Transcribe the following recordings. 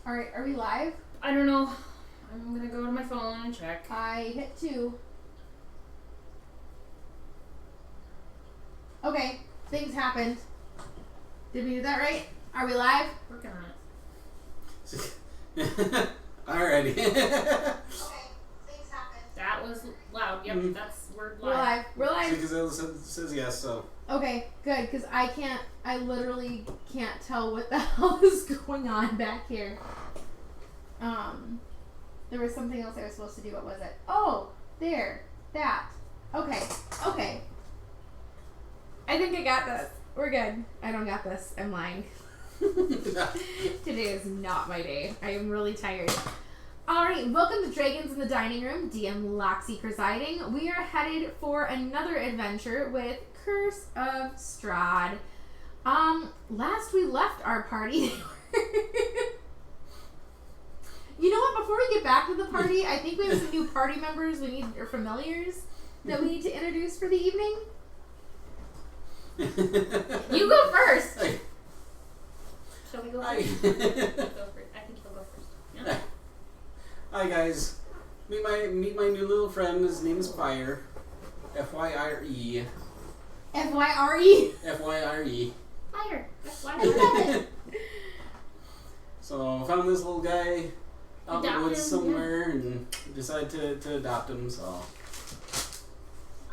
Alright, are we live? I don't know. I'm gonna go to my phone and check. I hit 2. Okay, things happened. Did we do that right? Are we live? Working on it. Alrighty. Okay, things happened. That was loud. Yep, that's we're live. We're live. We're live. Because it says yes, so. Okay, good, because I literally can't tell what the hell is going on back here. There was something else I was supposed to do. What was it? Oh, there. That. Okay. I think I got this. We're good. I don't got this. I'm lying. Today is not my day. I am really tired. Alright, welcome to Dragons in the Dining Room. DMLoxy presiding. We are headed for another adventure with Curse of Strahd. Last we left our party, you know what, before we get back to the party, I think we have some new party members or familiars that we need to introduce for the evening. You go first! Shall we go first? I think you'll go first. Yeah. Hi guys. Meet my new little friend. His name is Fire. F-Y-R-E. F-Y-R-E? F-Y-R-E. Fire. F-Y-R-E. So I found this little guy out in the woods somewhere, yeah. and decided to adopt him, so.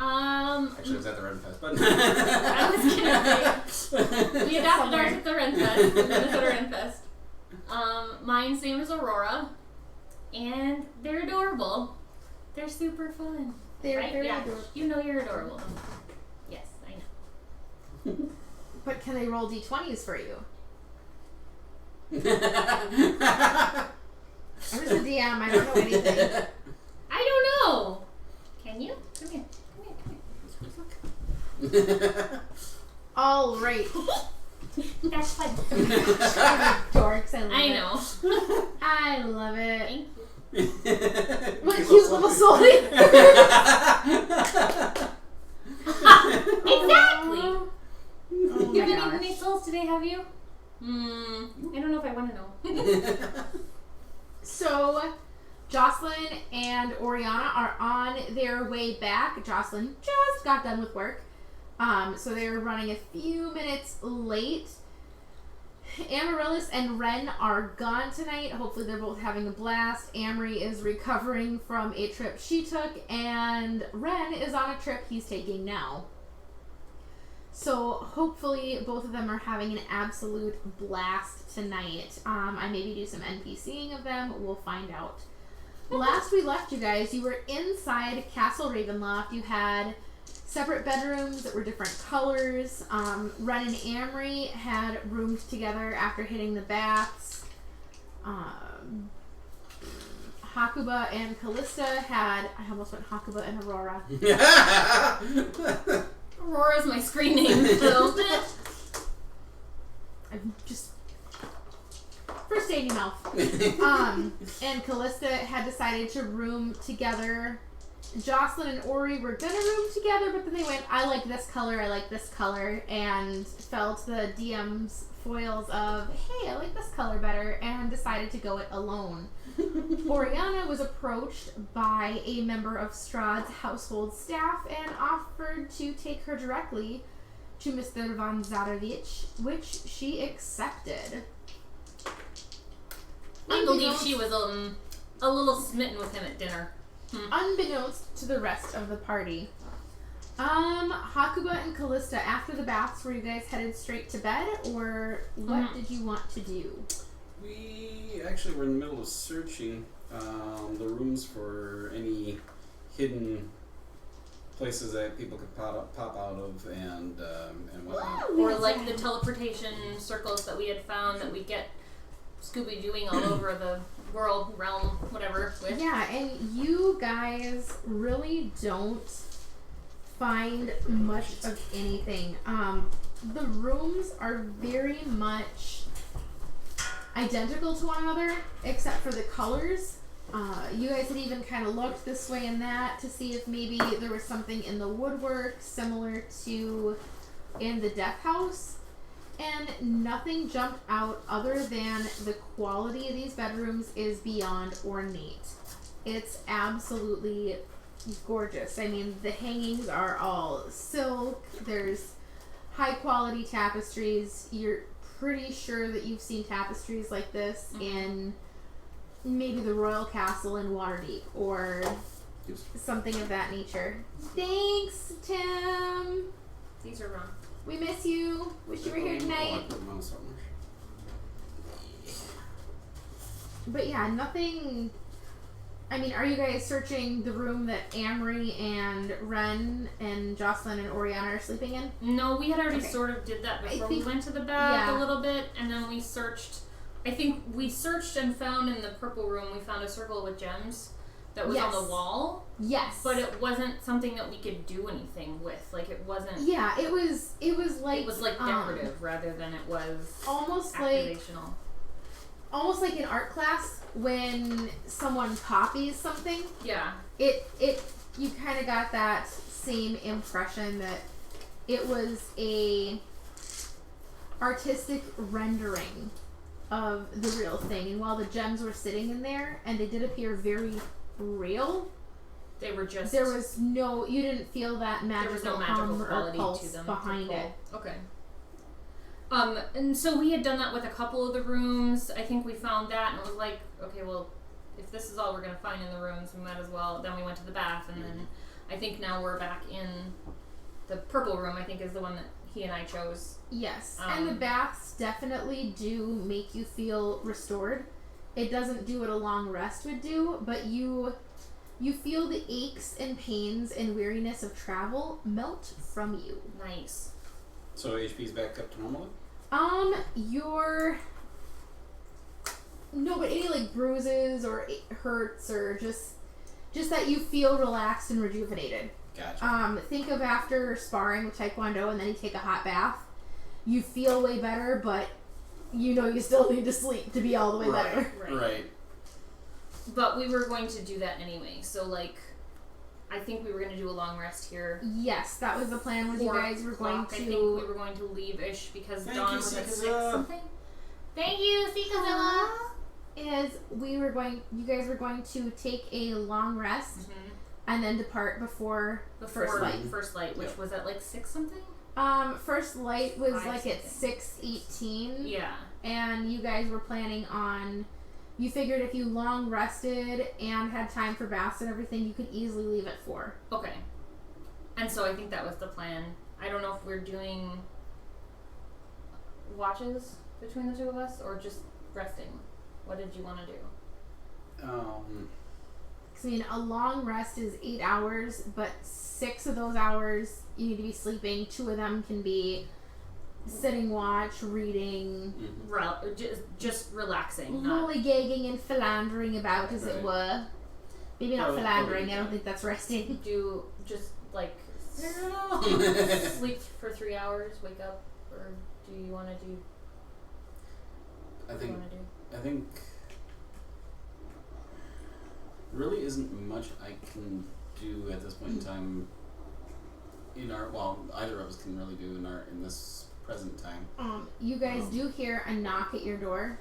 Actually, I was at the Ren Fest, but. I was gonna say, we adopted ours at the Ren Fest, the Minnesota Ren Fest. Mine's name is Aurora, and they're adorable. They're super fun. They're right? very yeah. adorable. You know you're adorable. Yes, I know. But can they roll d20s for you? I'm just a DM. I don't know anything. I don't know. Can you? Come here. All right. That's fun. Dorks, I know. I love it. Thank you. What a cute little soul. Exactly. Oh You haven't my eaten any souls today, have you? I don't know if I want to know. So, Jocelyn and Oriana are on their way back. Jocelyn just got done with work. So they're running a few minutes late. Amaryllis and Ren are gone tonight. Hopefully they're both having a blast. Amory is recovering from a trip she took, and Ren is on a trip he's taking now. So hopefully both of them are having an absolute blast tonight. I maybe do some NPCing of them. We'll find out. Last we left you guys, you were inside Castle Ravenloft. You had separate bedrooms that were different colors. Ren and Amory had roomed together after hitting the baths. Hakuba and Callista had... I almost went Hakuba and Aurora. Aurora's my screen name. So. I'm just... First aid in your mouth. And Callista had decided to room together. Jocelyn and Ori were gonna room together, but then they went, I like this color, and fell to the DM's foils of, hey, I like this color better, and decided to go it alone. Oriana was approached by a member of Strahd's household staff and offered to take her directly to Mr. Von Zarovich, which she accepted. I believe she was a little smitten with him at dinner. Unbeknownst to the rest of the party. Hakuba and Callista, after the baths, were you guys headed straight to bed, or what did you want to do? We actually were in the middle of searching the rooms for any hidden places that people could pop out of and whatnot. Or like the teleportation circles that we had found that we get Scooby-Dooing all over the world, realm, whatever. With. Yeah, and you guys really don't find much of anything. The rooms are very much identical to one another, except for the colors. You guys had even kind of looked this way and that to see if maybe there was something in the woodwork similar to in the Death House. and nothing jumped out other than the quality of these bedrooms is beyond ornate. It's absolutely gorgeous. I mean, the hangings are all silk. There's high quality tapestries. You're pretty sure that you've seen tapestries like this in maybe the Royal Castle in Waterdeep or something of that nature. Thanks, Tim. These are wrong. We miss you. Wish you were here tonight. But yeah, nothing. I mean, are you guys searching the room that Amory and Ren and Jocelyn and Oriana are sleeping in? No, we had already sort of did that before we went to the bath a little bit, and then we searched. I think we searched and found in the purple room, we found a circle with gems that was on the wall. Yes. But it wasn't something that we could do anything with. Like, it wasn't... Yeah, it was like... It was, like, decorative rather than it was almost activational. Almost like in art class when someone copies something. Yeah. You kind of got that same impression that it was a artistic rendering of the real thing. And while the gems were sitting in there and they did appear very real, they were just... There was no... You didn't feel that magical hum or pulse to them behind it. Okay. And so we had done that with a couple of the rooms. I think we found that and it was like, okay, well, if this is all we're going to find in the rooms, we might as well. Then we went to the bath, and then I think now we're back in the purple room, I think is the one that he and I chose. Yes, and the baths definitely do make you feel restored. It doesn't do what a long rest would do, but you feel the aches and pains and weariness of travel melt from you. Nice. So HP's back up to normal? No, but any like bruises or hurts or just that you feel relaxed and rejuvenated. Gotcha. Think of after sparring with Taekwondo and then you take a hot bath. You feel way better, but you know you still need to sleep to be all the way better. Right. But we were going to do that anyway, so like, I think we were going to do a long rest here. Yes, that was the plan. Was you guys were going to... I think we were going to leave-ish because Dawn was at 6 something. Thank you, Sikazilla! You guys were going to take a long rest and then depart before first light. First light, which was at like 6 something? First light was like at 6:18. Yeah. And you guys were planning on... You figured if you long rested and had time for baths and everything, you could easily leave at 4. Okay. And so I think that was the plan. I don't know if we're doing watches between the two of us or just resting. What did you want to do? I mean, a long rest is 8 hours, but 6 of those hours you need to be sleeping. 2 of them can be sitting watch, reading, just relaxing, lollygagging and philandering about, as it were. Maybe not philandering. I don't think that's resting. Do just like sleep for 3 hours, wake up, or do you want to do? I think really isn't much I can do at this point in time. Either of us can really do in this present time. You guys do hear a knock at your door,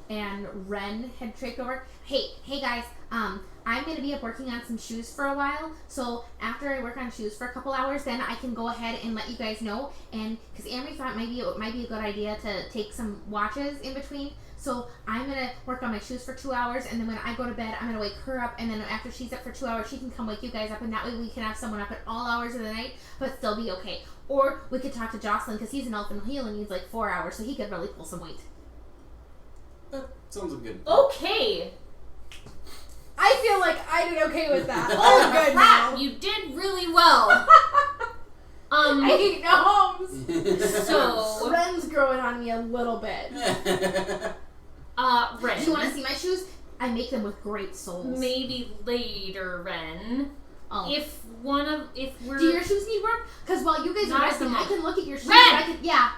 and Ren had tricked over. Hey guys, I'm gonna be up working on some shoes for a while, so after I work on shoes for a couple hours, then I can go ahead and let you guys know. And because Amory thought maybe it might be a good idea to take some watches in between, so I'm gonna work on my shoes for 2 hours, and then when I go to bed, I'm gonna wake her up, and then after she's up for 2 hours, she can come wake you guys up, and that way we can have someone up at all hours of the night, but still be okay. Or we could talk to Jocelyn, because he's an elf and he only needs like 4 hours, so he could really pull some weight. That sounds good. Okay. I feel like I did okay with that. Oh, good. Crap, you did really well. I hate gnomes. So Ren's growing on me a little bit. Ren. Do you want to see my shoes? I make them with great soles. Maybe later, Ren. Oh. If we're... Do your shoes need work? Because while you guys are resting, I can look at your shoes. Ren! Yeah.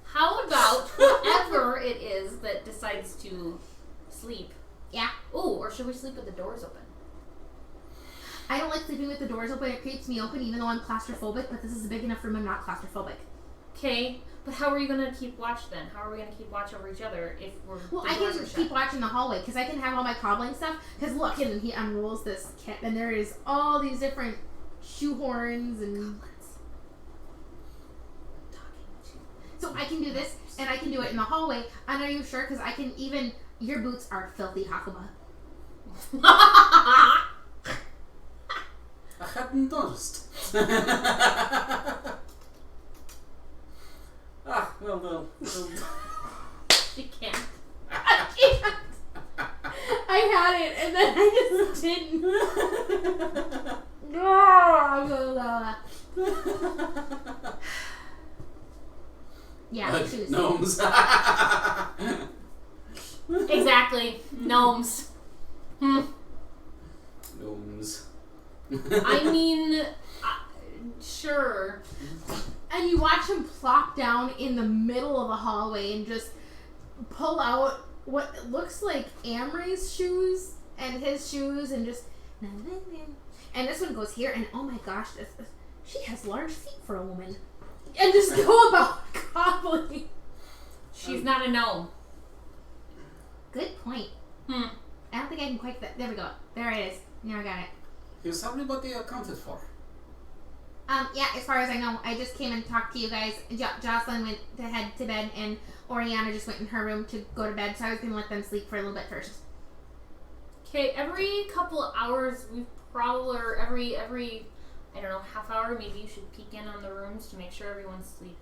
How about whoever it is that decides to sleep? Yeah. Ooh, or should we sleep with the doors open? I don't like sleeping with the doors open. It creeps me open, even though I'm claustrophobic. But this is a big enough room. I'm not claustrophobic. Okay, but how are you gonna keep watch then? How are we gonna keep watch over each other if we're I can keep watching the hallway because I can have all my cobbling stuff. Because look, and he unrolls this kit, and there is all these different shoehorns and. So I can do this, and I can do it in the hallway. And are you sure? Because I can even. Your boots are filthy, Hakuba. I hadn't noticed. Well. She can't. I can't. I had it, and then I just didn't. Yeah, shoes. Gnomes. Exactly. Gnomes. Gnomes. I mean, sure. And you watch him plop down in the middle of a hallway and just pull out what looks like Amory's shoes and his shoes and just... And this one goes here, and oh my gosh, she has large feet for a woman. And just go about cobbling. She's not a gnome. Good point. I don't think I can quite... There we go. There it is. Now I got it. Is everybody accounted for? Yeah, as far as I know, I just came and talked to you guys. Jocelyn went to head to bed, and Oriana just went in her room to go to bed, so I was going to let them sleep for a little bit first. Okay, every couple of hours, we probably, or every, I don't know, half hour, maybe you should peek in on the rooms to make sure everyone's asleep.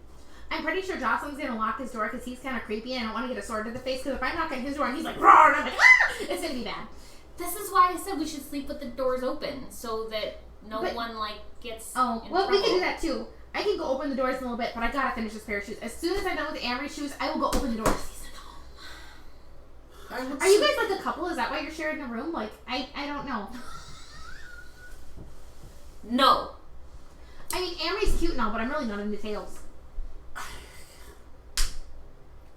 I'm pretty sure Jocelyn's going to lock his door because he's kind of creepy, and I don't want to get a sword to the face, because if I knock on his door and he's like, roar, and I'm like, ah! It's going to be bad. This is why I said we should sleep with the doors open, so that one, gets in well, trouble. we can do that, too. I can go open the doors in a little bit, but I got to finish this pair of shoes. As soon as I'm done with the Amory shoes, I will go open the doors. Are you guys like a couple? Is that why you're sharing a room? Like, I don't know. No. I mean, Amory's cute now, but I'm really not into tails.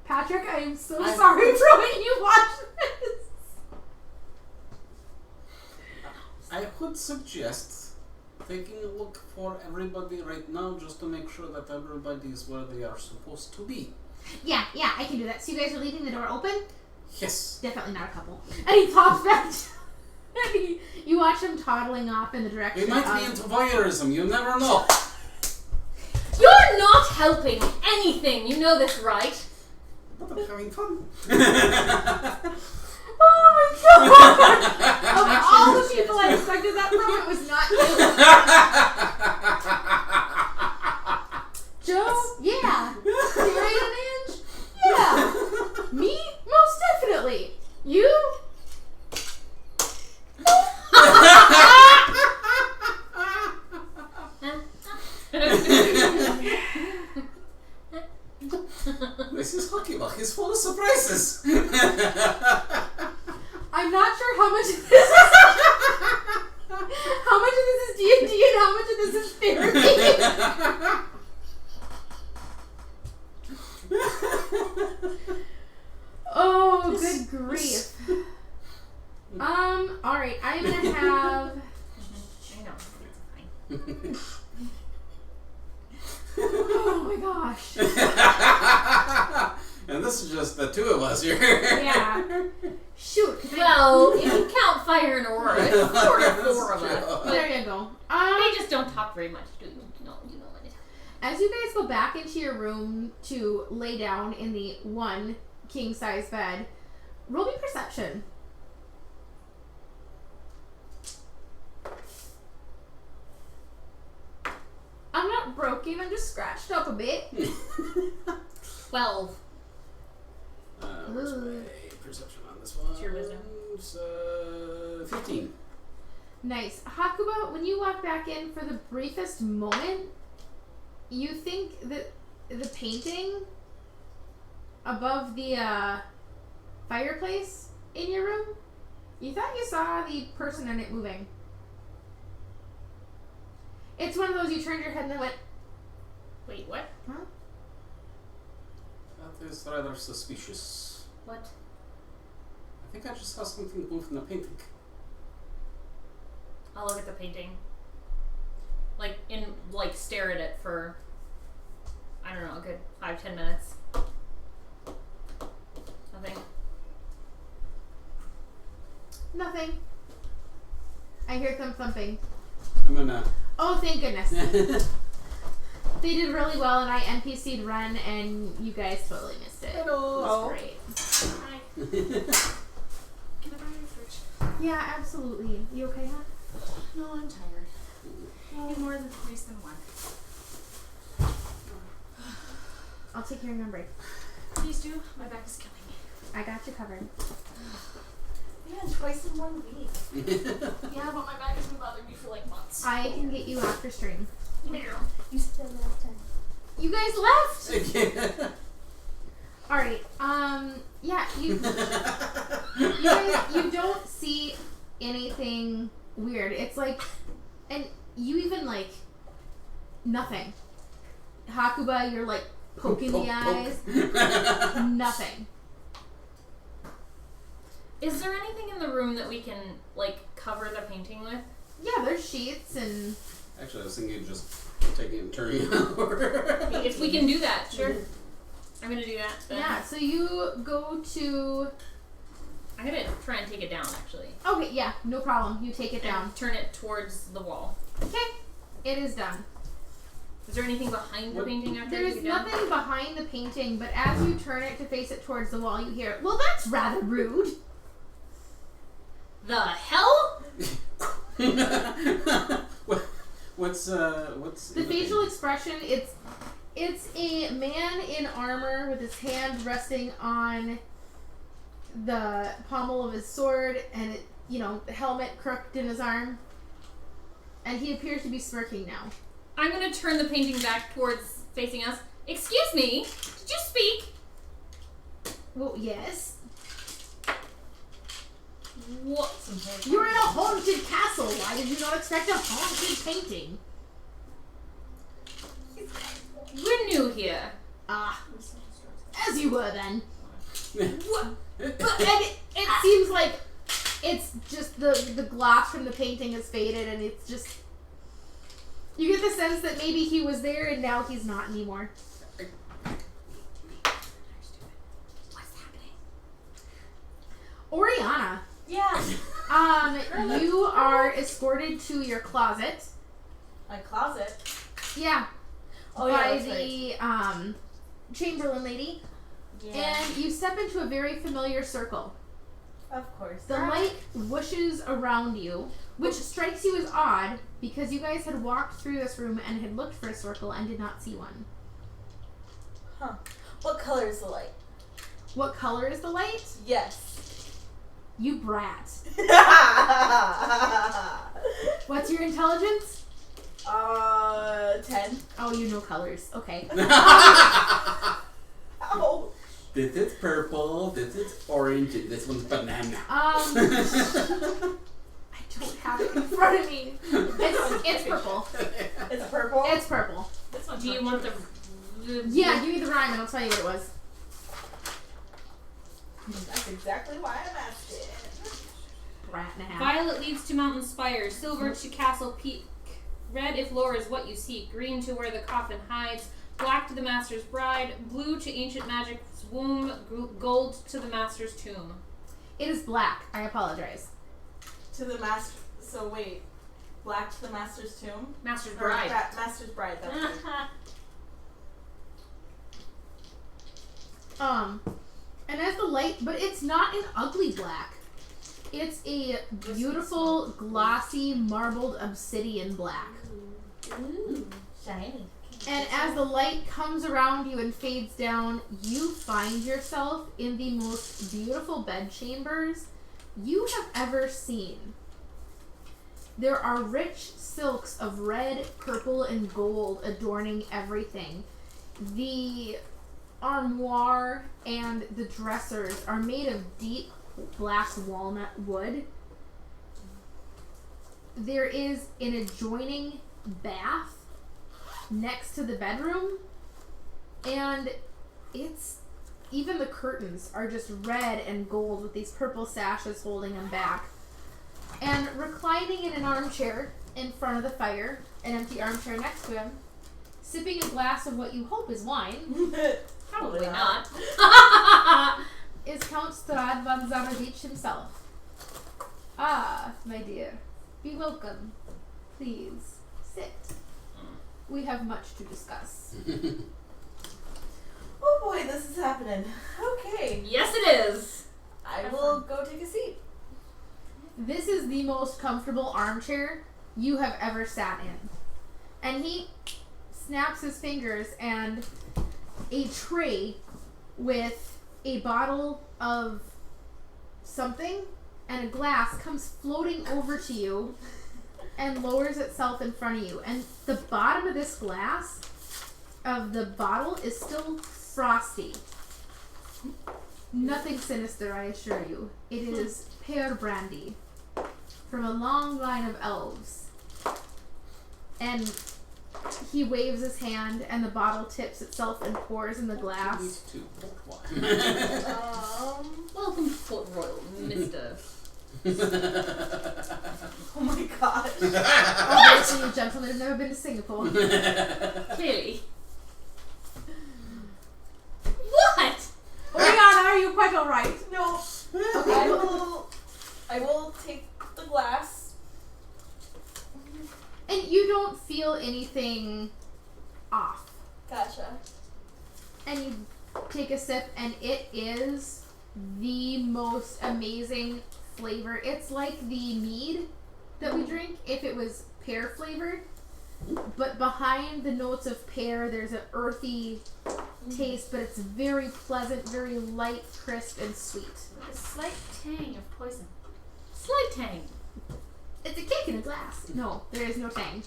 Patrick, I am so sorry for when you watch this. I would suggest taking a look for everybody right now just to make sure that everybody is where they are supposed to be. Yeah, I can do that. So you guys are leaving the door open? Yes. Definitely not a couple. And he pops back. And you watch him toddling off in the direction We might be into voyeurism, you never know. You're not helping anything. You know this, right? But I'm having fun. Oh my god! Of all the people I expected that from, it was not you. Joe? Yeah. Carrying an inch? Yeah. Me? Most definitely. You? This is Hockeybuck. He's full of surprises. I'm not sure how much of this is how much of this is D&D and how much of this is therapy. Oh, good grief. Alright, I'm gonna have... I know. It's fine. Oh my gosh. And this is just the two of us here. Yeah. Shoot. Well, if you count Fire and Aurora, it's sort of four of us. But There you go. they just don't talk very much, do you? You know what it is. As you guys go back into your room to lay down in the one king-size bed, roll me perception. I'm not broken, I'm just scratched up a bit. 12. Where's my perception on this one? It's your wisdom. It's, 15. Nice. Hakuba, when you walk back in for the briefest moment, you think that the painting above the fireplace in your room, you thought you saw the person in it moving. It's one of those you turned your head and then went, Wait, what? huh? That is rather suspicious. What? I think I just saw something move in the painting. I'll look at the painting. Stare at it for, I don't know, a good 5-10 minutes. Nothing. Nothing. I hear them thumping. I'm gonna. Oh, thank goodness. They did really well, and I NPC'd Ren, and you guys totally missed it. Hello. It was great. Hi. Can I borrow your fridge? Yeah, absolutely. You okay, hon? No, I'm tired. In more ways than one. I'll take care of you on break. Please do. My back is killing me. I got you covered. Man, twice in 1 week. Yeah, but my back has been bothering me for like months. I can get you after stream. No. You said that last time. You guys left! Alright, yeah, you guys, you don't see anything weird. It's like, and you even like, nothing. Hakuba, you're like poking the eyes. Nothing. Is there anything in the room that we can, cover the painting with? Yeah, there's sheets and... Actually, I was thinking of just taking it and turning it over. If we can do that, sure. I'm gonna do that. Then. Yeah, so you go to... I'm gonna try and take it down, actually. Okay, yeah, no problem. You take it down. And turn it towards the wall. Okay, it is done. Is there anything behind the painting after There's you take it down? nothing behind the painting, but as you turn it to face it towards the wall, you hear, well, that's rather rude. The hell? What's The facial expression, it's a man in armor with his hand resting on the pommel of his sword and the helmet crooked in his arm. And he appears to be smirking now. I'm gonna turn the painting back towards facing us. Excuse me, did you speak? Well, yes. What? You're in a haunted castle. Why did you not expect a haunted painting? We're new here. Ah, as you were then. What? But it seems like it's just the glass from the painting has faded, and it's just... You get the sense that maybe he was there and now he's not anymore. What's happening? Oriana, Yeah. you are escorted to your closet. My closet. Yeah. Oh, yeah, by that's the Chamberlain lady. Yeah. And you step into a very familiar circle. Of course. The light whooshes around you, which strikes you as odd because you guys had walked through this room and had looked for a circle and did not see one. Huh. What color is the light? What color is the light? Yes. You brat. What's your intelligence? 10. Oh, you know colors. Okay. Oh. This is purple, this is orange, and this one's banana. I don't have it in front of me. It's purple. It's purple? It's purple. This one's Do you want the Yeah, give me the rhyme and I'll tell you what it was. That's exactly why I'm asking. Brat and a half. Violet leads to mountain spire, silver to castle peak, red if lore is what you seek, green to where the coffin hides, black to the master's bride, blue to ancient magic's womb, gold to the master's tomb. It is black. I apologize. To the master. So wait. Black to the master's tomb? Master's Or bride. master's bride. That's right. And as the light, but it's not an ugly black. It's a beautiful, glossy, marbled obsidian black. Ooh. Shiny. And as the light comes around you and fades down, you find yourself in the most beautiful bedchambers you have ever seen. There are rich silks of red, purple, and gold adorning everything. The armoire and the dressers are made of deep black walnut wood. There is an adjoining bath next to the bedroom, and even the curtains are just red and gold with these purple sashes holding them back. And reclining in an armchair in front of the fire, an empty armchair next to him, sipping a glass of what you hope is wine, Probably not. is Count Strahd von Zarovich himself. Ah, my dear, be welcome. Please, sit. We have much to discuss. Oh boy, this is happening. Okay. Yes, it is. I will go take a seat. This is the most comfortable armchair you have ever sat in. And he snaps his fingers and a tray with a bottle of something and a glass comes floating over to you and lowers itself in front of you. And the bottom of this glass of the bottle is still frosty. Nothing sinister, I assure you. It is pear brandy from a long line of elves. And he waves his hand and the bottle tips itself and pours in the glass. To port wine. Welcome to Port Royal, Mr. Oh my gosh. Obviously, you gentlemen have never been to Singapore. Clearly. What? Oriana, are you quite alright? No. Okay. I will take the glass. And you don't feel anything off. Gotcha. And you take a sip, and it is the most amazing flavor. It's like the mead that we drink if it was pear flavored. But behind the notes of pear, there's an earthy taste, but it's very pleasant, very light, crisp, and sweet. A slight tang of poison. Slight tang. It's a cake in a glass. No, there is no tang.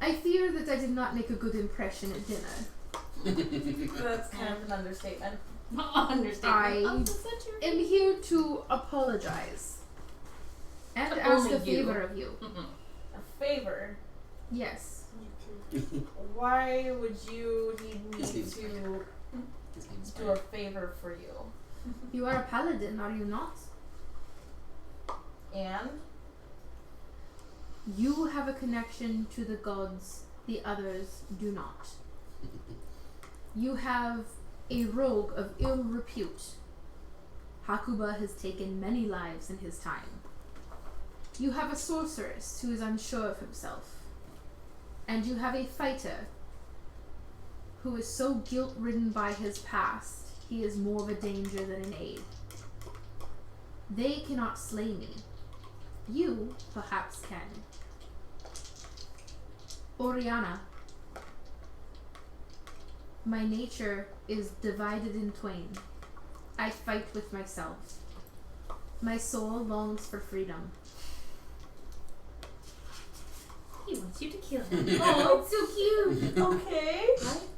I fear that I did not make a good impression at dinner. That's kind of an understatement. Understatement. I Of the century. am here to apologize. And But ask only a you. favor of you. A favor. Yes. Why would you need me His name's to His name's do a favor for you? You are a paladin, are you not? And? You have a connection to the gods, the others do not. You have a rogue of ill repute. Hakuba has taken many lives in his time. You have a sorceress who is unsure of himself. And you have a fighter who is so guilt-ridden by his past, he is more of a danger than an aid. They cannot slay me. You, perhaps, can. Oriana, my nature is divided in twain. I fight with myself. My soul longs for freedom. He wants you to kill him. Oh, it's so cute! Okay.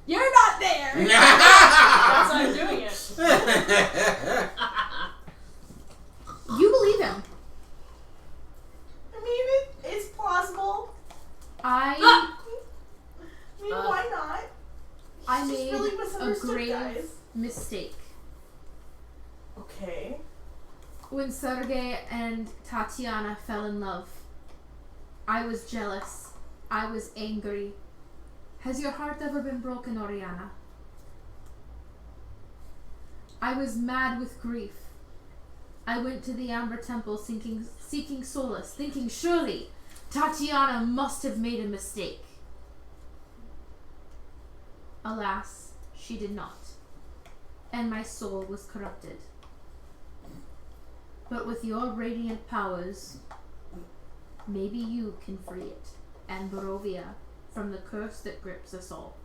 You're not there! That's why I'm doing it. You believe him. I mean, it's plausible. I Why not? I He's made really a misunderstood, grave guys. mistake. Okay. When Sergei and Tatiana fell in love, I was jealous. I was angry. Has your heart ever been broken, Oriana? I was mad with grief. I went to the Amber Temple seeking solace, thinking surely Tatiana must have made a mistake. Alas, she did not, and my soul was corrupted. But with your radiant powers, maybe you can free it, and Barovia, from the curse that grips us all.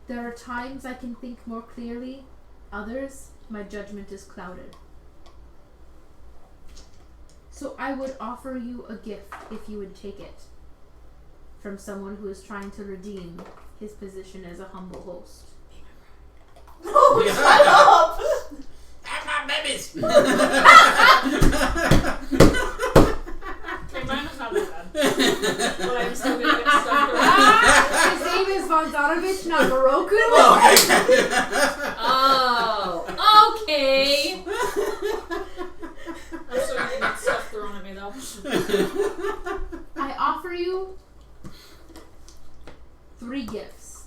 There are times I can think more clearly, others, my judgment is clouded. So I would offer you a gift if you would take it, from someone who is trying to redeem his position as a humble host. No, shut up! I'm not babies! Okay, mine was not that bad. But I'm still gonna get stuck through. His name is Von Zarovich, not Moroku. Oh, okay. 3 gifts.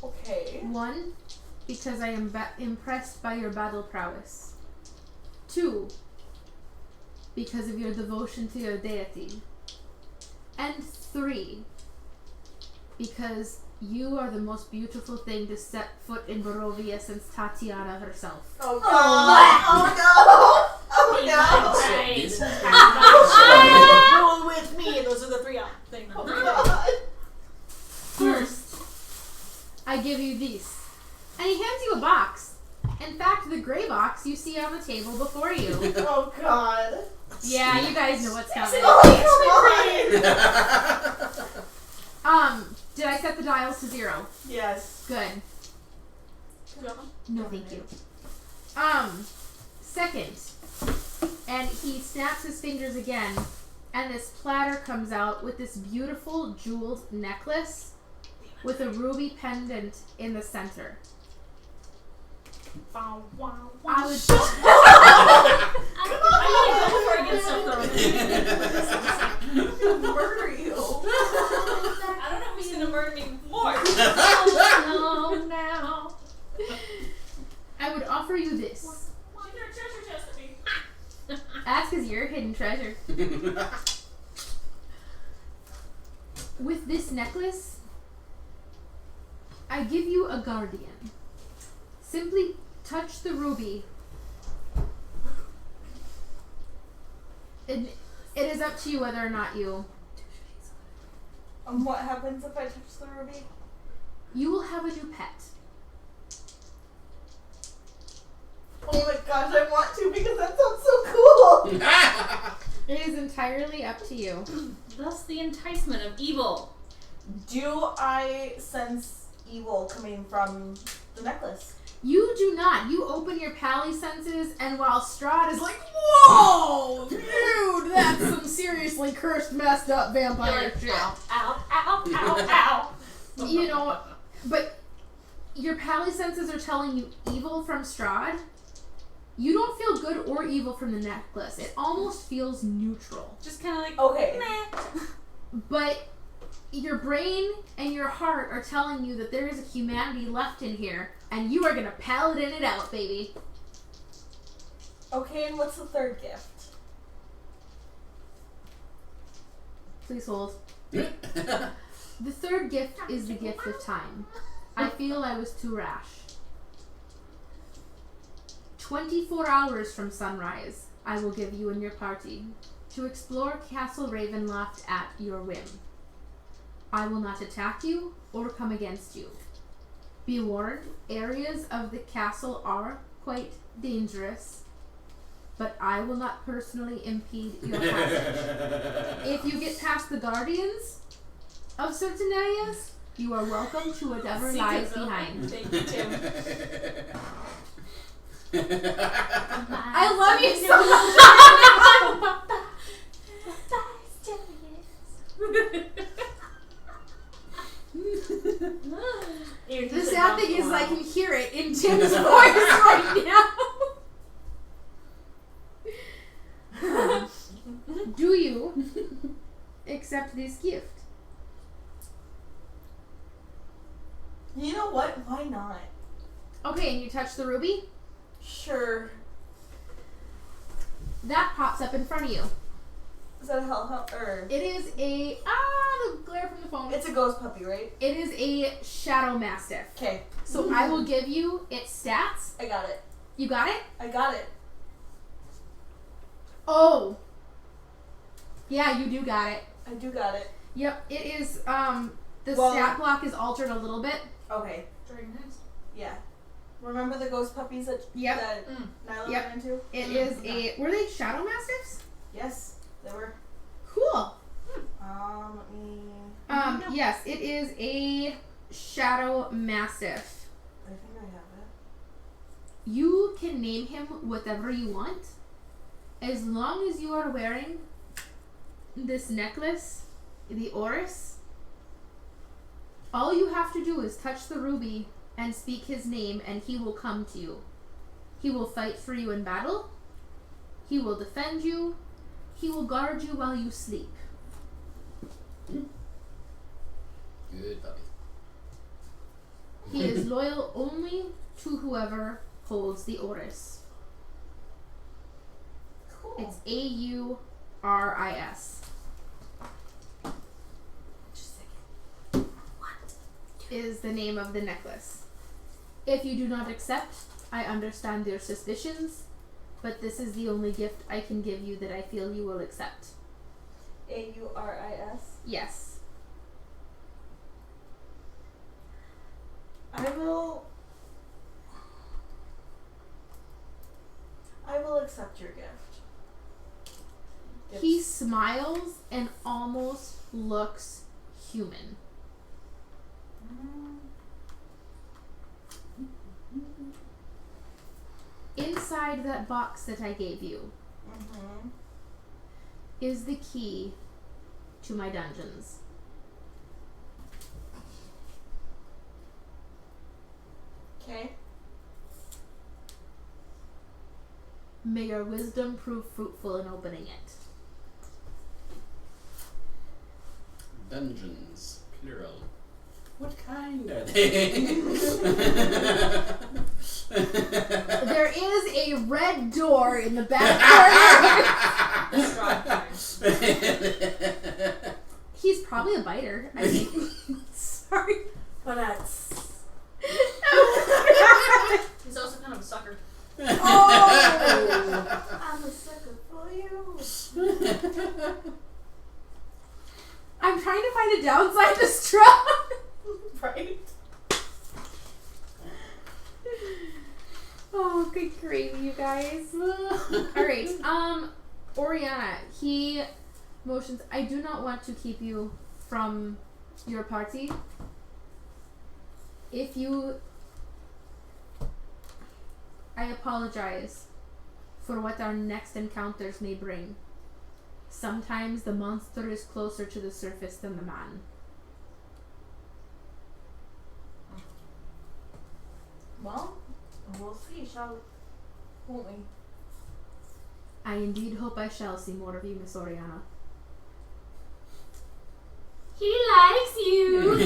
Okay. 1, because I am impressed by your battle prowess. 2, because of your devotion to your deity. And 3, because you are the most beautiful thing to set foot in Barovia since Tatiana herself. Oh god. Oh no. Oh no. These- Roll with me. Those are the 3 things. Oh god. First, I give you these. And he hands you a box. In fact, the gray box you see on the table before you. Oh god. Yeah, you guys know what's coming. Oh Did I set the dials to 0? yes. Good. No, thank you. Second, and he snaps his fingers again, and this platter comes out with this beautiful jeweled necklace with a ruby pendant in the center. I would Murder you. I don't know who's gonna murder me more. oh, no. I would offer you this. She threw a treasure chest at me. That's because you're a hidden treasure. With this necklace, I give you a guardian. Simply touch the ruby. It is up to you whether or not you. What happens if I touch the ruby? You will have a new pet. Oh my gosh, I want to because that sounds so cool. It is entirely up to you. Thus the enticement of evil. Do I sense evil coming from the necklace? You do not. You open your pally senses, and while Strahd is like, "Whoa, dude, that's some seriously cursed, messed up vampire shit." Ow, ow, ow, ow, ow. You know, but your pally senses are telling you evil from Strahd. You don't feel good or evil from the necklace. It almost feels neutral. Just kind of like, Okay. meh. But your brain and your heart are telling you that there is a humanity left in here, and you are gonna paladin it out, baby. Okay, and what's the 3rd gift? Please hold. The 3rd gift is the gift of time. I feel I was too rash. 24 hours from sunrise, I will give you and your party to explore Castle Ravenloft at your whim. I will not attack you or come against you. Be warned, areas of the castle are quite dangerous, but I will not personally impede your passage. If you get past the guardians of certain areas, you are welcome to whatever lies behind. Thank you, Tim. I love you so much! The sad thing is I can hear it in Tim's voice right now. Do you accept this gift? You know what? Why not? Okay, and you touch the ruby? Sure. That pops up in front of you. Is that a hell or? It is a the glare from the phone. It's a ghost puppy, right? It is a shadow mastiff. Okay. So I will give you its stats. I got it. You got it? I got it. Oh. Yeah, you do got it. I do got it. Yep, it is the Well- stat block is altered a little bit. Okay. Dragon eyes. Yeah. Remember the ghost puppies that Yep. that Nyla Yep. ran into? It is a were they shadow mastiffs? Yes, they were. Cool. Let me. Yes, it is a shadow mastiff. I think I have it. You can name him whatever you want, as long as you are wearing this necklace, the Oris. All you have to do is touch the ruby and speak his name, and he will come to you. He will fight for you in battle. He will defend you. He will guard you while you sleep. He is loyal only to whoever holds the Oris. Cool. It's AURIS. Just a second. Is the name of the necklace. If you do not accept, I understand your suspicions, but this is the only gift I can give you that I feel you will accept. AURIS. Yes. I will accept your gift. He smiles and almost looks human. Inside that box that I gave you is the key to my dungeons. Okay. May your wisdom prove fruitful in opening it. Dungeons, plural. What kind are they? There is a red door in the back corner. He's probably a biter, I think. Sorry. But that's... He's also kind of a sucker. Oh! I'm a sucker for you. I'm trying to find a downside to Strahd. Right? Oh, good gravy, you guys. Alright, Oriana, he motions, I do not want to keep you from your party. If you... I apologize for what our next encounters may bring. Sometimes the monster is closer to the surface than the man. Well, we'll see, won't we? I indeed hope I shall see more of you, Miss Oriana. He likes you.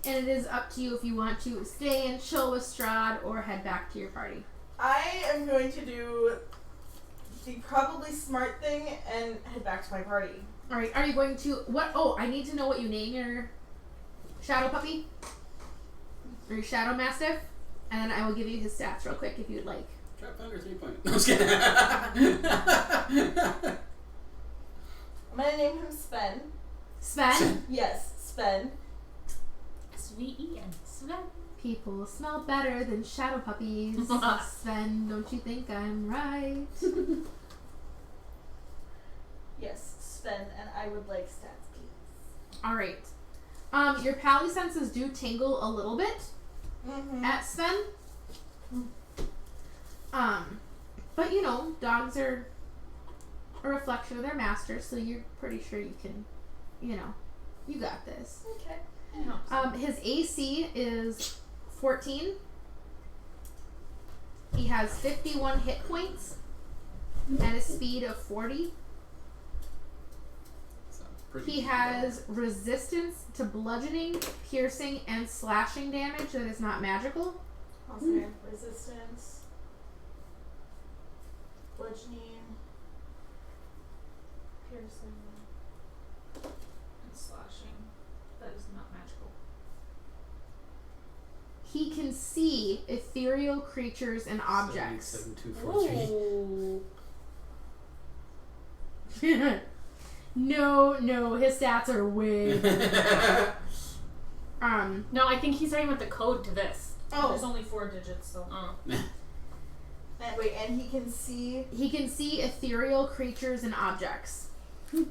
And it is up to you if you want to stay and chill with Strahd or head back to your party. I am going to do the probably smart thing and head back to my party. Alright, are you going to... What? Oh, I need to know what you name your shadow puppy. Or your shadow mastiff. And then I will give you his stats real quick if you'd like. Trap under 3 point. No, I'm just kidding. I'm gonna name him Sven. Sven? Yes, Sven. Sven. Sven. People smell better than shadow puppies. Sven, don't you think I'm right? Yes, Sven, and I would like stats, please. Alright. Your pally senses do tingle a little bit at Sven. But you know, dogs are a reflection of their master, so you're pretty sure you can, you know, you got this. Okay. His AC is 14. He has 51 hit points and a speed of 40. He has resistance to bludgeoning, piercing, and slashing damage that is not magical. Okay. Resistance. Bludgeoning. Piercing. And slashing. That is not magical. He can see ethereal creatures and objects. 77243. No, his stats are way. No, I think he's talking about the code to this. There's only 4 digits, so. Wait, and he can see. He can see ethereal creatures and objects. Good.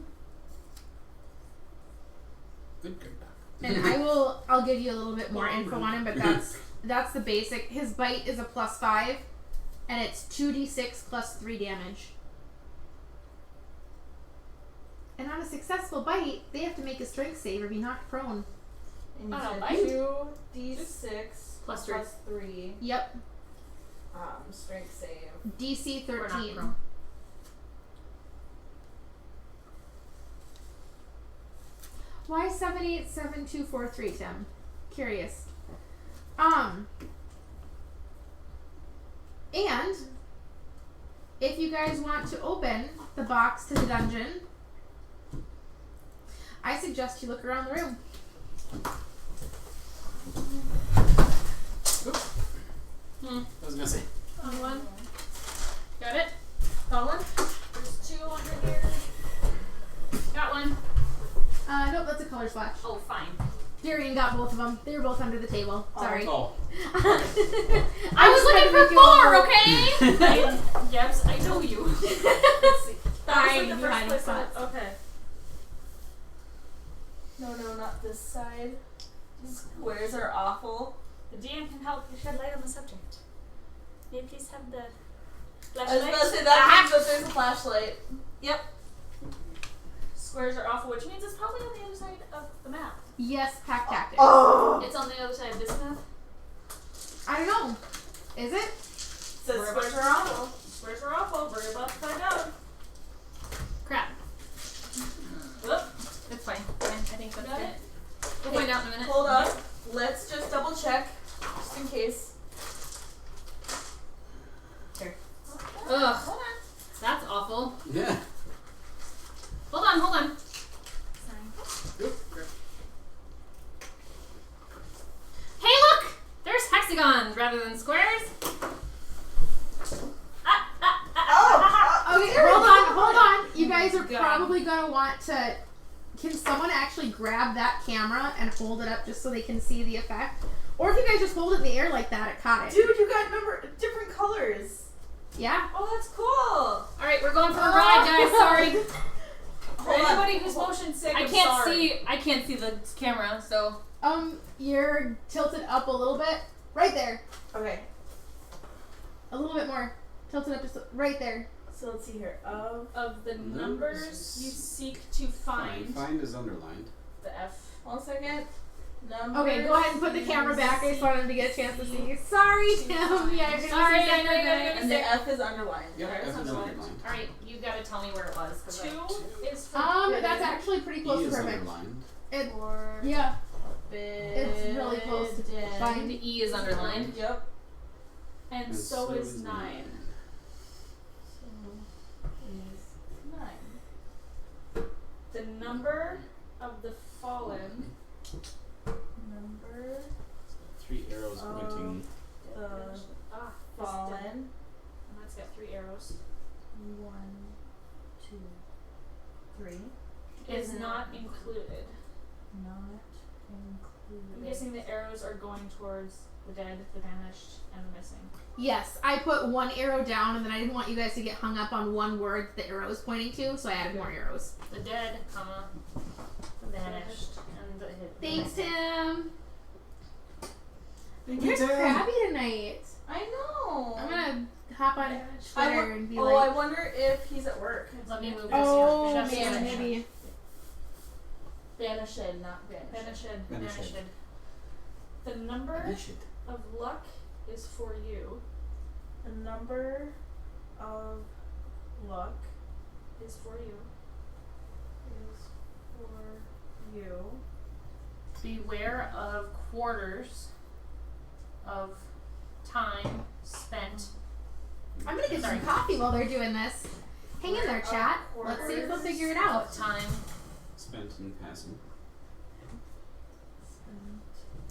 And I'll give you a little bit more info on him, but that's the basic. His bite is a +5, and it's 2d6 plus 3 damage. And on a successful bite, they have to make a strength save or be knocked prone. And you Oh, no, said bite? 2d6 Plus plus 3. Yep. Strength save. DC We're not 13. prone. Why 787243, Tim? Curious. And if you guys want to open the box to the dungeon, I suggest you look around the room. I was gonna say. Found one. Got it? Found one? There's 2 under here. Got one. Nope, that's a color splash. Oh, fine. Darian got both of them. They were both under the table. Sorry. Oh. I was looking for 4, okay? Yes, I know you. Let's see. That was like the Fine, first hiding place spots. Okay. No, not this side. Squares are awful. The DM can help you shed light on the subject. May you please have the I was flashlight? gonna say that means that there's a flashlight. Yep. Squares are awful, which means it's probably on the other side of the map. Yes, pack tactics. Oh! It's on the other side of this map. I don't know. Is it? Says squares are awful. Squares are awful. We're about to find out. Crap. Whoop. It's fine. I think that's Got good. it. We'll find out in a minute. Hold up. Let's just double check, just in case. Here. Ugh. Hold on. That's awful. Yeah. Hold on. Sorry. Hey, look! There's hexagons rather than squares. Okay, hold on. You guys are probably gonna want to. Can someone actually grab that camera and hold it up just so they can see the effect? Or if you guys just hold it in the air like that, it caught it. Dude, you got different colors. Yeah. Oh, that's cool. All right, we're going for a ride, guys. Sorry. For anybody who's motion sick, I I'm can't sorry. see the camera, so You're tilted up a little bit. Right there. Okay, A little bit more. Tilted up just right there. so let's see here. Of the Numbers. numbers you seek to find, Find is underlined. the F. 1 second. Numbers. Okay, go ahead and put the camera back. I just wanted him to get a chance to see. Sorry, Tim. Yeah, you're gonna Sorry, see I know you're gonna something. And the F is underlined. Yeah, Alright, F is sounds underlined. all right, you gotta tell me where it was. 'Cause 2 is for That's actually pretty close E to is perfect. underlined. It, Or yeah. it's really close to fine. the E is underlined. Yep. and so is 9. So is 9. The number of the fallen Number 3 arrows pointing. the is dead. fallen. And that's got 3 arrows. 1, 2, 3. Is not included. Not included. I'm guessing the arrows are going towards the dead, the vanished, and the missing. Yes, I put one arrow down, and then I didn't want you guys to get hung up on one word the arrow is pointing to, so I added more arrows. The dead, comma, the vanished, and the hidden. Thanks, Tim. Thank You're crabby tonight. I know. I'm gonna hop on Twitter and be I like, wonder if he's at work. Let me move this oh here. Just man, a minute. maybe. Vanished, not vanished. Vanished. Vanished. The number Vanished. of luck is for you. The number of luck Is for you. is for you. Beware of quarters of time spent. I'm gonna get some coffee while they're doing this. Hang in there, chat. Let's see if they'll figure it out. Of time Spent in passing.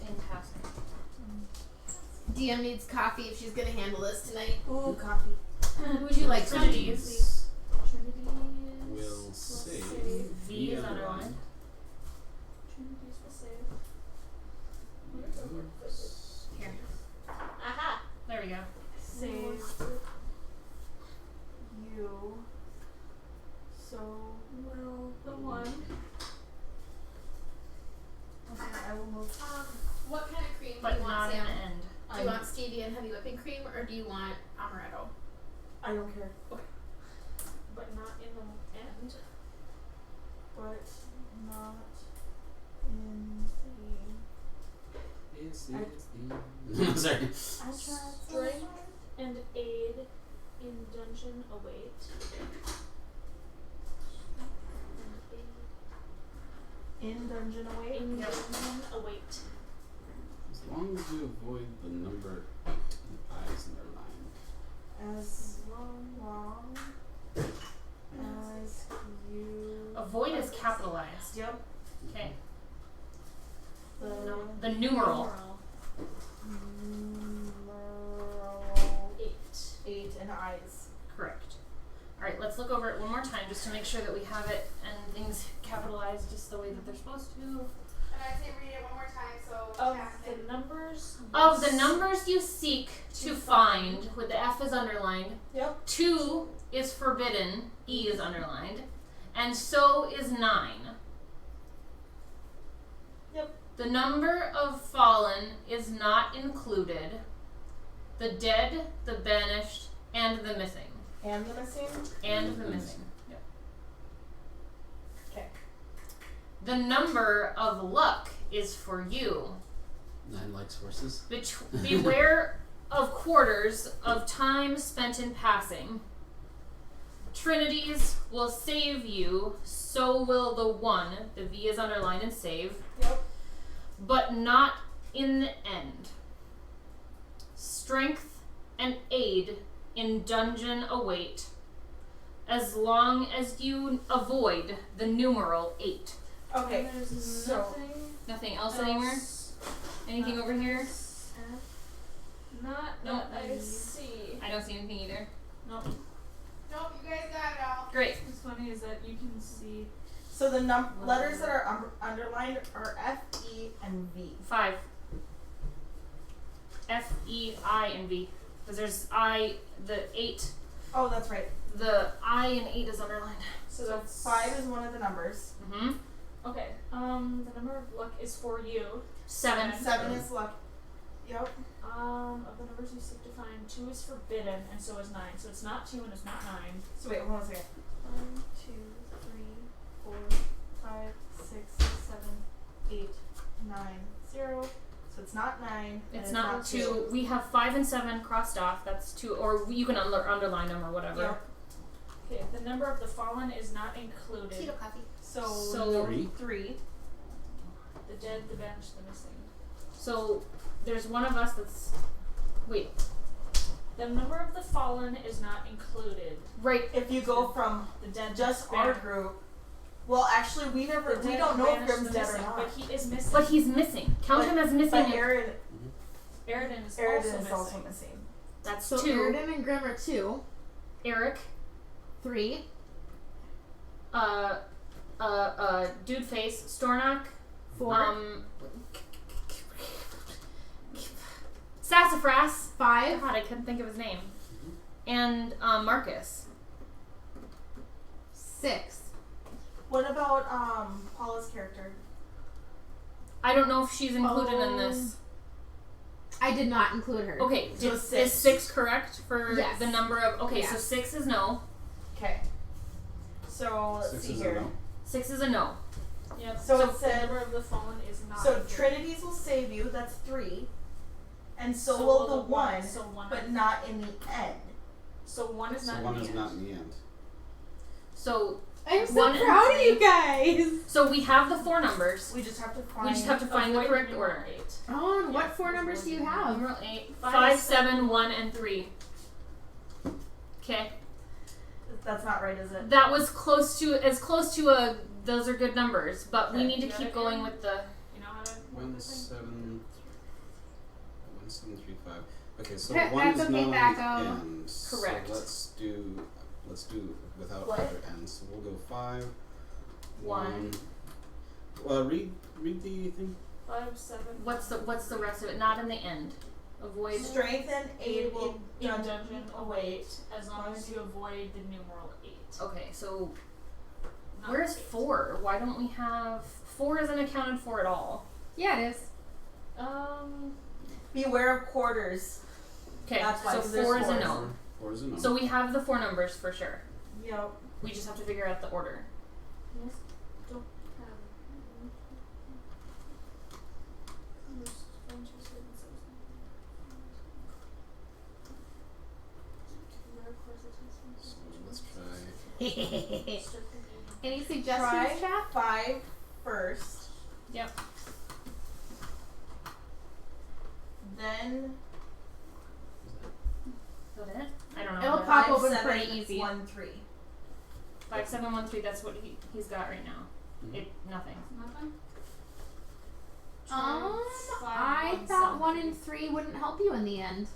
in passing. DM needs coffee if she's gonna handle this tonight. Ooh, coffee. Would you like some? Trinities. Will save. V is underlined. Trinities will save. Here. Aha! There we go. Save you. So will The 1. okay, I will move. What kind of cream But not in the end. Do you want stevia and heavy whipping cream, or do you want amaretto? I don't care. But not in the end. But not in Sorry. the. I tried. Strength and aid in dungeon await. And aid In dungeon away. In dungeon await. As long as you avoid the number 8 and eyes in their mind. As long as you. Avoid is capitalized. Yep. Okay. The The numeral. numeral 8 and eyes. Correct. Alright, let's look over it one more time just to make sure that we have it and things capitalized just the way that they're supposed to. And I'd say read it one more time so Of cast it. the numbers. Of the numbers you seek to find, with the F is underlined, Yep. 2 is forbidden, E is underlined, and so is 9. Yep. The number of fallen is not included. The dead, the banished, and the missing. And the missing. And the missing. Yep. Okay. The number of luck is for you. 9 likes horses. Beware of quarters of time spent in passing. Trinities will save you, so will the 1, the V is underlined in save, Yep. but not in the end. Strength and aid in dungeon await, as long as you avoid the numeral 8. Okay. There's So. nothing. Nothing else anywhere? Anything over here? Not Nope. that I see. I don't see anything either. Nope. Nope, you guys got it all. Great. What's funny is that you can see. So the letters that are underlined are F, E, and V. 5. F, E, I, and V. Because there's I, the 8. Oh, that's right. The I and 8 is underlined. So that's 5 is one of the numbers. Mm-hmm. Okay. The number of luck is for you. 7. 7 is luck. Yep. Of the numbers you seek to find, 2 is forbidden, and so is 9. So it's not 2 and it's not 9. So wait, hold on a second. 1, 2, 3, 4, 5, 6, 7, 8, 9, 0. So it's not 9. It's not 2. We have 5 and 7 crossed off. That's 2. Or you can underline them or whatever. Yep. Okay. The number of the fallen is not included. Tito coffee. So 3. 3. The dead, the banished, the missing. So there's one of us that's. Wait. The number of the fallen is not included. Right. If you go from The dead, just the our banished, group, well, actually, we the dead, don't the know if banished, Grim's the dead or missing, not. but he is missing. But he's missing. Count But- him as missing. But Aridin Aridin is is also also missing. missing. That's So 2. Aridin and Grim are 2. Eric. 3. Dude Face. Stornock. 4. Sassafras. 5. God, I couldn't think of his name. And Marcus. 6. What about Paula's character? I don't know if she's included in this. I did not include her. Okay, So is 6. 6 correct for Yes. the number of? Okay, so Yes. 6 is no. Okay. So let's 6 see is a here. no. 6 is a no. Yep. So it the said- number of the fallen is not So included. Trinities will save you. That's 3. And so, So will the one. 1, So 1. but not in the end. So 1 is So not 1 in the is end. not in the end. So I'm so 1 and proud of 3. you guys. we have the 4 numbers. We just have to find. We just have to find the Avoid correct numeral order. 8. Oh, and what 4 numbers do you have? Number 8, 5, 5, 7, 1, and 3. Okay, That's not right, is it? that was close to a. Those are good numbers, but we Okay. need to You got keep it, going Karen? with the. You know how to work 1, this thing? 7, 3, 5. Okay, so That- 1 that's is okay, not Thaco. on the end. Correct. So let's do without What? either end. So we'll go 5, 1. 1. Read the thing. 5, 7. What's the rest of it? Not in the end. Avoid. Strength and aid will in dungeon dungeon await as long as you avoid the numeral 8. Okay, so Not where's 8. 4? Why don't we have 4? Isn't accounted for at all. Yeah, it is. Beware of quarters. Okay, That's why, so 'cause there's 4 is a 4s. no. 4 is a no. So we have the 4 numbers for sure. Yep. We just have to figure out the order. Yes. Don't have. So let's try. Any suggestions, Try chat? 5, first. Yep. Then Is that it? I don't know. It'll but pop 5, open 7, pretty easy. 1, 3. 5713. That's what he's got right now. Nothing. Nothing? I thought 1 and 3 wouldn't help you in the end.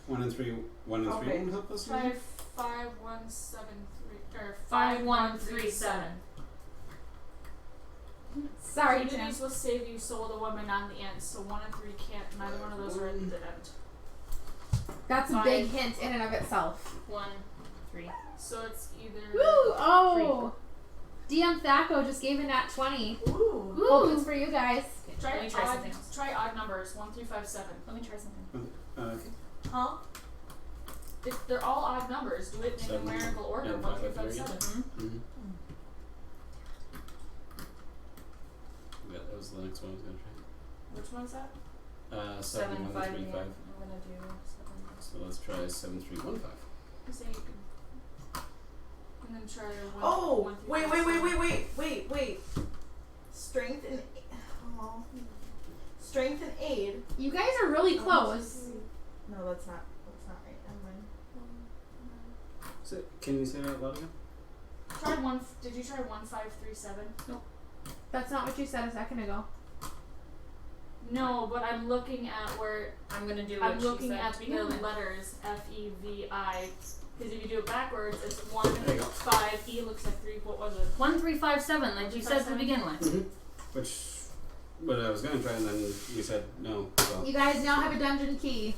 1 and 3 Okay. won't help us. Try maybe? 5173 or 5137. Sorry, Unity Tim. will save you, so will the woman on the end. So 1 and 3 can't. Neither one of those are at the end. That's a 5. big hint in and of itself. 1, 3. So it's either. Woo! Oh! DM Thaco just gave a nat 20. Ooh. Opens for you guys. Let Try me try odd. something else. Try odd numbers. 1 through 5, 7. Let me try something. Okay. Huh? If they're all odd numbers, do it in 7 numerical order. and 1 5 through and 5, 3. 7. Mm-hmm. Yeah, that was the next one I was gonna Which one's that? try. 7, 7 1 5, 3 and 5. I'm gonna do 7. So let's try 7 3 1 5. You say you can. And then try 1. Oh, 1 through wait, 5, wait. 7. Strength and strength and aid. You guys are really close. No, that's not right. Never mind. So, can you say that out loud again? Try 1. Did you try 1 5 3 7? That's not what you said a second ago. No, but I'm looking at where I'm gonna do what I'm she looking said at to the begin with. letters FEVI. Because if you do it backwards, it's 1 There you go. 5. E looks like 3. What was it? 1, 3, 5, 7, like you said to 1, 3, 5, 7. begin with. Which, but I was gonna try and then you said no. So. You guys now have a dungeon key.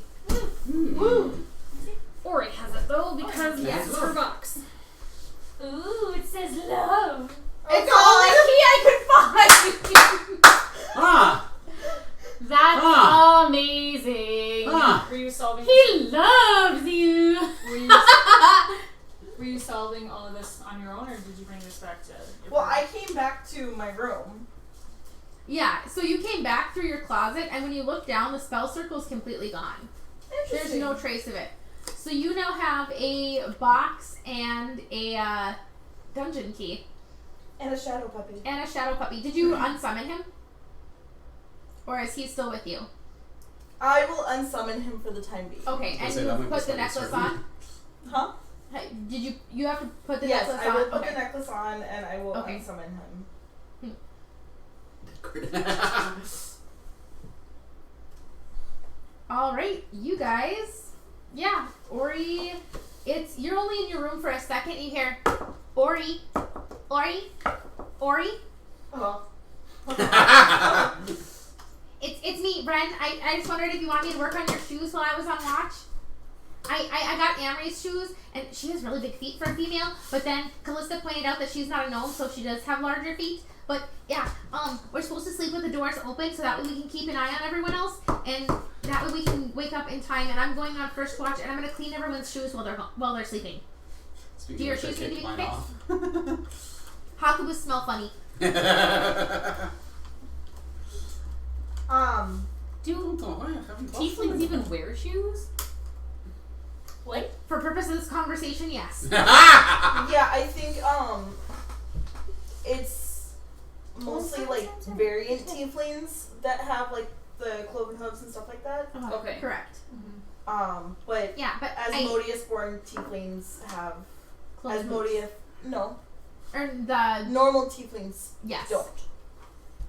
Woo! Ori has it though because Yes. it's her box. Ooh, it says love. It's the only key I could find! Ah! That's amazing. Ah! Were you solving? He loves you. Were you solving all of this on your own, or did you bring this back to? Your Well, parents? I came back to my room. Yeah, so you came back through your closet, and when you look down, the spell circle's completely gone. There's Interesting. no trace of it. So you now have a box and a dungeon key. And a shadow puppy. And a shadow puppy. Did you unsummon him? Or is he still with you? I will unsummon him for the time being. Okay, I and say you that might be put the slightly necklace certain. on? Huh? Hey, did you have to put the Yes, necklace I on? will put Okay. the necklace on and I will Okay. unsummon him. Alright, you guys. Yeah, Ori, you're only in your room for a second. You hear, Ori. Oh. It's me, Bren. I just wondered if you wanted me to work on your shoes while I was on watch. I got Amory's shoes, and she has really big feet for a female, but then Callista pointed out that she's not a gnome, so she does have larger feet. But yeah, we're supposed to sleep with the doors open so that way we can keep an eye on everyone else, and that way we can wake up in time. And I'm going on first watch, and I'm gonna clean everyone's shoes while they're sleeping. Speaking Do your of which, I shoes need to kicked be mine fixed? off. Hakubus smell funny. Do tieflings even wear shoes? Like, for purpose of this conversation, yes. Yeah, I think it's mostly like variant tieflings that have like the cloven hooves and stuff like that. Okay. Correct. But Yeah, but Asmodeus born tieflings have close Asmodeus no. or the Normal tieflings yes.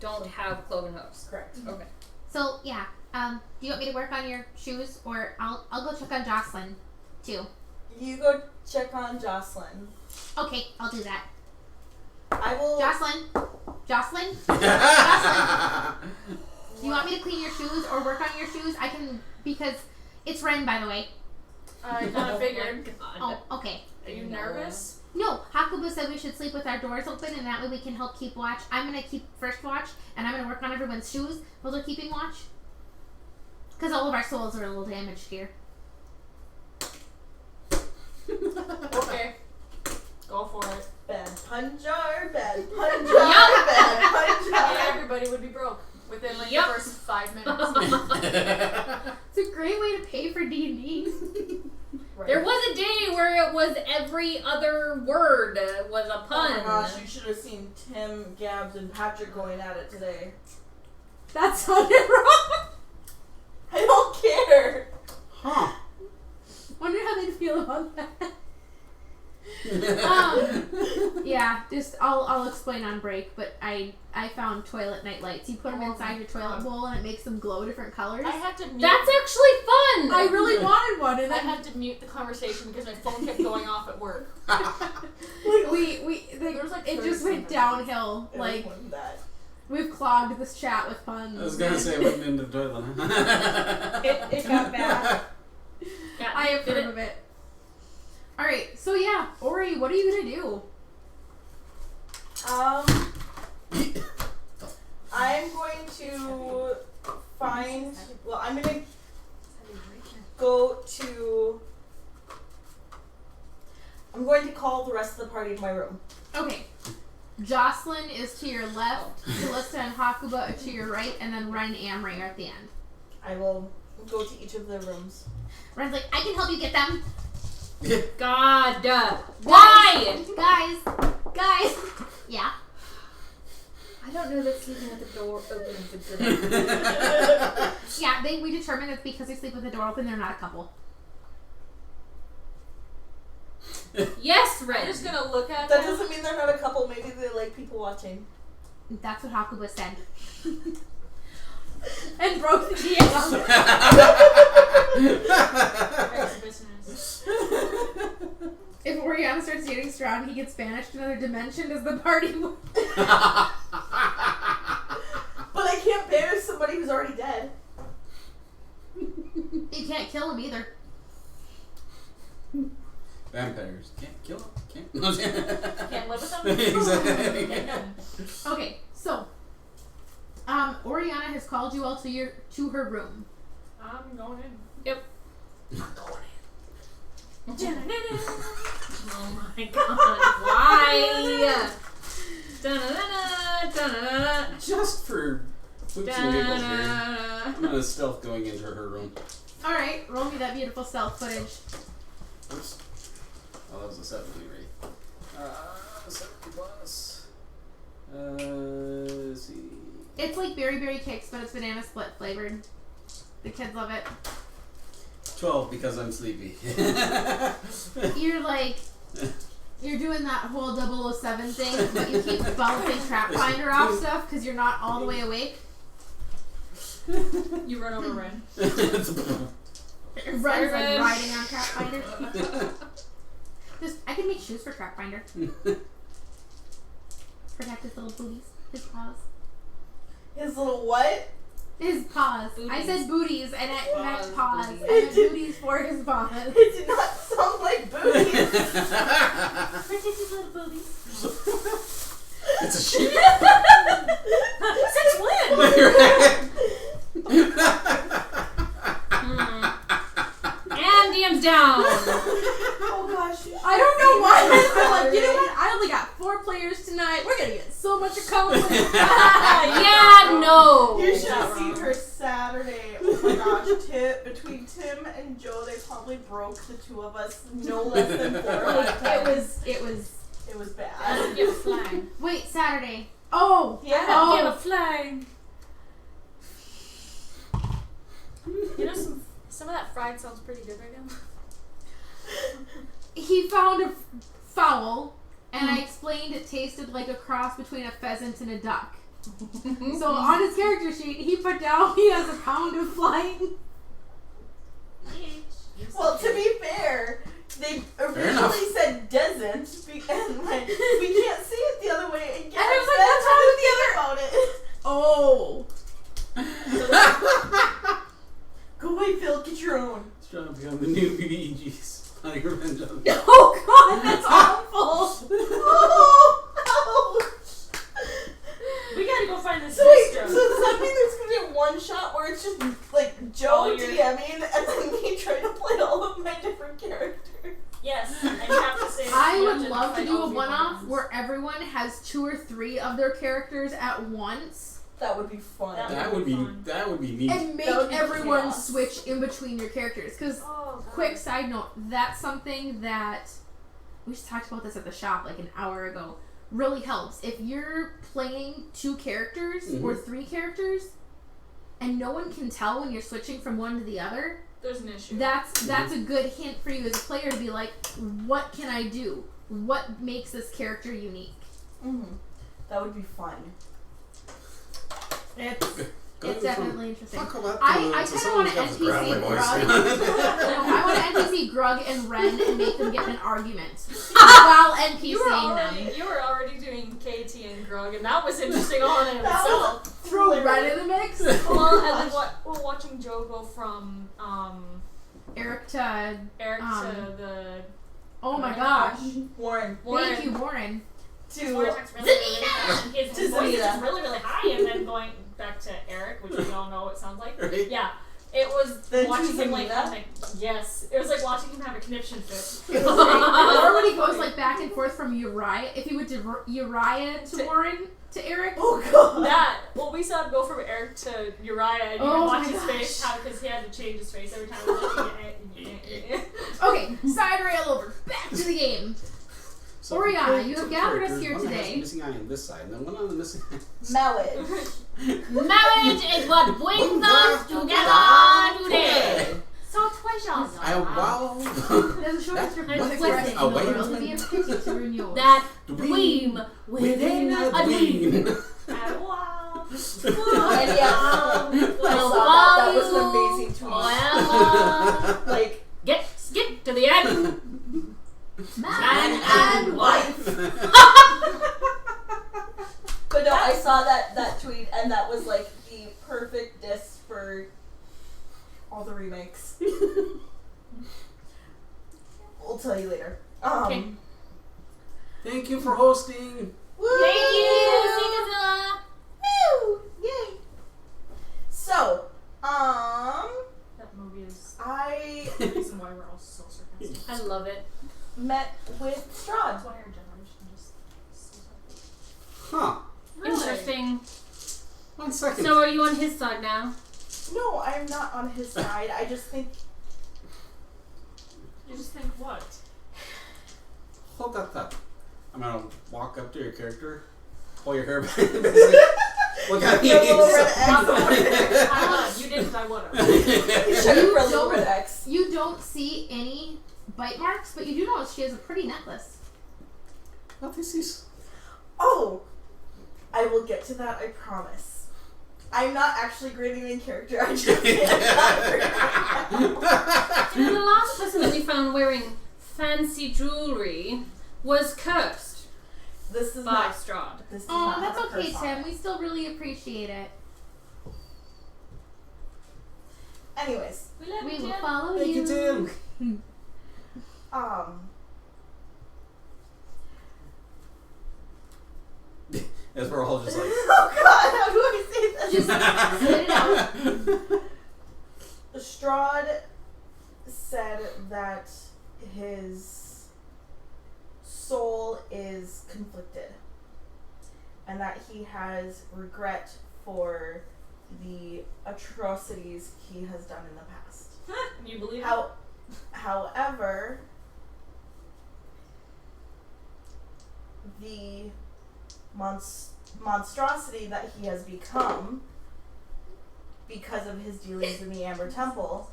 Don't have cloven hooves. Correct. Okay. So yeah, do you want me to work on your shoes, or I'll go check on Jocelyn too? You go check on Jocelyn. Okay, I'll do that. I will Jocelyn, do you want me to clean your shoes or work on your shoes? I can, because it's Ren, by the way. I kind of figured. Oh, okay. Are you nervous? No, Hakuba said we should sleep with our doors open, and that way we can help keep watch. I'm gonna keep first watch, and I'm gonna work on everyone's shoes while they're keeping watch. Because all of our souls are a little damaged here. Okay. Go for it. bad punjar, bad Yup. Yeah, everybody would be broke within like Yup. the first 5 minutes. It's a great way to pay for D&D. Right. There was a day where it was every other word was a pun. Oh my gosh, you should have seen Tim, Gabs, and Patrick going at it today. That sounded wrong. I don't care. Huh. Wonder how they'd feel about that. Yeah, just I'll explain on break, but I found toilet night lights. You put them inside your toilet bowl and it makes them glow different colors. I had to mute. That's actually fun. I really wanted one, and I then had to mute the conversation because my phone kept going off at work. There was like it 30 just went something. downhill. It Like wasn't that. we've clogged this chat with puns. I was gonna say it went into the toilet. it got bad. Yeah, I did approve of it. All right, so yeah, Ori, what are you gonna do? I'm going to find. Well, I'm gonna go to. I'm going to call the rest of the party to my room. Okay. Jocelyn is to your left, Callista and Hakuba are to your right, and then Ren and Amray are at the end. I will go to each of the rooms. Ren's like, I can help you get them. God. Why? Guys. Yeah. I don't know that sleeping with the door open is a good idea. Yeah, we determined that because they sleep with the door open, they're not a couple. Yes, I'm Ren. just gonna look at That them. doesn't mean they're not a couple. Maybe they like people watching. That's what Hakuba said. And broke the DM. Right, business. If Oriana starts dating Strahd, he gets banished to another dimension. Does the party? But I can't banish somebody who's already dead. You can't kill him either. Vampires can't kill them. Can't. Can't live with them? Exactly. Okay, so Oriana has called you all to her room. I'm going in. Yep. Not going Oh my god. Why? Da-na-na-na, in. Just for foops and giggles here. da-na-na. I'm gonna stealth going into her room. All right, roll me that beautiful stealth footage. Oops. Oh, that was a 70, right? 70 plus. Let's see. It's like berry kicks, but it's banana split flavored. The kids love it. 12 because I'm sleepy. You're doing that whole 007 thing, but you keep bouncing trap finder off stuff because you're not all the way awake. You run over Ren. Ren's like Ren. riding on trap finder. I can make shoes for trap finder. Protect his little booties, his paws. His little what? His paws. I Booties. said booties, and I meant paws. Booties. I meant booties for his paws. It did not sound like booties. Protect his little booties. It's a sheep. Since when? And DM's down. Oh gosh. I don't know why. I'm like, you know what? I only got 4 players tonight. We're gonna get so much accomplished. Yeah, no. You should have seen her Saturday. Oh my gosh. Between Tim and Joe, they probably broke the two of us no less than 4 times. It was. It was I bad. don't give a flying. Wait, Saturday. Oh. Yeah. I don't give Oh. a flying. You know, some of that fried sounds pretty good right now. He found a fowl, and I explained it tasted like a cross between a pheasant and a duck. So on his character sheet, he put down he has a pound of flying. Well, to be fair, they enough. originally said doesn't, and like we can't see it the other way. And I was like, what's wrong with the about it? Oh. Go away, Phil. Get your own. It's trying to become the new BBEGs. Hunting revenge on them. Oh God, that's awful. Oh, We gotta go find this so wait, so sister. does that mean there's gonna be a one shot where it's just like Joe Oh, you're- DMing and then me trying to play all of my different characters? Yes, and you have to say. I you have would to love to fight do all a 3 one-off ones. where everyone has 2 or 3 of their characters at once. That would be fun. That would be neat. And make That would be everyone chaos. switch in between your characters. Because, Oh, God. quick side note, that's something that we just talked about this at the shop like an hour ago. Really helps. If you're playing 2 characters or 3 characters, and no one can tell when you're switching from one to the other, There's an issue. that's a good hint for you as a player to be like, what can I do? What makes this character unique? Mm-hmm. That would be fun. It's definitely interesting. Talk about I kind of want to NPC Grug. I want to NPC Grug and Ren and make them get in an argument while NPCing them. You were already doing KT and Grug, and that was interesting all in itself. Throw Ren in the mix. Well, and then we're watching Joe go from Eric to the oh my gosh. Warren. Thank you, Warren. his vortex really, and his voice is Zanita. just really, really high, and then going back to Eric, which we all know what it sounds like. Right? Yeah. It was Then watching to him like Zanita? have yes. It was like watching him have a conniption fit. Or when he goes like back and forth from Uriah, if he went to Uriah to Warren to Eric. Oh god. That we saw him go from Eric to Uriah, and you Oh could watch my his gosh. face because he had to change his face every time. He was like, Okay, side rail over. Back to the game. So Oriana, if you have two gathered us characters, here one that has today. a missing eye on this side, and then one on the missing eye. Marriage. Marriage is what brings us together today. So pleasure. Wow. There's a short That's answer what for it the rest is. of the world. It'd be a pity to ruin yours. That dream within a dream. Wow. And yes, I Well, saw that. That was an amazing tweet. Well, Like, skip to the end. Man and wife. but no, I saw that tweet, and that was like the perfect diss for all the remakes. We'll tell you later. Okay. Thank you for hosting. Woo! Thank you, Seekazilla. Woo! Yay! So, That movie is I the reason why we're all so sarcastic. I love it. met with Strahd. That's why our generation just so sarcastic. Huh. Interesting. 1 second. So are you on his side now? No, I'm not on his side. I just think You just think what? Hold that thought. I'm gonna walk up to your character, pull your hair back, look at me. Your little red I would. You didn't. I would have. you should have for a little don't- red X. You don't see any bite marks, but you do notice she has a pretty necklace. What is this? Oh, I will get to that. I promise. I'm not actually grading in character. I just can't. You know, the last person that we found wearing fancy jewelry was cursed This is by not. Strahd. This is Oh, not that's have a okay, curse on Tim. it. We still really appreciate it. Anyways, We love We you, will Tim. follow Thank you, Tim. As we're all just like. Oh God, how do I say this? Just spit it out. Strahd said that his soul is conflicted and that he has regret for the atrocities he has done in the past. You believe it? However, the monstrosity that he has become because of his dealings in the Amber Temple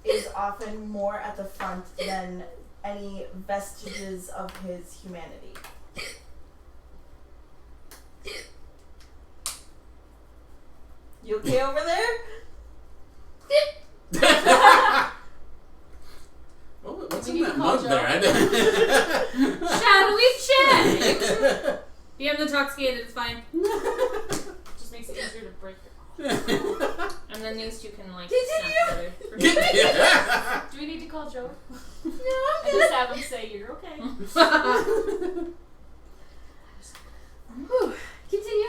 is often more at the front than any vestiges of his humanity. You okay over there? What's We in need that to call mug there? Shall we check? Yeah, I'm intoxicated, it's fine. Just makes it easier to break it. And then these two can like Continue. snap together. Do we need to call Joe? No, And just have him say you're okay. Whew. Continue.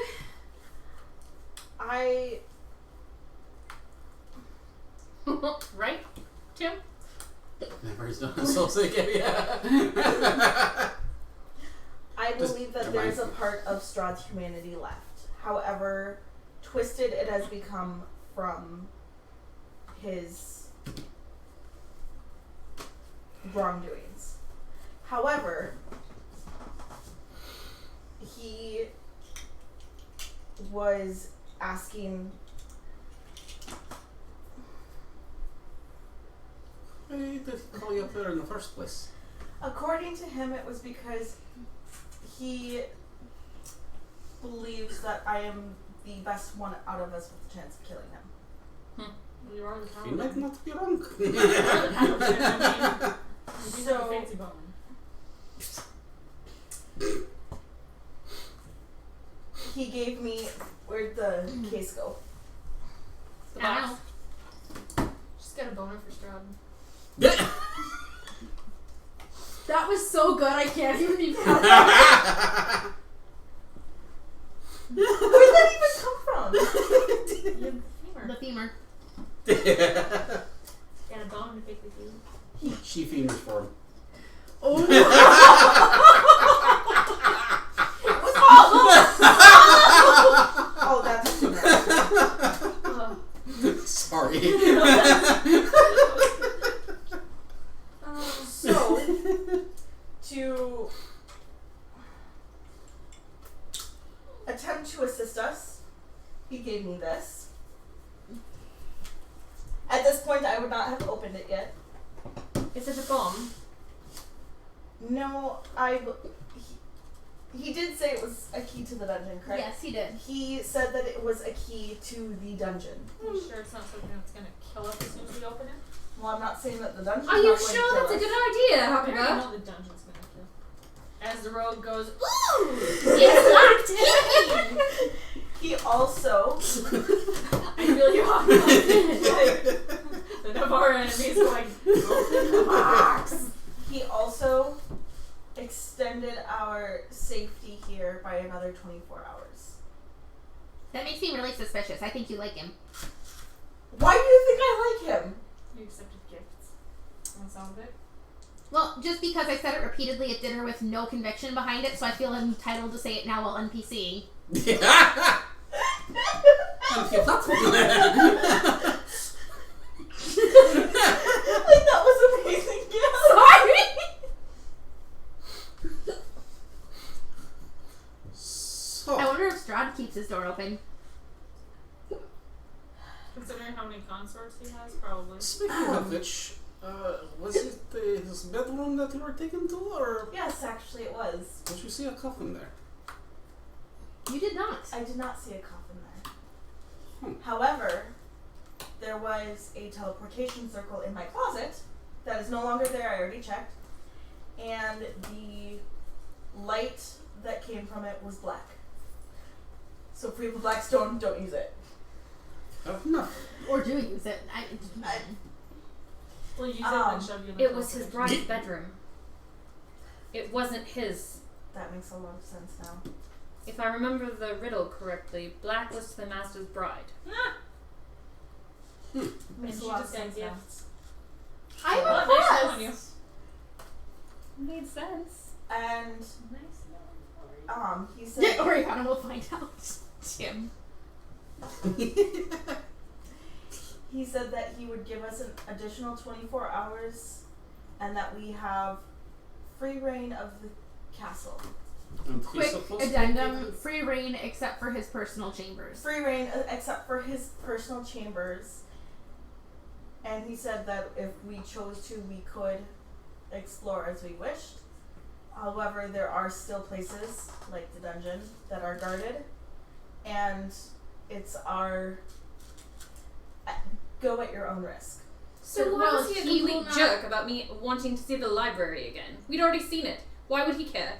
Right, Tim? Memories don't associate. Yeah. I Just believe that remind there's a me. part of Strahd's humanity left. However, twisted it has become from his wrongdoings. However, he was asking. Why did he call you up there in the first place? According to him, it was because he believes that I am the best one out of us with the chance of killing him. You're on the You might not be wrong. So- fancy bone. He gave me, where'd the case go? The box. Just got a boner for Strahd. That was so good, I can't even be proud of it. Where'd that even come from? The femur. Got a bone to pick with you. She femurs for him. Oh. Oh, that's too much. Sorry. So, to attempt to assist us, he gave me this. At this point, I would not have opened it yet. Is it a bomb? No, he did say it was a key to the dungeon, correct? Yes, he did. He said that it was a key to the dungeon. Are you sure it's not something that's gonna kill us as soon as we open it? Well, I'm not saying that the dungeon. Are you sure that's a good idea, I already Huckleberry? know the dungeon's gonna kill. As the rogue goes, It's locked! He also. I feel you off. The Navarre enemy's going, open the box. He also extended our safety here by another 24 hours. That makes me really suspicious. I think you like him. Why do you think I like him? You accepted gifts. Want some of it? Well, just because I said it repeatedly at dinner with no conviction behind it, so I feel entitled to say it now while NPCing. Yeah. Like, that was amazing. Yeah. Sorry! So, I wonder if Strahd keeps his door open. Considering how many consorts he has, probably. speaking of which, was it his bedroom that you were taken to, or Yes, actually, it was. did you see a coffin there? You did not. I did not see a coffin there. Hmm. However, there was a teleportation circle in my closet that is no longer there. I already checked. And the light that came from it was black. So if we have a black stone, don't use it. No. Or do use it. We'll use it and shove you in the It was his closet. bride's bedroom. It wasn't his. That makes a lot of sense now. If I remember the riddle correctly, black was the master's bride. And Makes she a lot of just got sense now. gifts. I'm Well, nice knowing you. impressed. Made sense. And Nice knowing you. he said Oriana will find out. Tim. he said that he would give us an additional 24 hours and that we have free reign of the castle. And he's Quick supposed to addendum, free reign except for his personal chambers. Free reign except for his personal chambers. And he said that if we chose to, we could explore as we wished. However, there are still places, like the dungeon, that are guarded. And it's our go at your own risk. So why Well, was he a he will complete not- jerk about me wanting to see the library again? We'd already seen it. Why would he care?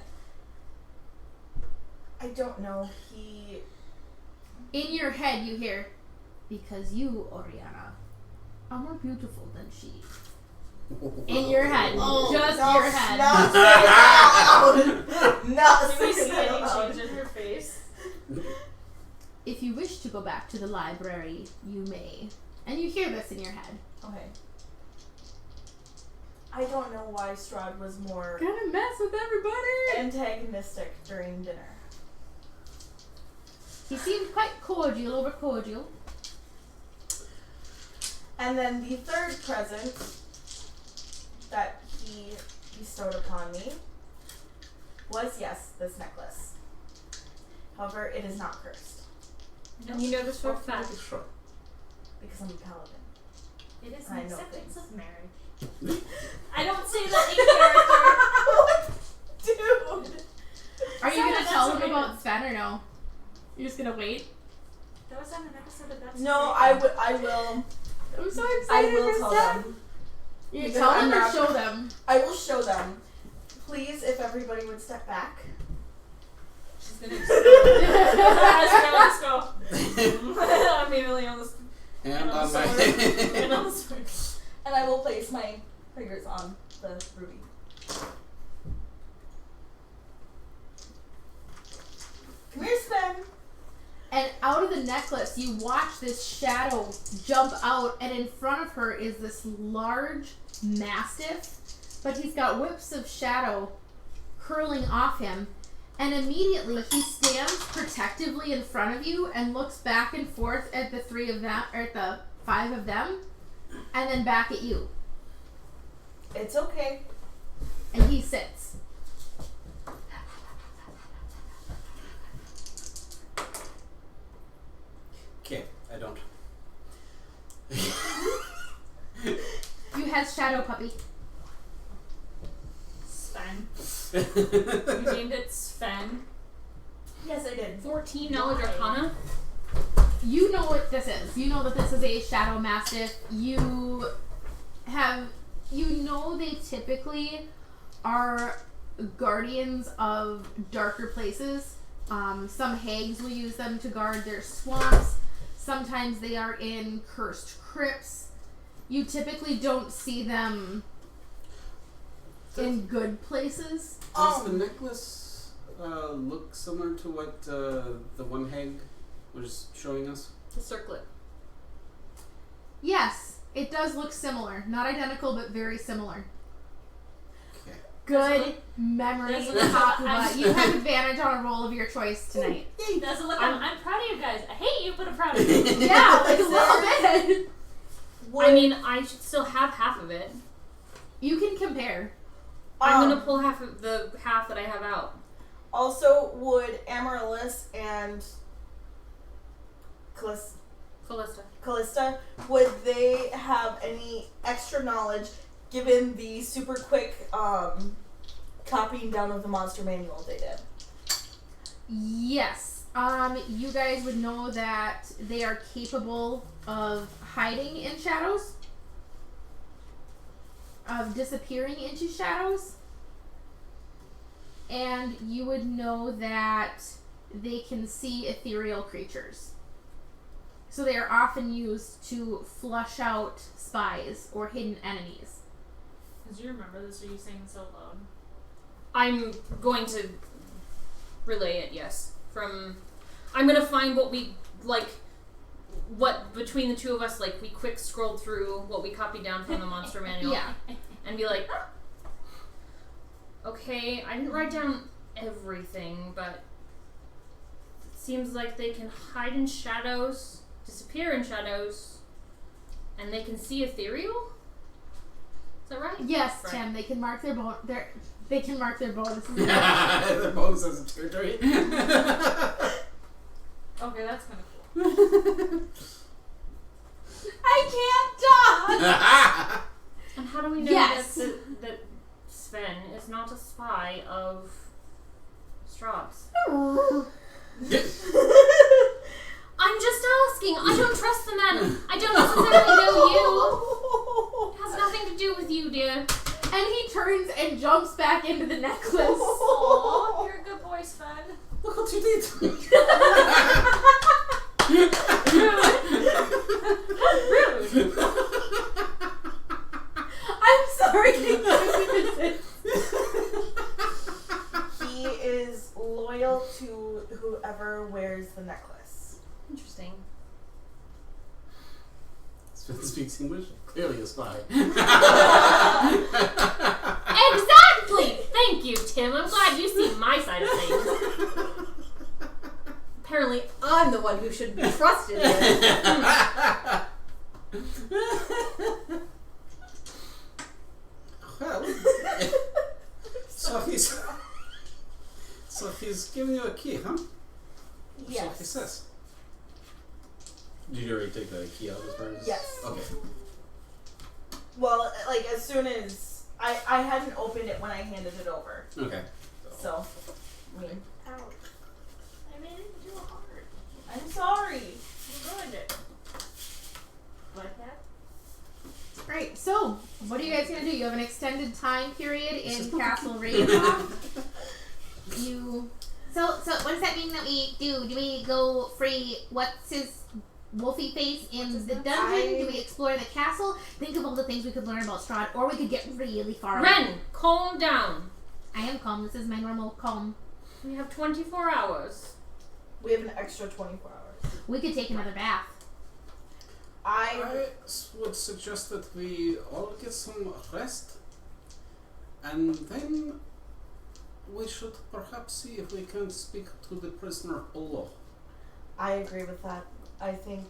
I don't know. He In your head, you hear, because you, Oriana, are more beautiful than she. In your head. Just your head. Not say it out loud. Not Can we say see it any out loud. change in her face? If you wish to go back to the library, you may. And you hear this in your head. Okay. I don't know why Strahd was more Gonna mess with everybody! antagonistic during dinner. He seemed quite cordial, over cordial. And then the third present that he bestowed upon me was, yes, this necklace. However, it is not cursed. And you know this for a fact. Sure. Because I'm a paladin. It is I an know acceptance things. of marriage. I don't say that in character. Dude! Are you Sorry, gonna that's tell him okay. about Sven or no? You're just gonna wait? That was on an episode of That's No, Great. I will. I'm so I excited will for tell Sven. them. You Because tell I'm them or not- show them? I will show them. Please, if everybody would step back. She's gonna just go. I'm immediately on the And on my. and on the sword. And I will place my fingers on the ruby. Come here, Sven. And out of the necklace, you watch this shadow jump out, and in front of her is this large mastiff, but he's got whips of shadow curling off him, and immediately he stands protectively in front of you and looks back and forth at the three of them, or at the five of them, and then back at you, It's okay. and he sits. Okay, I don't. You has shadow puppy. Sven. You named it Sven. Yes, I did. 14 knowledge Why? arcana. You know what this is. You know that this is a shadow mastiff. You know they typically are guardians of darker places. Some hags will use them to guard their swamps. Sometimes they are in cursed crypts. You typically don't see them in good places. Does the necklace look similar to what the one hag was showing us? The circlet. Yes, it does look similar. Not identical, but very similar. Okay. Good memory, Does it look- Hakuba. You have advantage on a roll of your choice tonight. Doesn't look. I'm proud of you guys. I hate you, but I'm proud of you. Yeah, like a little bit. I mean, I should still have half of it. You can compare. I'm gonna pull half of the half that I have out. Also, would Amaryllis and Callista, would they have any extra knowledge given the super quick copying down of the monster manual they did? Yes. You guys would know that they are capable of hiding in shadows, of disappearing into shadows, and you would know that they can see ethereal creatures. So they are often used to flush out spies or hidden enemies. Do you remember this? Or are you saying this out loud? I'm going to relay it, yes. I'm gonna find what we, what between the two of us, we quick scrolled through what we copied down from the monster manual. Yeah. And be like, okay, I didn't write down everything, but it seems like they can hide in shadows, disappear in shadows, and they can see ethereal? Is that right? Yes, Right. Tim. They can mark their they can mark their bonuses. The bonus as a territory. Okay, that's kind of cool. I can't talk. And how do we know Yes. that Sven is not a spy of Strahd's? I'm just asking. I don't trust the man. I don't necessarily know you. It has nothing to do with you, dear. And he turns and jumps back into the necklace. Aw, you're a good boy, Sven. Look what you did. Rude. I'm sorry. He is loyal to whoever wears the necklace. Interesting. Sven speaks English. Clearly a spy. Exactly! Thank you, Tim. I'm glad you see my side of things. Apparently, I'm the one who should be trusted with. Well, so he's giving you a key, huh? That's what he Yes. says. Did you already take the key out of his purse? Yes. Okay. Well, like as soon as I hadn't opened it when I handed it over. Okay. So, I mean, Ouch. I made it too hard. I'm sorry. You ruined it. Like that? Right, so what are you guys gonna do? You have an extended time period in Castle Ravenloft. So what does that mean that we do? Do we go free what's his wolfy face in the dungeon? Do we explore the castle? Think of all the things we could learn about Strahd, or we could get really far away. Ren, calm down. I am calm. This is my normal calm. We have 24 hours. We have an extra 24 hours. We could take another bath. I would suggest that we all get some rest, and then we should perhaps see if we can speak to the prisoner below. I agree with that. I think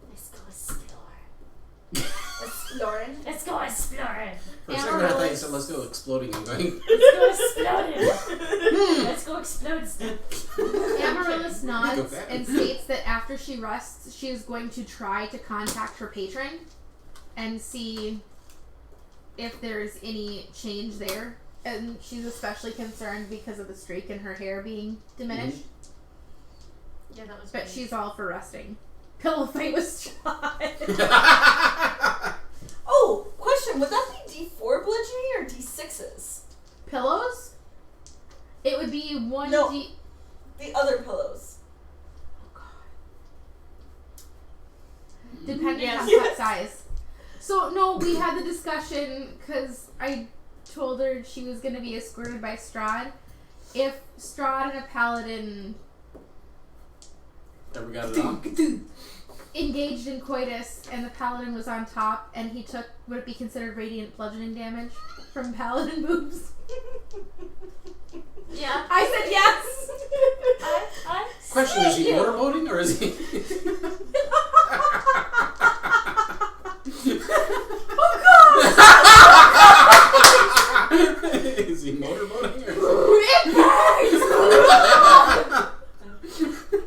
Let's go explore. exploring. Let's go exploring. For a second, I thought you said let's go exploding and going. Let's go exploding. Let's go explode stuff. Amaryllis Go nods back. and states that after she rests, she is going to try to contact her patron and see if there's any change there. And she's especially concerned because of the streak in her hair being diminished. Yeah, that was But great. she's all for resting. Pillow fight with Strahd. Oh, question. Would that be D4 bludgeoning or D6s? Pillows? It would be one No. D. The other pillows. Depending Yes. on what size. So, no, we had the discussion because I told her she was going to be escorted by Strahd. If Strahd and a paladin Ever got it on? engaged in coitus and the paladin was on top and he took, would it be considered radiant bludgeoning damage from paladin boobs? Yeah. I said yes! I Question, is he motorboating or is he... Is he motorboating or It burns!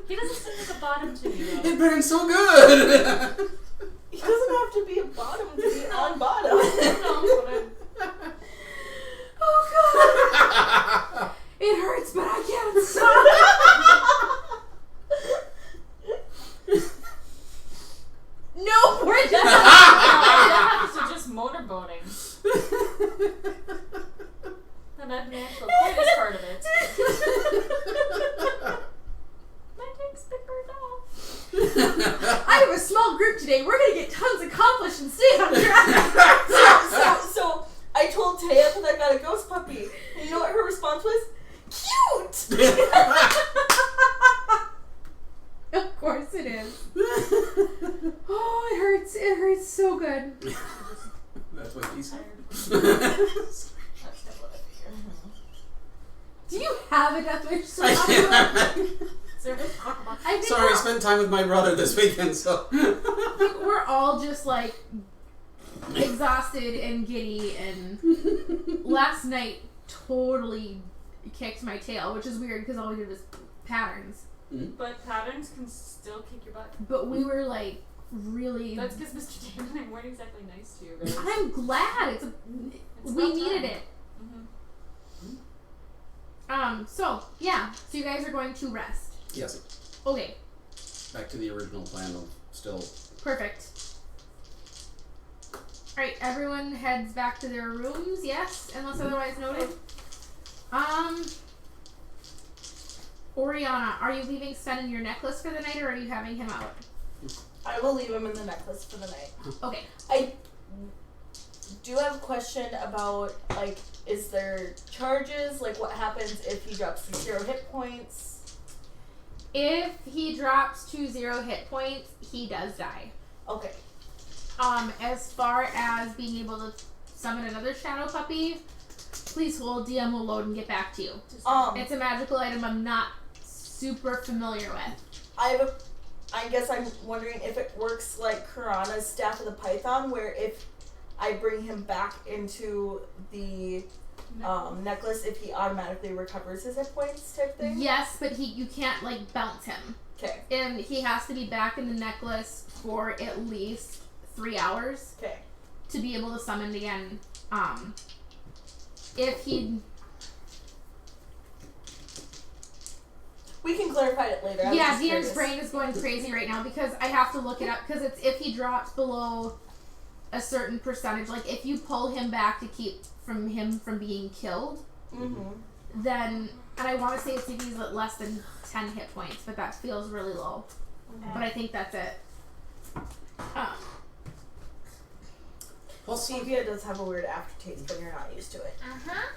He doesn't seem like a bottom to me though. It burns so good! He doesn't have to be a bottom to be on bottom. No, but Oh god! It hurts, but I can't stop! No, we're done! that happens to just motorboating. And I've natural coitus part of it. My dick's been burned off. I have a small group today. We're gonna get tons accomplished and stay on track. So I told Taya that I got a ghost puppy. And you know what her response was? Cute! Of course it is. Oh, it hurts. It hurts so good. That's what he said. That's not what I figured. Do you have a death wish? So Is there a way to talk about I think Sorry, I spent time with my brother this weekend, so... we're all just like exhausted and giddy, and last night totally kicked my tail, which is weird because all we did was patterns. But patterns can still kick your butt. But we were like really. That's because Mr. Damon and I weren't exactly nice to you guys. I'm glad It's we about needed time. it. Mm-hmm. So yeah. So you guys are going to rest. Yes. Okay. Back to the original plan of still... Perfect. Alright, everyone heads back to their rooms, yes? Unless otherwise noted. Oriana, are you leaving Sven in your necklace for the night, or are you having him out? I will leave him in the necklace for the night. Okay. I do have a question about, like, is there charges? Like, what happens if he drops to 0 hit points? If he drops to 0 hit points, he does die. Okay. As far as being able to summon another shadow puppy, please hold, DM will load and get back to you. It's a magical item. I'm not super familiar with. I guess I'm wondering if it works like Kurana's Staff of the Python, where if I bring him back into the necklace, if he automatically recovers his hit points type thing? Yes, but you can't like bounce him. Okay. And he has to be back in the necklace for at least 3 hours. Okay. To be able to summon again. If he... We can clarify it later. Yeah, DM's brain is going crazy right now because I have to look it up because it's if he drops below a certain percentage, like if you pull him back to keep him from being killed, then, and I want to say it's if he's at less than 10 hit points, but that feels really low. Okay. But I think that's it. Stevia does have a weird aftertaste when you're not used to it.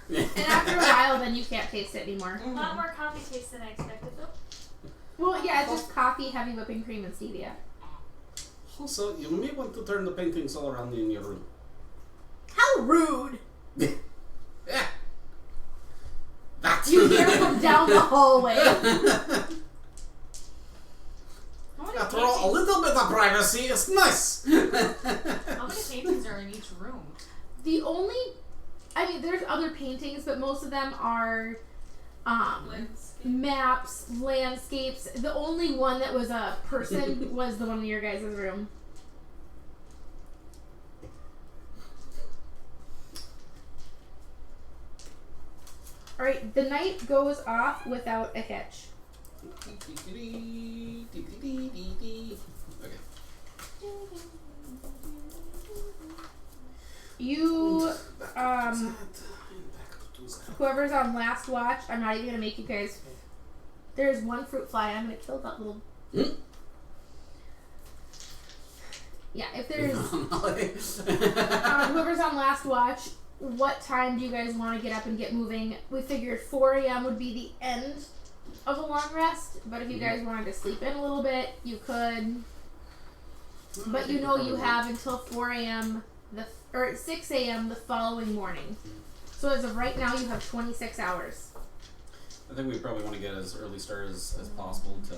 And after a while, then you can't taste it anymore. A lot more coffee taste than I expected, though. Well, yeah, it's just coffee, heavy whipping cream, and stevia. Also, you may want to turn the paintings all around in your room. How rude! Yeah. That's You hear from down the hallway. After all, a little bit of privacy is nice. How many paintings are in each room? There's other paintings, but most of them are Landscape. maps, landscapes. The only one that was a person was the one in your guys' room. Alright, the night goes off without a hitch. Okay. You, whoever's on last watch, I'm not even gonna make you guys. There's one fruit fly. I'm gonna kill that little. Yeah, if there's whoever's on last watch, what time do you guys want to get up and get moving? We figured 4 a.m. would be the end of a long rest, but if you guys wanted to sleep in a little bit, you could. But you know you have until 4 a.m. or 6 a.m. the following morning. So as of right now, you have 26 hours. I think we probably want to get as early start as possible to.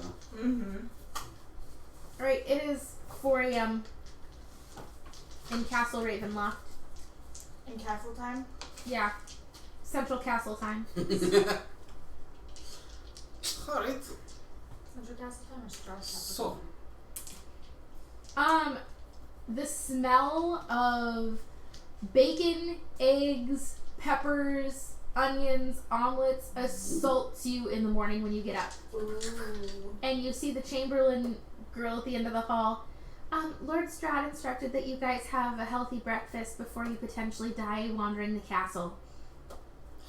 Alright, it is 4 a.m. in Castle Ravenloft. In castle time? Yeah. Central Castle time. Alright. Central Castle Time or Strahd Castle So. The smell of bacon, eggs, peppers, onions, omelets assaults you in the morning when you get up. Ooh. And you see the Chamberlain girl at the end of the hall. Lord Strahd instructed that you guys have a healthy breakfast before you potentially die wandering the castle.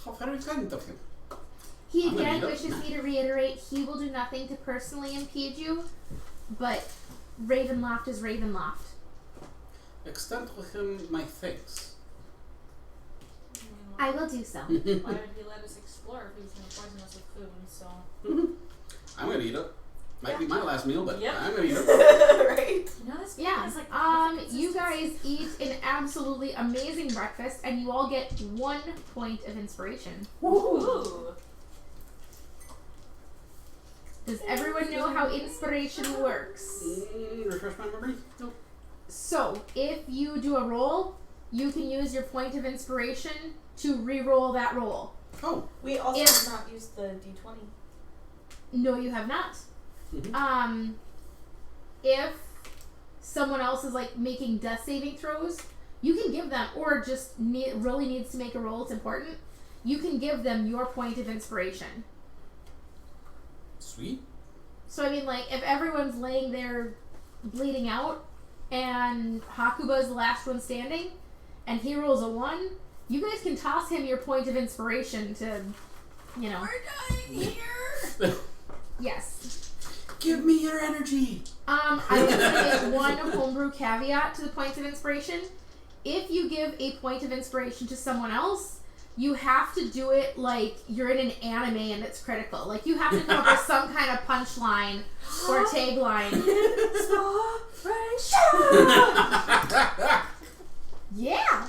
How very kind of him. He I'm gonna again eat it. wishes me to reiterate he will do nothing to personally impede you, but Ravenloft is Ravenloft. Extend to him my thanks. I will do so. Why would he let us explore if he was going to poison us with food? So I'm gonna eat it. Might be my last meal, but Yep. I'm gonna eat it. Right? you know this Yeah. is like You guys eat an absolutely amazing breakfast, and you all get 1 point of inspiration. Ooh. Does everyone know how inspiration works? Refresh my memory? Nope. So, if you do a roll, you can use your point of inspiration to re-roll that roll. Oh. We also If- have not used the d20. No, you have not. Mhm. If someone else is like making death saving throws, you can give them, or just really needs to make a roll, it's important, you can give them your point of inspiration. Sweet. So I mean, like, if everyone's laying there bleeding out and Hakuba's the last one standing and he rolls a 1, you guys can toss him your point of inspiration to, you know. We're dying here! Yes. Give me your energy. I was gonna make one homebrew caveat to the points of inspiration. If you give a point of inspiration to someone else, you have to do it like you're in an anime and it's critical. Like, you have to come up with some kind of punchline or tagline. Yeah.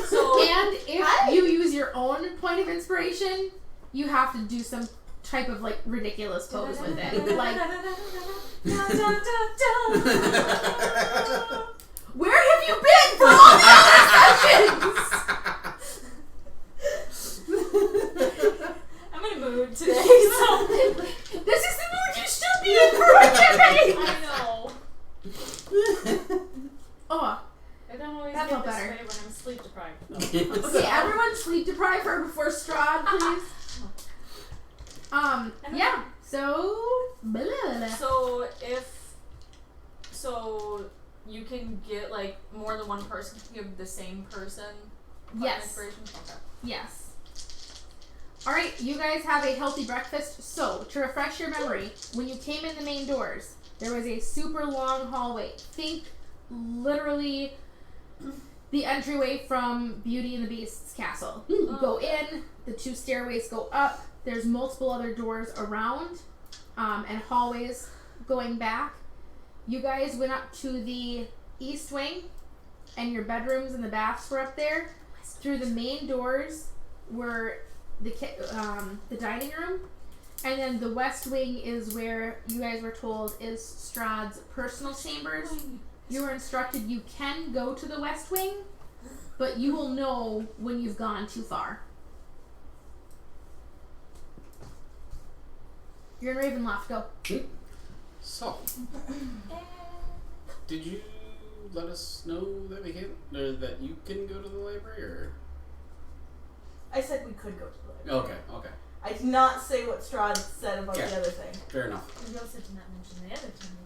So And if you use your own point of inspiration, you have to do some type of like ridiculous pose with it. Like, where have you been for all the other sessions? I'm in a mood today, so This is the mood you should be in for a campaign. I know. Oh, I don't always That get felt this better. way when I'm sleep deprived. Though. okay. Everyone sleep deprive her before Strahd, please. Yeah. So, blah, blah, blah. So you can get like more than one person can give the same person Yes. inspiration? Okay. Yes. Alright, you guys have a healthy breakfast. So, to refresh your memory, when you came in the main doors, there was a super long hallway. Think literally the entryway from Beauty and the Beast's castle. You go in, the 2 stairways go up, there's multiple other doors around, and hallways going back. You guys went up to the east wing, and your bedrooms and the baths were up there. Through the main doors were the dining room, and then the west wing is where you guys were told is Strahd's personal chambers. You were instructed you can go to the west wing, but you will know when you've gone too far. You're in Ravenloft, go. So, did you let us know that we can, or that you can go to the library, or? I said we could go to the library. Okay. I did not say what Strahd said about Yeah. the other thing. Fair enough. We also did not mention the other time.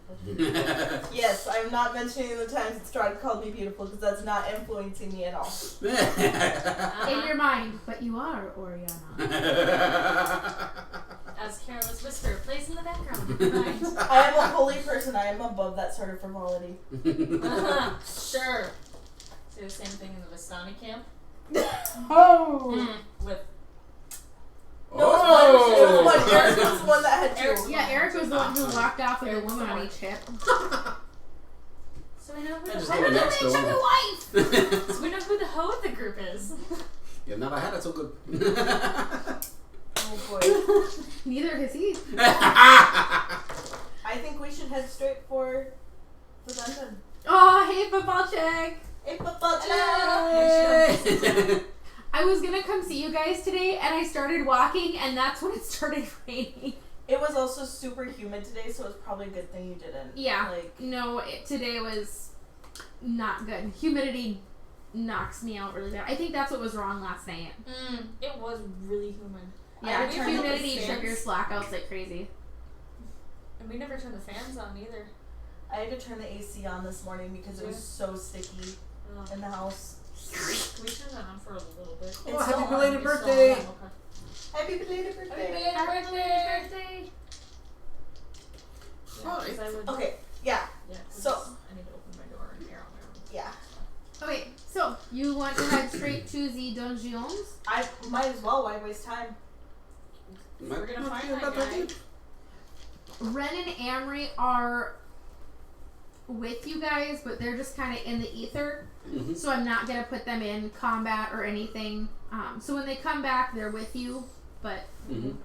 Yes, I'm not mentioning the times that Strahd called me beautiful because that's not influencing me at all. In your mind, but you are Oriana. As careless whisper plays in the background. Right. I am a holy person. I am above that sort of frivolity. Sure. Say the same thing in the Vistani camp. Oh! With No, it was one. Eric was the one that had Eric's two. Yeah, Eric was the one who walked off with a woman on each hip. so we know who I the just hoe did it next Each other door. wife! so we know who the hoe of the group is. You never had it so good. Oh boy. Neither has he. I think we should head straight for the dungeon. Oh, hey, football check! Hey, football I was gonna come see you guys today, and I started walking, and that's when it started raining. It was also super humid today, so it's probably a good thing you didn't. Yeah. Like, No, today was not good. Humidity knocks me out really bad. I think that's what was wrong last night. It was really humid. Yeah, I turned up the humidity fans. triggers blackouts like crazy. And we never turned the fans on either. I had to turn the AC on this morning because it was so sticky in the house. We turned that on for a little bit. Oh, It's happy so belated It's birthday! still on. Happy belated birthday! Happy belated birthday! Yeah, 'cause I would, Okay, yeah, yeah, 'cause so- I need to open my door and air on my room. yeah. Okay, so you want to head straight to the dungeons? I might as well. Why waste time? We're gonna find that guy. Ren and Amory are with you guys, but they're just kind of in the ether. Mhm. So I'm not gonna put them in combat or anything. So when they come back, they're with you. But Mhm.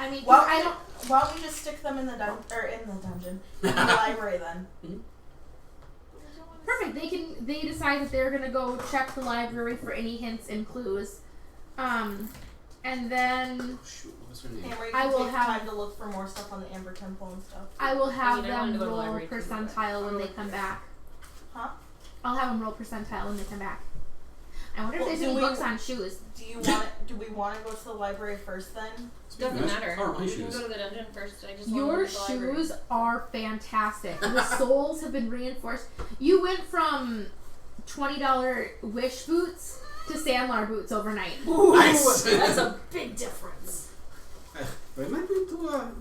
I mean, Well, I don't. Why don't we just stick them in the dungeon, in the library then? Perfect. They decide that they're gonna go check the library for any hints and clues. And then Oh, shoot, what was her name? Amory I can will take have- time to look for more stuff on the Amber Temple and stuff. I will have I wanted to them go to the roll library too, percentile when they come back. Huh? I'll have them roll percentile when they come back. I wonder if Well, there's do any we- books on shoes. Do we want to go to the library first then? Speaking Doesn't of, matter. how are my We can shoes? go to the dungeon first. I just want Your to go to the library. shoes are fantastic. The soles have been reinforced. You went from $20 Wish boots to Sandlar boots overnight. Nice. That's a big difference. Remind me to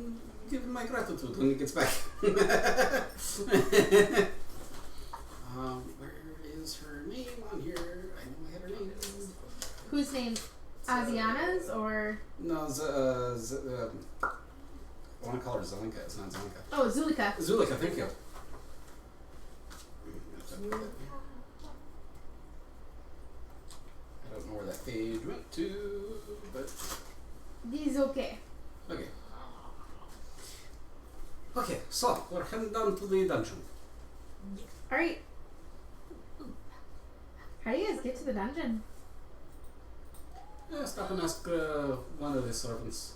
give him my gratitude when he gets back. Where is her name on here? I know I had her name. Whose name? Asiana's or No, I want to call her Zelenka. It's not Zelenka. oh Zulika? Zulika, thank you. I don't know where that page went to, but This is okay. Okay. Okay, so we're heading down to the dungeon. Alright. How do you guys get to the dungeon? Stop and ask one of the servants.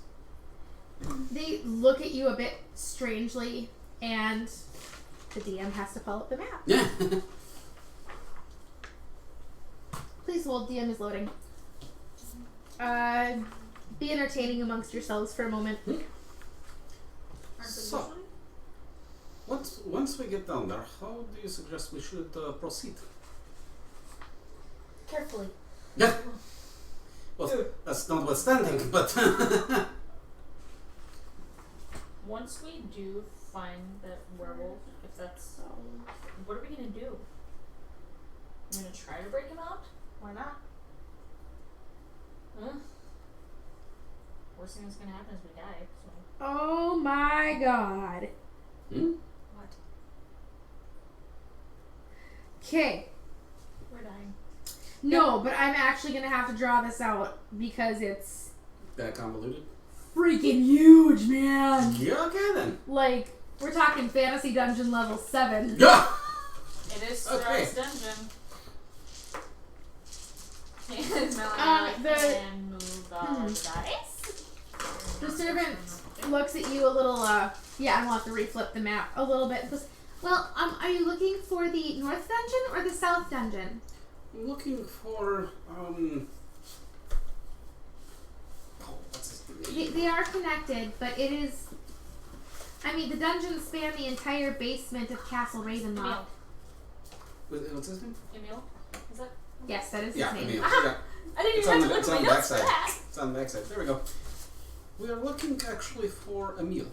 They look at you a bit strangely, and the DM has to pull up the map. Yeah. Please hold, DM is loading. Be entertaining amongst yourselves for a moment. So, once we get down there, how do you suggest we should proceed? Carefully. Yeah. Well, that's notwithstanding, but Once we do find that werewolf, if that's what are we gonna do? We're gonna try to break him out? Why not? Huh? Worst thing that's gonna happen is we die. So Oh my god. what? Okay. We're dying. No, but I'm actually gonna have to draw this out because it's that convoluted. freaking huge, man. Yeah, okay then. Like, we're talking fantasy dungeon level 7. Yeah. It is Okay. Strahd's dungeon. And move the dice. The servant looks at you a little, yeah, I'll have to reflip the map a little bit and goes, well, are you looking for the north dungeon or the south dungeon? I'm looking for what's his name? They are connected, but it is, I mean, the dungeons span the entire basement of Castle Ravenloft. What's his name? Emil? Is that? Yes, that is his Yeah, name. Emil. Yeah. I didn't It's even on have the, to it's look on at the my notes for backside. that. It's on the backside. There we go. We are looking actually for Emil.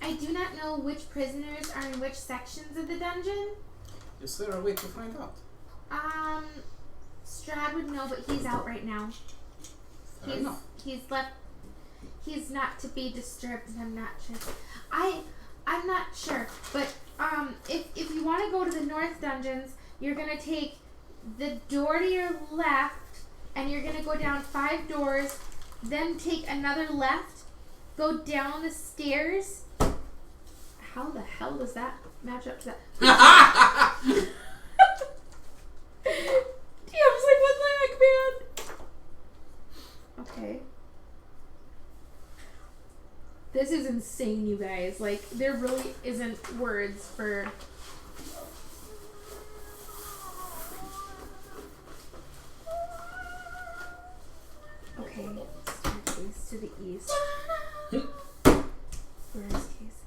I do not know which prisoners are in which sections of the dungeon. Is there a way to find out? Strahd would know, but he's out right now. Fair enough. He's left. He's not to be disturbed, and I'm not sure. I'm not sure, but if you want to go to the north dungeons, you're gonna take the door to your left, and you're gonna go down 5 doors, then take another left, go down the stairs. How the hell does that match up to that? Yeah, I was like, what the heck, man? Okay. This is insane, you guys. Like, there really isn't words for... Okay, staircase to the east. Where is case?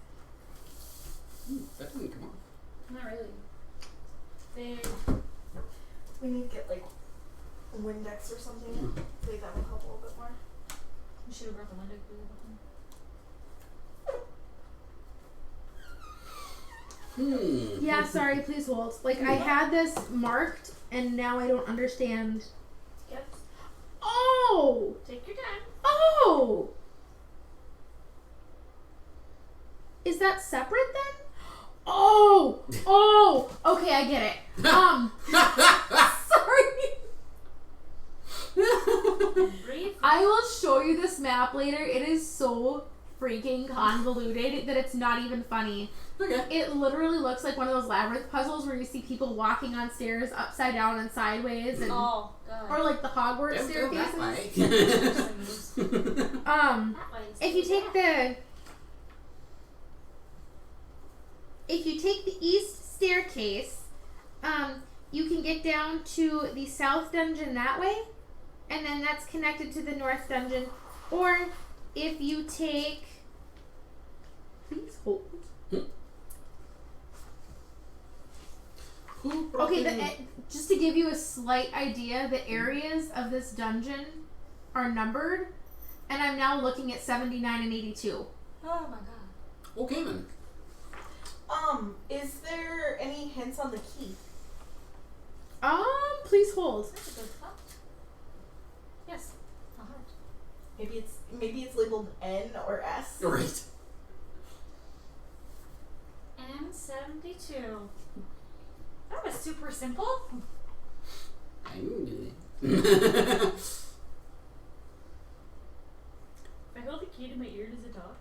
That didn't come on. Not really. We need to get like a Windex or something. I think that will help a little bit more. We should have brought the window. Yeah, sorry, please hold. Like, I had this marked, and now I don't understand. Yep. Oh! Take your time. Oh! Is that separate then? Oh! Oh! Okay, I get it. Sorry. Breathe. I will show you this map later. It is so freaking convoluted that it's not even funny. Okay. It literally looks like one of those labyrinth puzzles where you see people walking on stairs upside down and sideways, and Oh, God. or like the Hogwarts Don't go that staircases. way. If you take the east staircase, you can get down to the south dungeon that way, and then that's connected to the north dungeon. Or if you take, please hold. Okay, just to give you a slight idea, the areas of this dungeon are numbered, and I'm now looking at 79 and 82. Oh my God. Okay then. Is there any hints on the key? Please hold. That's a good thought. Yes. A heart. Maybe it's labeled N or S. Right. And 72. That was super simple. I knew it. I hold the key to my ear? Does it talk?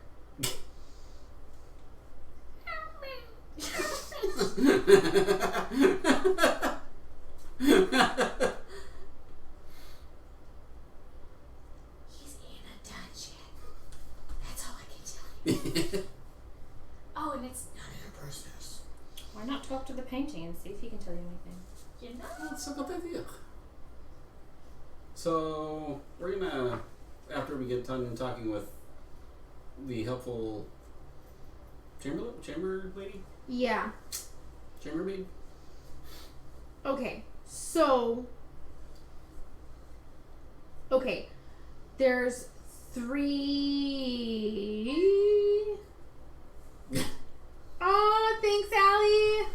He's in a dungeon. That's all I can tell you. Oh, and it's none of your business. Why not talk to the painting and see if he can tell you anything? You know? That's a good idea. So we're gonna, after we get done talking with the helpful chamber lady, Yeah. chambermaid. Okay. So. Okay. There's 3. Oh, thanks, Allie.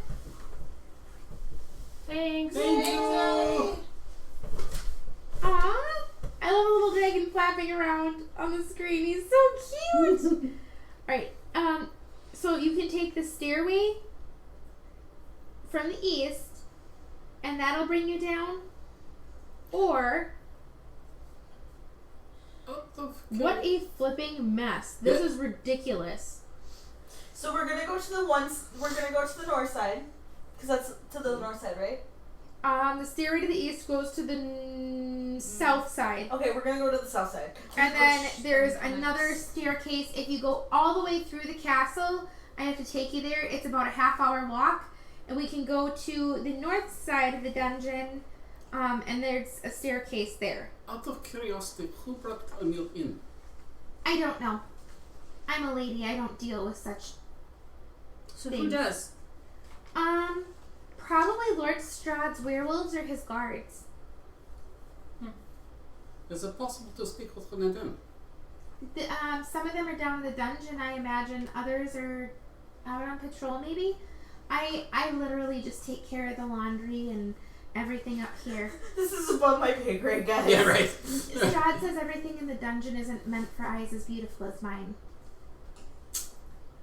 Thanks. Thank you. Aw, I love a little dragon flapping around on the screen. He's so cute. Alright, so you can take the stairway from the east, and that'll bring you down. Or, what a flipping mess. This is ridiculous. So we're gonna go to the north side, because that's to the north side, right? The stairway to the east goes to the south side. Okay, we're gonna go to the south side. And then there's another staircase. If you go all the way through the castle, I have to take you there. It's about a half-hour walk. And we can go to the north side of the dungeon, and there's a staircase there. Out of curiosity, who brought Emil in? I don't know. I'm a lady. I don't deal with such So things. who does? Probably Lord Strahd's werewolves or his guards. Is it possible to speak with one of them? Some of them are down in the dungeon, I imagine. Others are out on patrol, maybe. I literally just take care of the laundry and everything up here. This is above my pay grade, guys. Yeah, right. Strahd says everything in the dungeon isn't meant for eyes as beautiful as mine.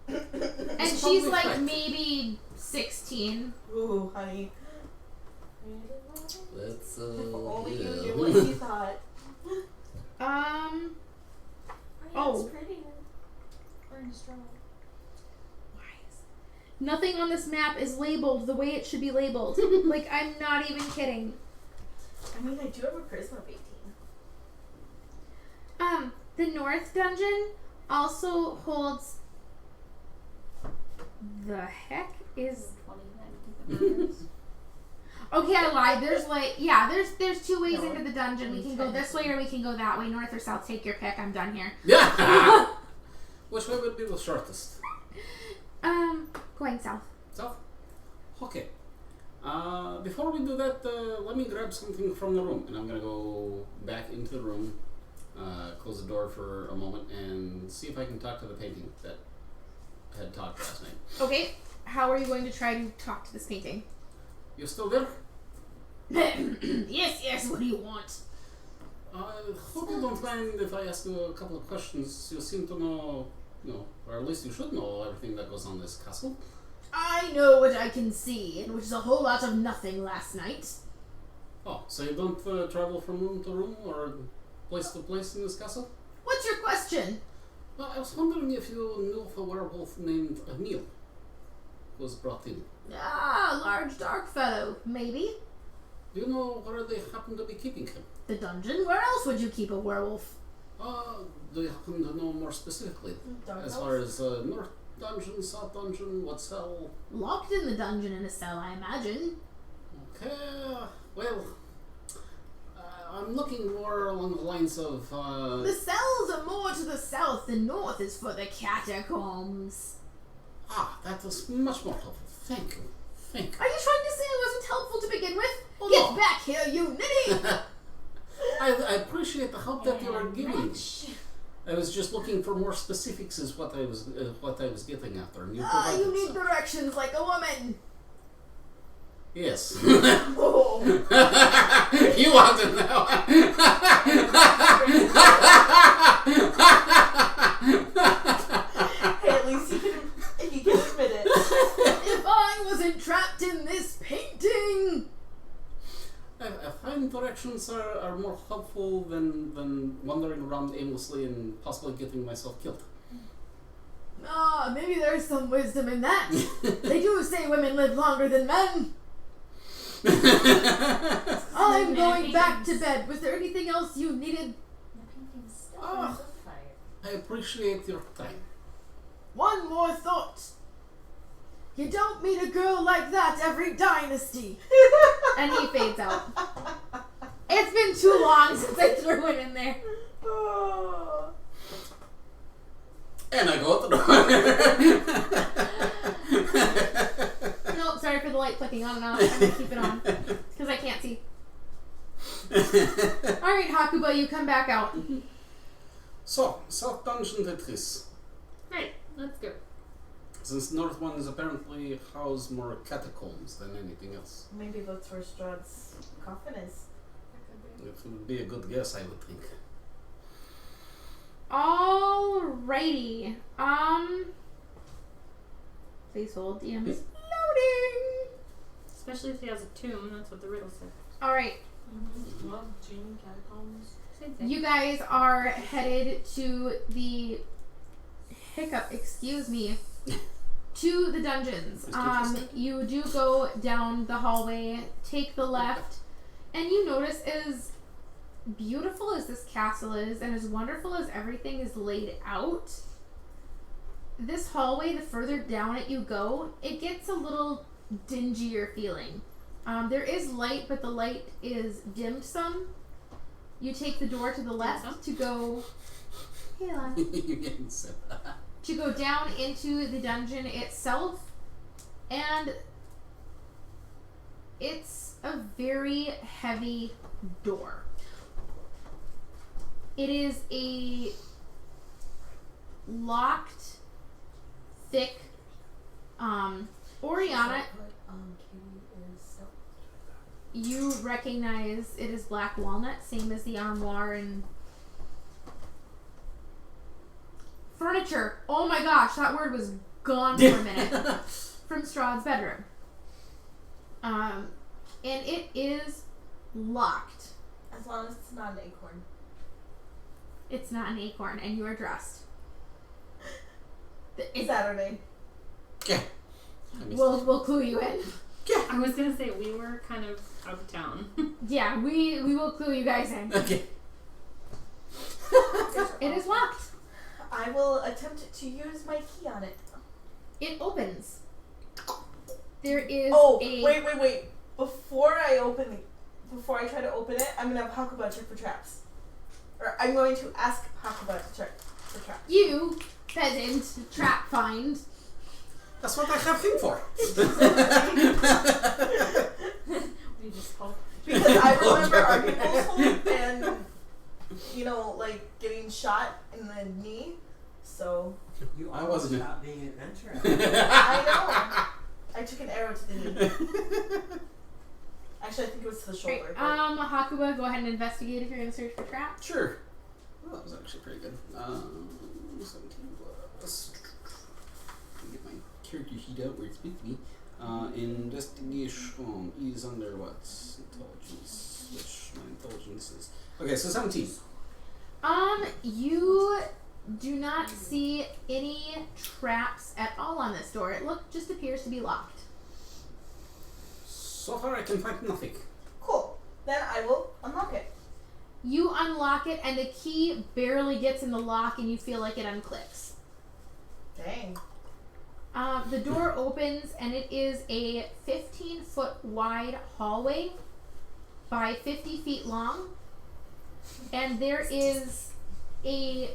And It's she's probably like correct. maybe 16. Ooh, honey. That's If only you yeah. knew what you thought. Oh. It's pretty. Or in Strahd. Nothing on this map is labeled the way it should be labeled. Like, I'm not even kidding. I mean, I do have a charisma of 18. The north dungeon also holds. The heck is. 20 Okay, I lied. There's like, yeah, there's 2 ways No. into the dungeon. We can go this way or we can go that way. North or south, take your pick. I'm done here. Yeah. Which way would be the shortest? Going south. South? Okay. Before we do that, let me grab something from the room. And I'm going to go back into the room, close the door for a moment, and see if I can talk to the painting that had talked last night. Okay, how are you going to try to talk to this painting? You still there? Yes, what do you want? I hope you don't mind if I ask you a couple of questions. You seem to know, or at least you should know everything that goes on in this castle. I know what I can see, and which is a whole lot of nothing last night. Oh, so you don't travel from room to room or place to place in this castle? What's your question? Well, I was wondering if you knew of a werewolf named Emil who was brought in. Ah, large dark fellow, maybe. Do you know where they happen to be keeping him? The dungeon? Where else would you keep a werewolf? Do you happen to know more specifically? Don't As know. far as North Dungeon, South Dungeon, what cell? Locked in the dungeon in a cell, I imagine. Okay, well, I'm looking more along the lines of, The cells are more to the south. The north is for the catacombs. that is much more helpful. Thank you. Are you trying to say I wasn't helpful to begin with? Oh, Get no. back here, you ninny! I appreciate the help that you are giving. I was just looking for more specifics is what I was getting after. And you provided You need some. directions like a woman. Yes. Oh. You want it now. Hey, at least you can admit it. If I wasn't trapped in this painting. I find directions dungeons are more helpful than wandering around aimlessly and possibly getting myself killed. Maybe there's some wisdom in that. They do say women live longer than men. I'm going back to bed. Was there anything else you needed? I appreciate your time. One more thought. You don't meet a girl like that every dynasty. And he fades out. It's been too long since I threw it in there. And I go out the door. Nope, sorry for the light flicking on and off. I'm gonna keep it on. Because I can't see. Alright, Hakuba, you come back out. So, South Dungeon Tetris. Right, let's go. Since North one is apparently house more catacombs than anything else. Maybe that's where Strahd's coffin is. It would be a good guess, I would think. Alrighty. Please hold. DM is loading. Especially if he has a tomb, that's what the riddle said. Alright. Mm-hmm. Well, tomb, catacombs. Same thing. You guys are headed to the to the dungeons. You do go down the hallway, take the left, and you notice as beautiful as this castle is and as wonderful as everything is laid out, this hallway, the further down it you go, it gets a little dingier feeling. There is light, but the light is dimmed some. You take the door to the left to go... Hey, Lon. You're getting sick. To go down into the dungeon itself, and it's a very heavy door. It is a locked, thick, Oriana, you recognize it is black walnut, same as the armoire and furniture. Oh my gosh, that word was gone for a minute. From Strahd's bedroom. And it is locked. As long as it's not an acorn. It's not an acorn, and you are dressed. Saturday. Yeah. We'll clue you in. I was gonna say we were kind of out of town. Yeah, we will clue you guys in. Okay. It is locked. I will attempt to use my key on it. It opens. There is Wait. Before I try to open it, I'm gonna have Hakuba check for traps. Or I'm going to ask Hakuba to check for traps. You, peasant, trap find. That's what I have him for. We just hope. Because I remember our people's home and, getting shot in the knee. So. You I almost wasn't. stopped being an adventurer. I know. I took an arrow to the knee. Actually, I think it was to the shoulder. Right. Hakuba, go ahead and investigate if you're going to search for traps. Sure. Well, that was actually pretty good. 17 plus. Get my character sheet out where it's supposed to be. Investigation is under what? Intelligence. Which my intelligence is. Okay, so 17. You do not see any traps at all on this door. It just appears to be locked. So far I can find nothing. Cool. Then I will unlock it. You unlock it, and the key barely gets in the lock, and you feel like it unclicks. Dang. The door opens, and it is a 15-foot wide hallway by 50 feet long. And there is a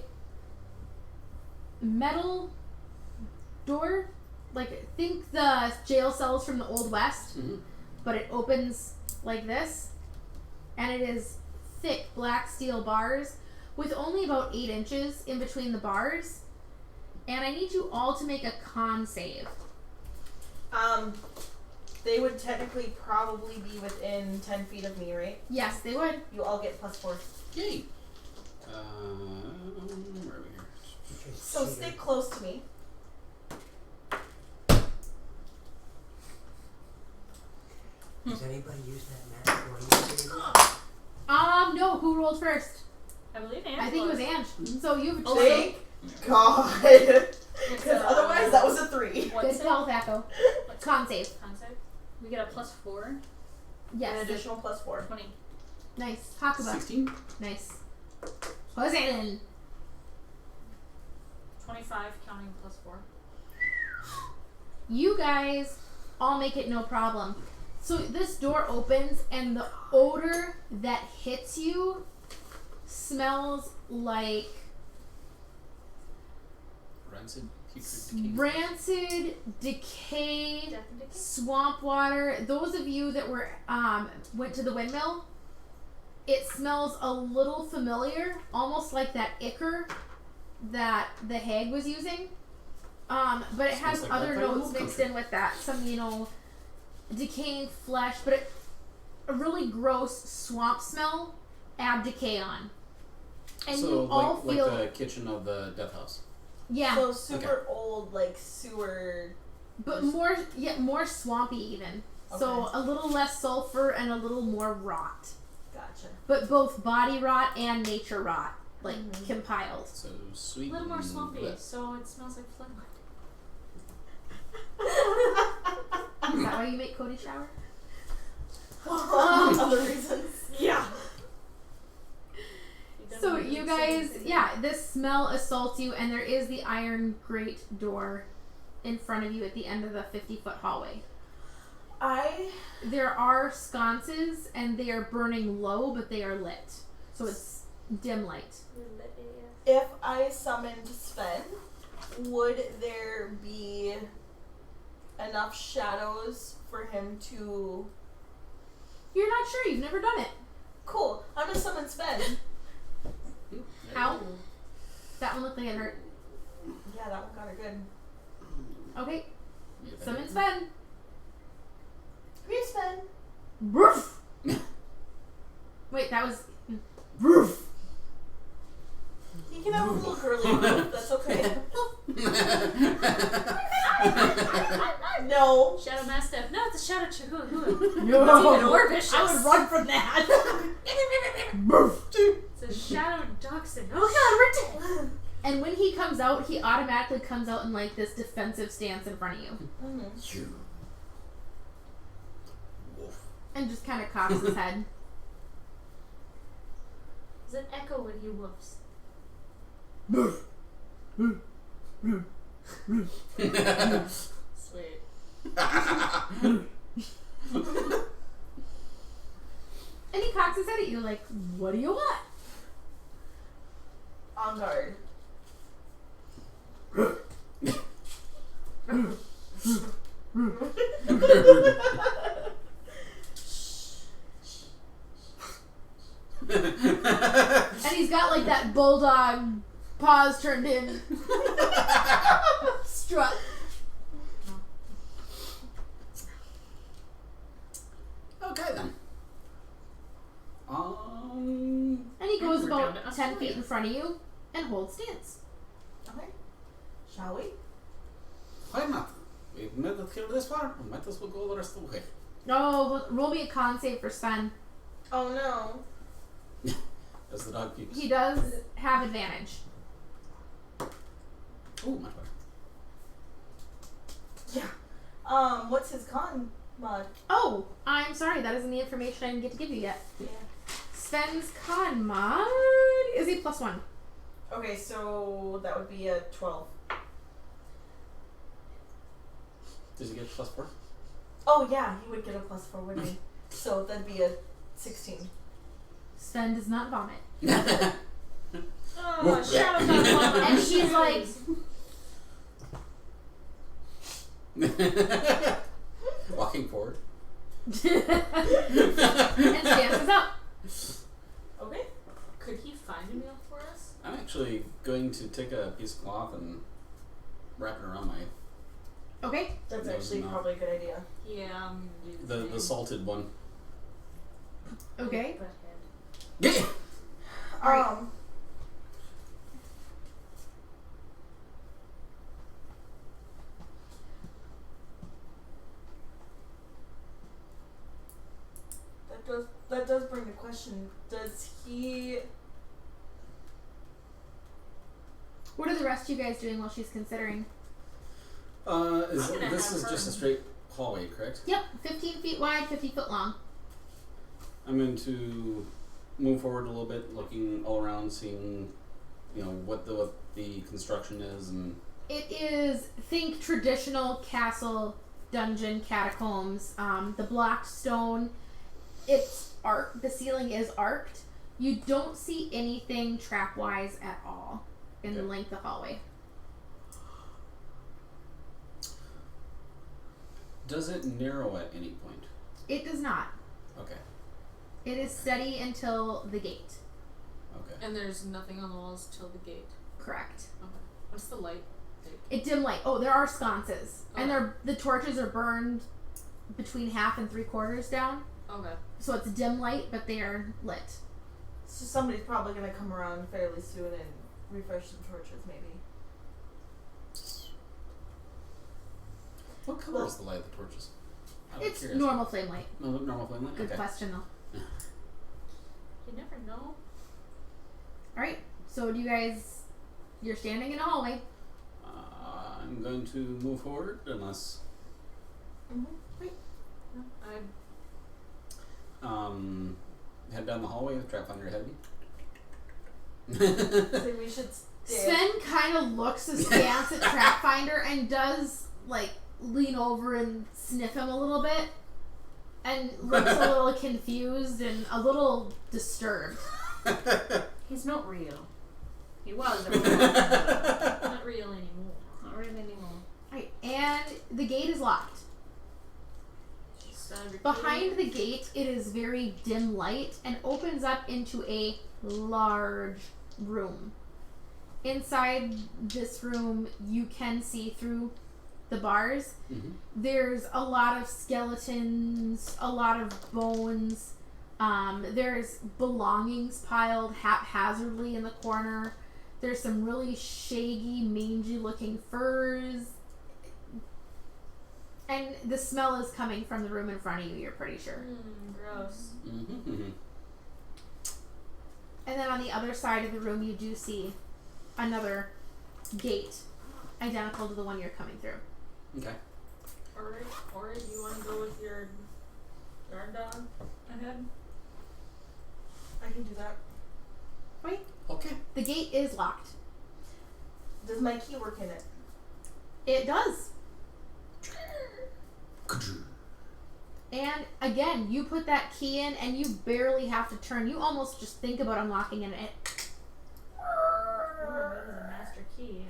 metal door, think the jail cells from the Old West, but it opens like this, and it is thick black steel bars with only about 8 inches in between the bars. And I need you all to make a con save. They would technically probably be within 10 feet of me, right? Yes, they would. You all get +4. Yay! Where are we here? So stay close to me. Does anybody use that magic one? No, who rolled first? I believe Ange I think it was Ange. So you have Thank God. It's, Because otherwise that was a 3. What's good it? call, Thaco. Con save. Concept? We get a +4. An Yes. additional +4. 20. Nice. Hakuba. 16? Nice. Poseidon. 25 counting +4. You guys all make it no problem. So this door opens and the odor that hits you smells like Rancid, putrid, decaying. rancid, decay, Death and decay? swamp water. Those of you that were went to the windmill, it smells a little familiar, almost like that ichor that the hag was using. But it has Smells like other that kind of notes old mixed country. in with that. Some, decaying flesh, but a really gross swamp smell. Add decay on, and so you all like feel the kitchen of the death house. yeah, So super old, like sewer. but more swampy even. So Okay. a little less sulfur and a little more rot, Gotcha. but both body rot and nature rot, like Mhm. compiled. So sweet. A little more and swampy, wet. so it smells like floodwood. Is that why you make Cody shower? Other reasons. Yeah. So you guys, this smell assaults you, and there is the iron grate door in front of you at the end of the 50-foot hallway. There are sconces, and they are burning low, but they are lit. So it's dim light. If I summoned Sven, would there be enough shadows for him to... You're not sure. You've never done it. Cool. I'm gonna summon Sven. How? That one looked like it hurt. Yeah, that one got her good. Okay. Yeah, that Summon is- Sven. Come here, Sven. Woof. Wait, that was... Woof. He can have a little girly mouth. That's okay. No. Shadow Mastiff. No, it's a Shadow Chihuahua. No. It's even more vicious. I would run from that. It's a Shadow Dachshund. Oh god, we're dead. And when he comes out, he automatically comes out in like this defensive stance in front of you. Mm-hmm. You. Wolf. And just kind of cocks his head. Does it echo with you wolves? Sweet. And he cocks his head at you like, what do you want? On guard. And he's got like that bulldog paws turned in. Strut. Okay then. And he goes We're down about to 10 us. feet in front of you and holds stance. Okay. Shall we? Why not? We've made it here this far. We might as well go the rest of the way. Oh, roll me a con save for Sven. Oh no. As the dog peeps. He does have advantage. Oh, much better. Yeah. What's his con mod? Oh, I'm sorry, that isn't the information I didn't get to give you yet. Yeah. Sven's con mod is a +1. Okay, so that would be a 12. Does he get +4? Oh yeah, he would get a +4, wouldn't he? So that'd be a 16. Sven does not vomit. Oh, Shadow got one. And she's like, Walking forward. and stances up. Okay. Could he find a meal for us? I'm actually going to take a piece of cloth and wrap it around my Okay. That's No, actually no. probably a good idea. Yeah, I'm gonna do the salted one. Okay. Yeah. Alright. that does bring the question, does he... What are the rest of you guys doing while she's considering? This gonna is have just a her- straight hallway, correct? Yep, 15 feet wide, 50 foot long. I'm going to move forward a little bit, looking all around, seeing, what the construction is, and It is, think traditional castle, dungeon, catacombs. The blocked stone, it's the ceiling is arced. You don't see anything trap-wise at all in the length of hallway. does it narrow at any point? It does not. Okay. It is steady until the gate. Okay. And there's nothing on the walls till the gate. Correct. Okay. What's the light? It dim light. Oh, there are sconces, and Okay. the torches are burned between 1/2 and 3/4 down, Okay. so it's dim light, but they are lit. So somebody's probably going to come around fairly soon and refresh some torches, maybe. What color is the light of the torches? I'm It's curious. normal flame light. Normal flame light? Good Okay. question though. You never know. All right, so do you guys? You're standing in a hallway. I'm going to move forward unless No, head down the hallway with trap finder ahead of me. So we should stay. Sven kind of looks askance at Trapfinder and does lean over and sniff him a little bit, and looks a little confused and a little disturbed. He's not real. He was at one point, but not real anymore. not really anymore. Right, and the gate is locked. Behind the gate, it is very dim light and opens up into a large room. Inside this room, you can see through the bars. Mm-hmm. There's a lot of skeletons, a lot of bones. There's belongings piled haphazardly in the corner. There's some really shaggy, mangy-looking furs. And the smell is coming from the room in front of you, you're pretty sure. Gross. Mm-hmm. And then on the other side of the room, you do see another gate identical to the one you're coming through. Okay. Alright, or do you want to go with your guard dog ahead? I can do that. Right? Okay. The gate is locked. Does my key work in it? It does. And again, you put that key in and you barely have to turn. You almost just think about unlocking it and it. Oh, that is a master key.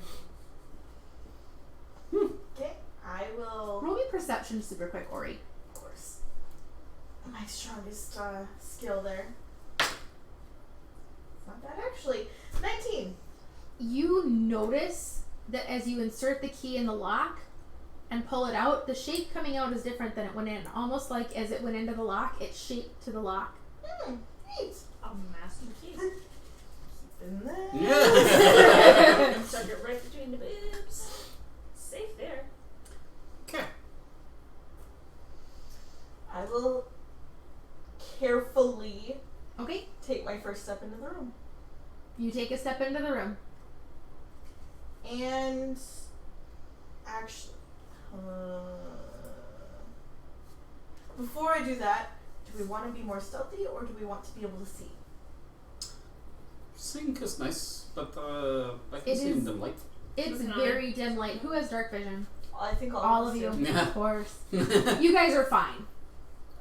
Okay, I will. Roll me perception super quick, Ori. Of course. My strongest skill there. It's not bad actually. 19. You notice that as you insert the key in the lock and pull it out, the shape coming out is different than it went in. Almost like as it went into the lock, it shaped to the lock. Neat. A master key. In there. Yeah. Tuck it right between the boobs. Safe there. Okay. I will carefully Okay, take my first step into the room. you take a step into the room. And actually, before I do that, do we want to be more stealthy or do we want to be able to see? Seeing is nice, but I can It see in is- dim light. It's Can I? very dim light. Who has dark vision? I think All of you. do. Yeah. Of course. You guys are fine.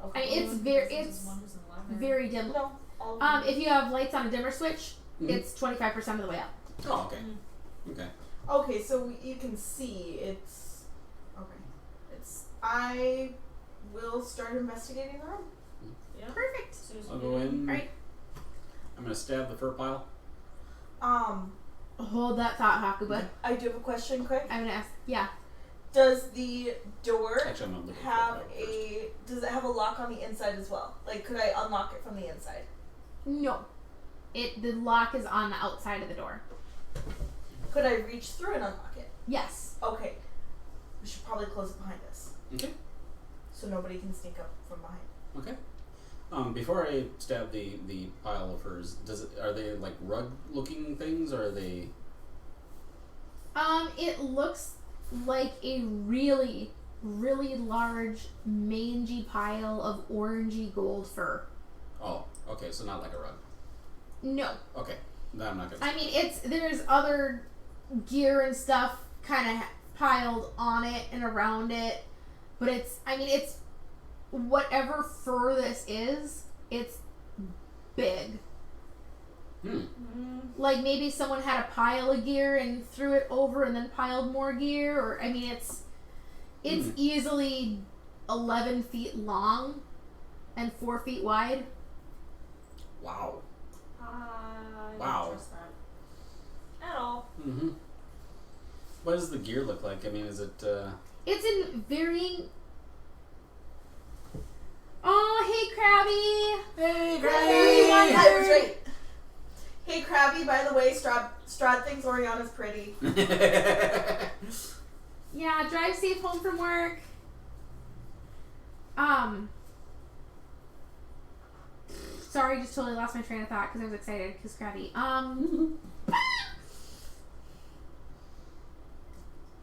I Okay. mean, it's One who's in the library. very dim. No. All of you. If you have lights on a dimmer switch, Mhm. it's 25% of the way up. Oh, okay. Okay. Okay, so you can see it's okay. It's I will start investigating the room. Yeah. Perfect. As soon as I'll we go get in. Alright. I'm gonna stab the fur pile. Hold that thought, Hakuba. I do have a question, quick. I'm gonna ask. Yeah. Does the door Actually, I'm gonna look at the fur have pile first. does it have a lock on the inside as well? Like, could I unlock it from the inside? No. The lock is on the outside of the door. Could I reach through and unlock it? Yes. Okay. We should probably close it behind us Okay. so nobody can sneak up from behind. Okay. Before I stab the pile of furs, are they like rug looking things, or are they? It looks like a really, really large, mangy pile of orangey gold fur. Oh, okay, so not like a rug. No. Okay, no, I'm not gonna. I mean, there's other gear and stuff kind of piled on it and around it, but it's whatever fur this is, it's big. Like maybe someone had a pile of gear and threw it over and then piled more gear, or I mean it's easily 11 feet long and 4 feet wide. Wow. I Wow. don't trust that at all. Mm-hmm. What does the gear look like? I mean, is it? It's in varying. Oh, hey, Krabby! Hey, Hey, that was right. Hey, Krabby, by the way, Strahd thinks Oriana's pretty. Yeah, drive safe home from work. Sorry, just totally lost my train of thought because I was excited because Krabby.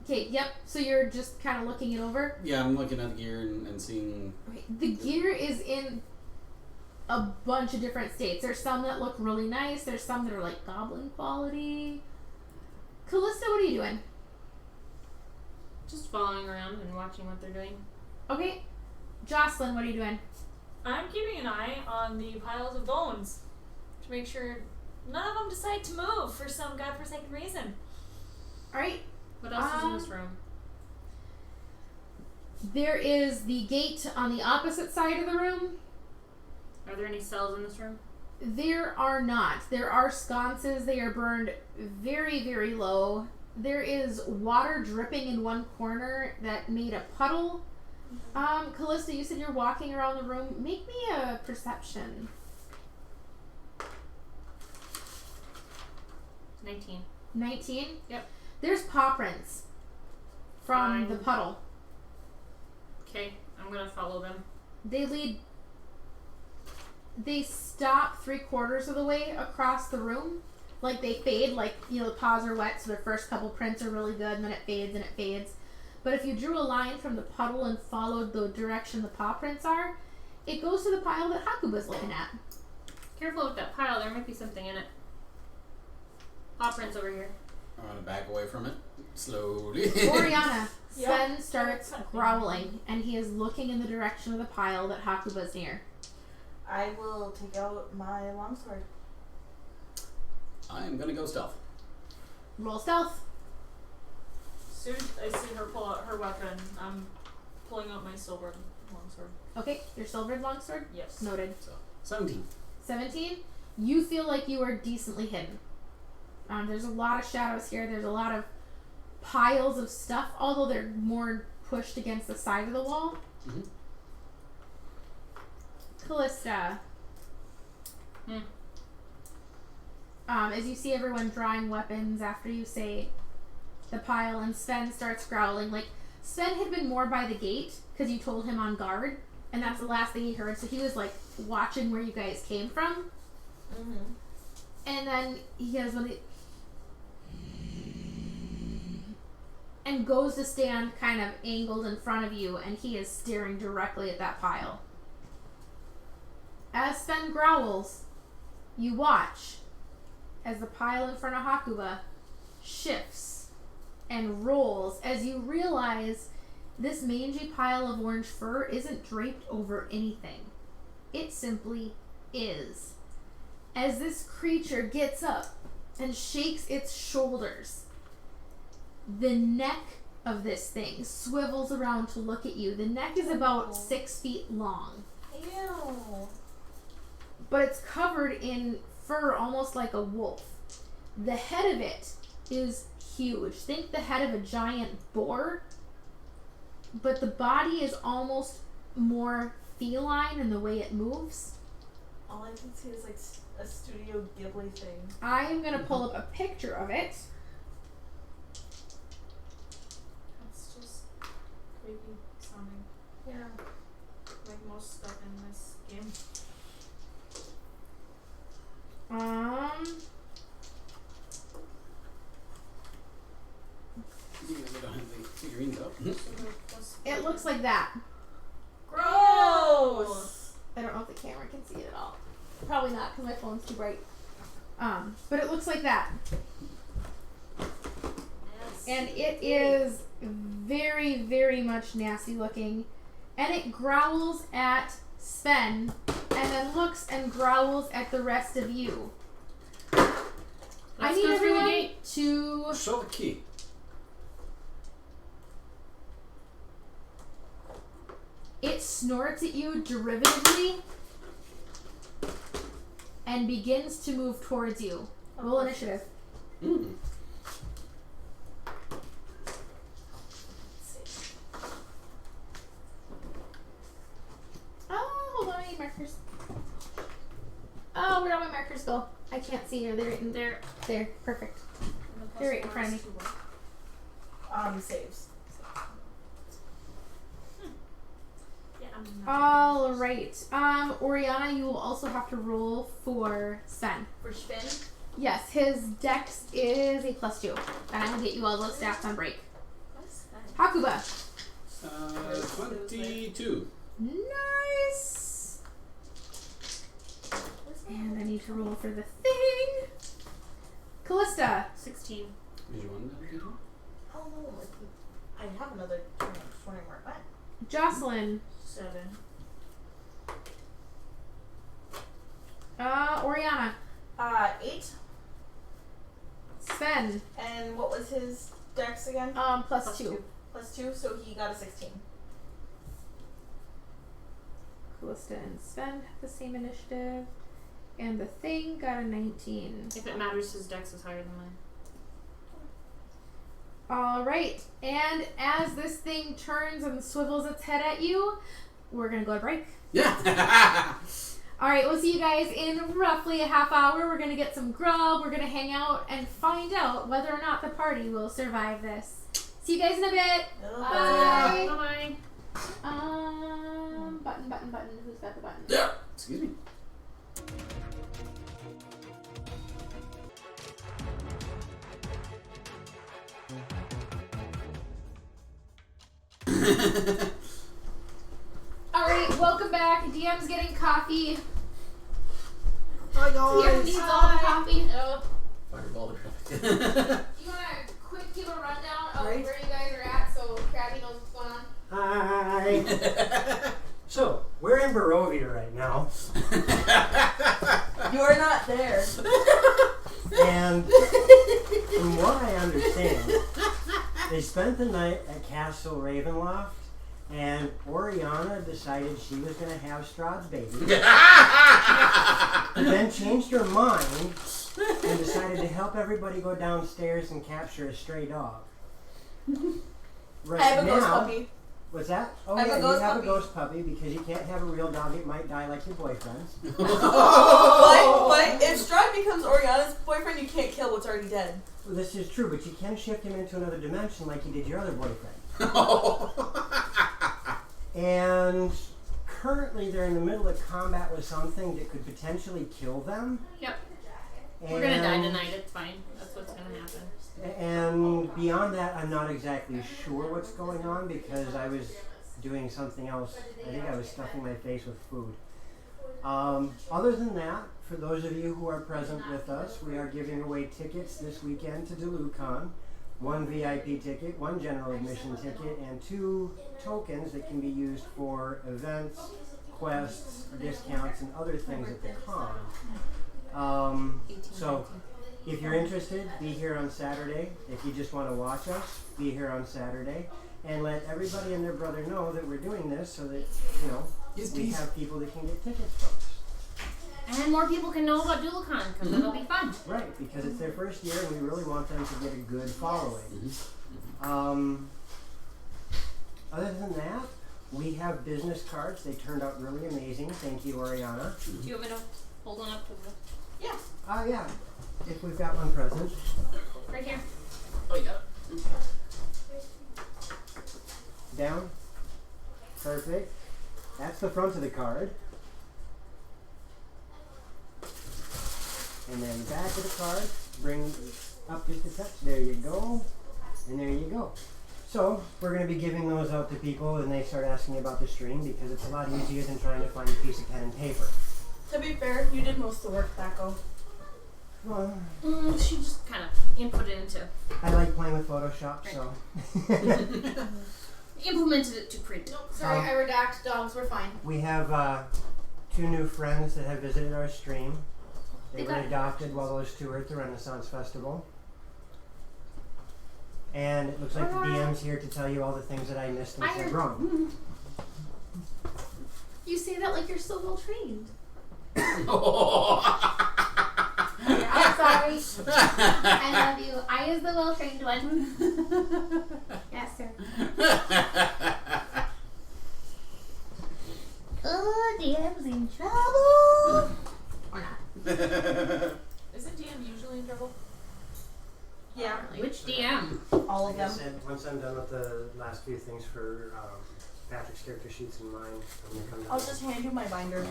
Okay, yep. So you're just kind of looking it over. Yeah, I'm looking at the gear and seeing. Okay, the gear is in a bunch of different states. There's some that look really nice. There's some that are like goblin quality. Callista, what are you doing? Just following around and watching what they're doing. Okay. Jocelyn, what are you doing? I'm keeping an eye on the piles of bones to make sure none of them decide to move for some godforsaken reason. Alright. What else is in this room? There is the gate on the opposite side of the room. Are there any cells in this room? There are not. There are sconces. They are burned very, very low. There is water dripping in one corner that made a puddle. Callista, you said you're walking around the room. Make me a perception. 19. 19? Yep. There's paw prints from Fine. the puddle. Okay, I'm gonna follow them. They stop 3/4 of the way across the room. Like they fade, like, you know, the paws are wet, so the first couple prints are really good, and then it fades and it fades. But if you drew a line from the puddle and followed the direction the paw prints are, it goes to the pile that Hakuba's looking at. Careful with that pile, there might be something in it. Paw prints over here. I'm gonna back away from it slowly. Oriana, Yep. Sven starts growling, and he is looking in the direction of the pile that Hakuba's near. I will take out my longsword. I'm gonna go stealth. Roll stealth. Soon as I see her pull out her weapon, I'm pulling out my silver longsword. Okay, your silvered longsword? Yes. Noted. So 17. 17, you feel like you are decently hidden. There's a lot of shadows here. There's a lot of piles of stuff, although they're more pushed against the side of the wall. Mm-hmm. Callista. As you see everyone drawing weapons after you say the pile, and Sven starts growling. Like, Sven had been more by the gate because you told him on guard, and that's the last thing he heard, so he was like watching where you guys came from. Mm-hmm. And then he goes and goes to stand kind of angled in front of you, and he is staring directly at that pile. As Sven growls, you watch as the pile in front of Hakuba shifts and rolls as you realize this mangy pile of orange fur isn't draped over anything. It simply is. As this creature gets up and shakes its shoulders, the neck of this thing swivels around to look at you. The neck is about 6 feet long, Ew. but it's covered in fur almost like a wolf. The head of it is huge. Think the head of a giant boar, but the body is almost more feline in the way it moves. All I can see is like a Studio Ghibli thing. I am going to pull up a picture of it. It's just creepy sounding. Yeah. Like most stuff in this game. figurines up. It looks like that. Gross. I don't know if the camera can see it at all. Probably not because my phone's too bright. But it looks like that. And it is very, very much nasty looking. And it growls at Sven and then looks and growls at the rest of you. I need everyone to Show the key. It snorts at you derivatively and begins to move towards you. Roll initiative. Mm. Oh, hold on, I need markers. Oh, where do my markers go? I can't see her. They're right in there. There, perfect. They're right in front of me. Saves. Yeah, I'm not All right. Oriana, you will also have to roll for Sven. For spin? Yes, his dex is a +2, and I will get you all those stats on break. What's that? Hakuba. 22. Nice. And I need to roll for the thing. Callista. 16. Did you want that? Oh no, I have another turn. I'm just wondering where it went. Jocelyn. 7. Oriana. 8. Sven. And what was his dex again? +2. +2, so he got a 16. Callista and Sven have the same initiative. And the thing got a 19. If it matters, his dex is higher than mine. Alright, and as this thing turns and swivels its head at you, we're gonna go to break. Yeah. Alright, we'll see you guys in roughly a half hour. We're gonna get some grub, we're gonna hang out and find out whether or not the party will survive this. See you guys in a bit. Bye. Bye. Button. Who's got the button? Yeah. Excuse me. Alright, welcome back. DM's getting coffee. Hi DM guys. needs all the coffee. Fireball the You wanna quick give a rundown of Right. where you guys are at so Krabby knows what's going on? Hi. So, we're in Barovia right now, You are not there. and from what I understand, they spent the night at Castle Ravenloft, and Oriana decided she was going to have Strahd's baby, and then changed her mind and decided to help everybody go downstairs and capture a stray dog. Right I have a now, ghost puppy. What's that? Oh I have a yeah, ghost you have puppy. a ghost puppy because you can't have a real dog; it might die like your boyfriend's. But if Strahd becomes Oriana's boyfriend, you can't kill what's already dead. Well, this is true, but you can shift him into another dimension like you did your other boyfriend. And currently, they're in the middle of combat with something that could potentially kill them. Yep. And, We're gonna die tonight, it's fine. That's what's gonna happen. And beyond that, I'm not exactly sure what's going on because I was doing something else. I think I was stuffing my face with food. Other than that, for those of you who are present with us, we are giving away tickets this weekend to DeluCon. 1 VIP ticket, 1 general admission ticket, and 2 tokens that can be used for events, quests, discounts, and other things at the con. So, if you're interested, be here on Saturday. If you just want to watch us, be here on Saturday. And let everybody and their brother know that we're doing this so that, you know, we have people that can get tickets from us. And more people can know about DualCon because it'll be fun. Right, because it's their first year and we really want them to get a good following. Other than that, we have business cards. They turned out really amazing. Thank you, Oriana. Do you want me to hold on up to the... Yeah, if we've got one present. Right here. Oh, yeah. Down. Perfect. That's the front of the card. And then back of the card, bring up just a touch. There you go. And there you go. So we're going to be giving those out to people, and they start asking about the stream because it's a lot easier than trying to find a piece of pen and paper. To be fair, you did most of the work, Thaco. Well, She just kind of inputted into, I like playing with Photoshop, so. implemented it to print. Nope, sorry, I redact. Dogs were fine. We have 2 new friends that have visited our stream. They were adopted while those 2 were at the Renaissance Festival. And it looks like the DM's here to tell you all the things that I missed and said wrong. You say that like you're so well trained. I'm sorry. I love you. I is the well trained one. Yes, sir. Oh, DM's in trouble. Or not. Isn't DM usually in trouble? Yeah, Which DM? all Like of I them. said, once I'm done with the last few things for Patrick's character sheets and mine, I'm going to come down. I'll just hand you my binder.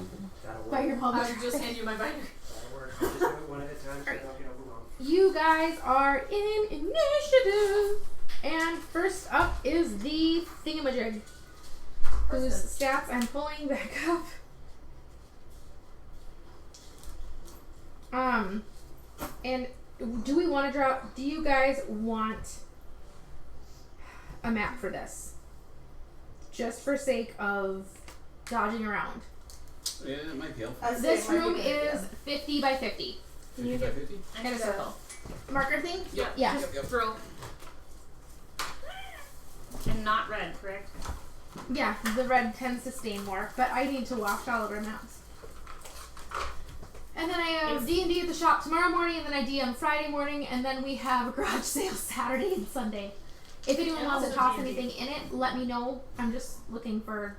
That'll work. But your I'll public. just hand you my binder. That'll work. I'll just do it one at a time so I don't get overwhelmed. You guys are in initiative. And first up is the thingamajig, whose stats I'm pulling back up. And do we want to draw? Do you guys want a map for this? Just for sake of dodging around. Yeah, it might be helpful. I'd say This it might be room a good is 50 by 50. 50 by 50? I got a circle. Marker thing? Yep. Yeah. Yep, yep. Throw. And not red, correct? Yeah, the red tends to stain more, but I need to wash all of our maps. And then I have D&D at the shop tomorrow morning, and then I DM Friday morning, and then we have a garage sale Saturday and Sunday. If anyone And wants to also toss D&D. anything in it, let me know. I'm just looking for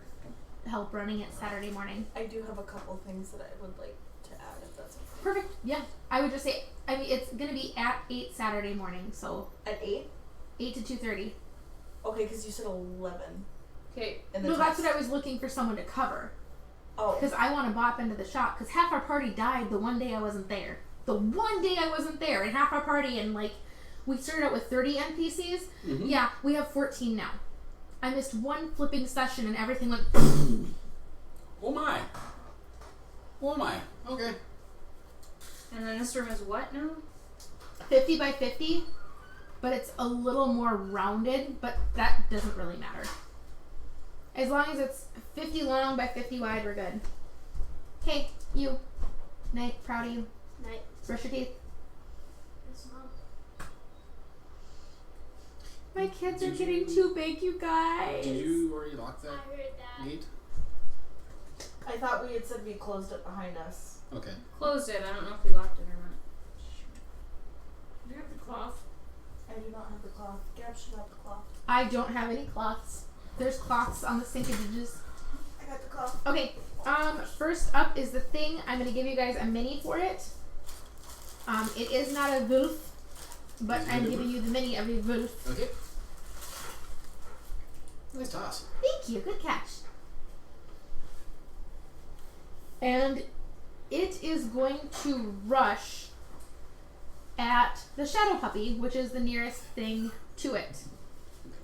help running it Saturday morning. I do have a couple things that I would like to add if that's okay. Perfect. Yeah. I would just say, I mean, it's going to be at 8 Saturday morning, so At 8? 8 to 2:30. Okay, because you said 11. Okay. In the No, that's text. what I was looking for someone to cover. Oh. Because I want to bop into the shop. Because half our party died the one day I wasn't there. The one day I wasn't there. And half our party, and like, we started out with 30 NPCs. Mhm. Yeah, we have 14 now. I missed one flipping session and everything went. Oh my. Oh my. Okay. And then this room is what now? 50 by 50. But it's a little more rounded. But that doesn't really matter. As long as it's 50 long by 50 wide, we're good. Okay, you. Night, proud of you. Night. Brush your teeth. Yes, Mom. My kids are Did getting you- too big, you guys. Did you already lock that I heard that. gate? I thought we had said we closed it behind us. Okay. Closed it. I don't know if we locked it or not. Do you have the cloth? I do not have the cloth. Gab should have the cloth. I don't have any cloths. There's cloths on the sinkages. I got the cloth. Okay, first up is the thing. I'm gonna give you guys a mini for it. It is not a wolf, but Is it I'm a giving you the mini of a wolf. Okay. Nice toss. Thank you, good catch. And it is going to rush at the shadow puppy, which is the nearest thing to it.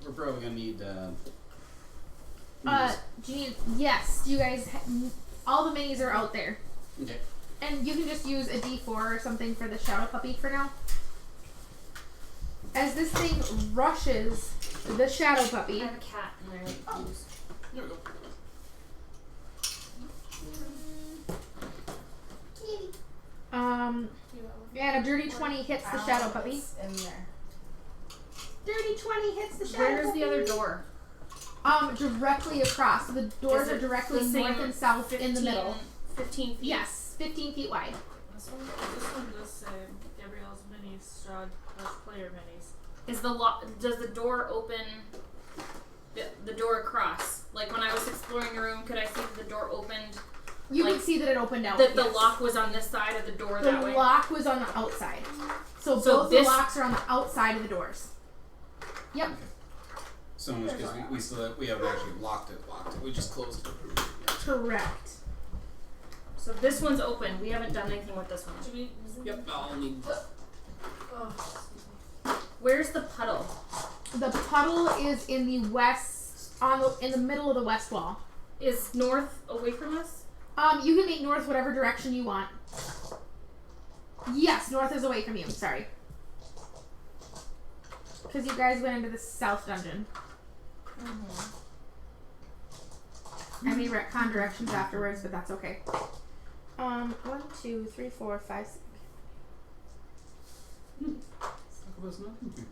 We're probably gonna need. Do you need, yes, you guys, all the minis are out there. Okay. And you can just use a D4 or something for the shadow puppy for now. As this thing rushes the shadow I puppy, have a cat in there. Oh. There we go. and a dirty 20 hits the shadow puppy. It's in there. Dirty 20 hits the shadow Where's puppy. the other door? Directly across. So the doors Is are it directly the same north and south in the 15 middle. 15 feet? Yes, 15 feet wide. This one does say Gabrielle's minis, Strahd player minis. Is the does the door open the door across? Like when I was exploring the room, could I see that the door opened? You Like, can see that it opened out. That the yes. lock was on this side of the door The that way? lock was on the outside. So both this- the locks are on the outside of the doors. Yep. So much because we still we haven't actually locked it. We just closed it. Correct. So this one's open. We haven't done anything with this one. Do we? Yep. I'll need. Oh, excuse me. Where's the puddle? The puddle is in the west, in the middle of the west wall. Is north away from us? You can make north whatever direction you want. Yes, north is away from you. Sorry. Because you guys went into the south dungeon. I may retcon directions afterwards, but that's okay. 1, 2, 3, 4, 5, 6. Succuba's not in here.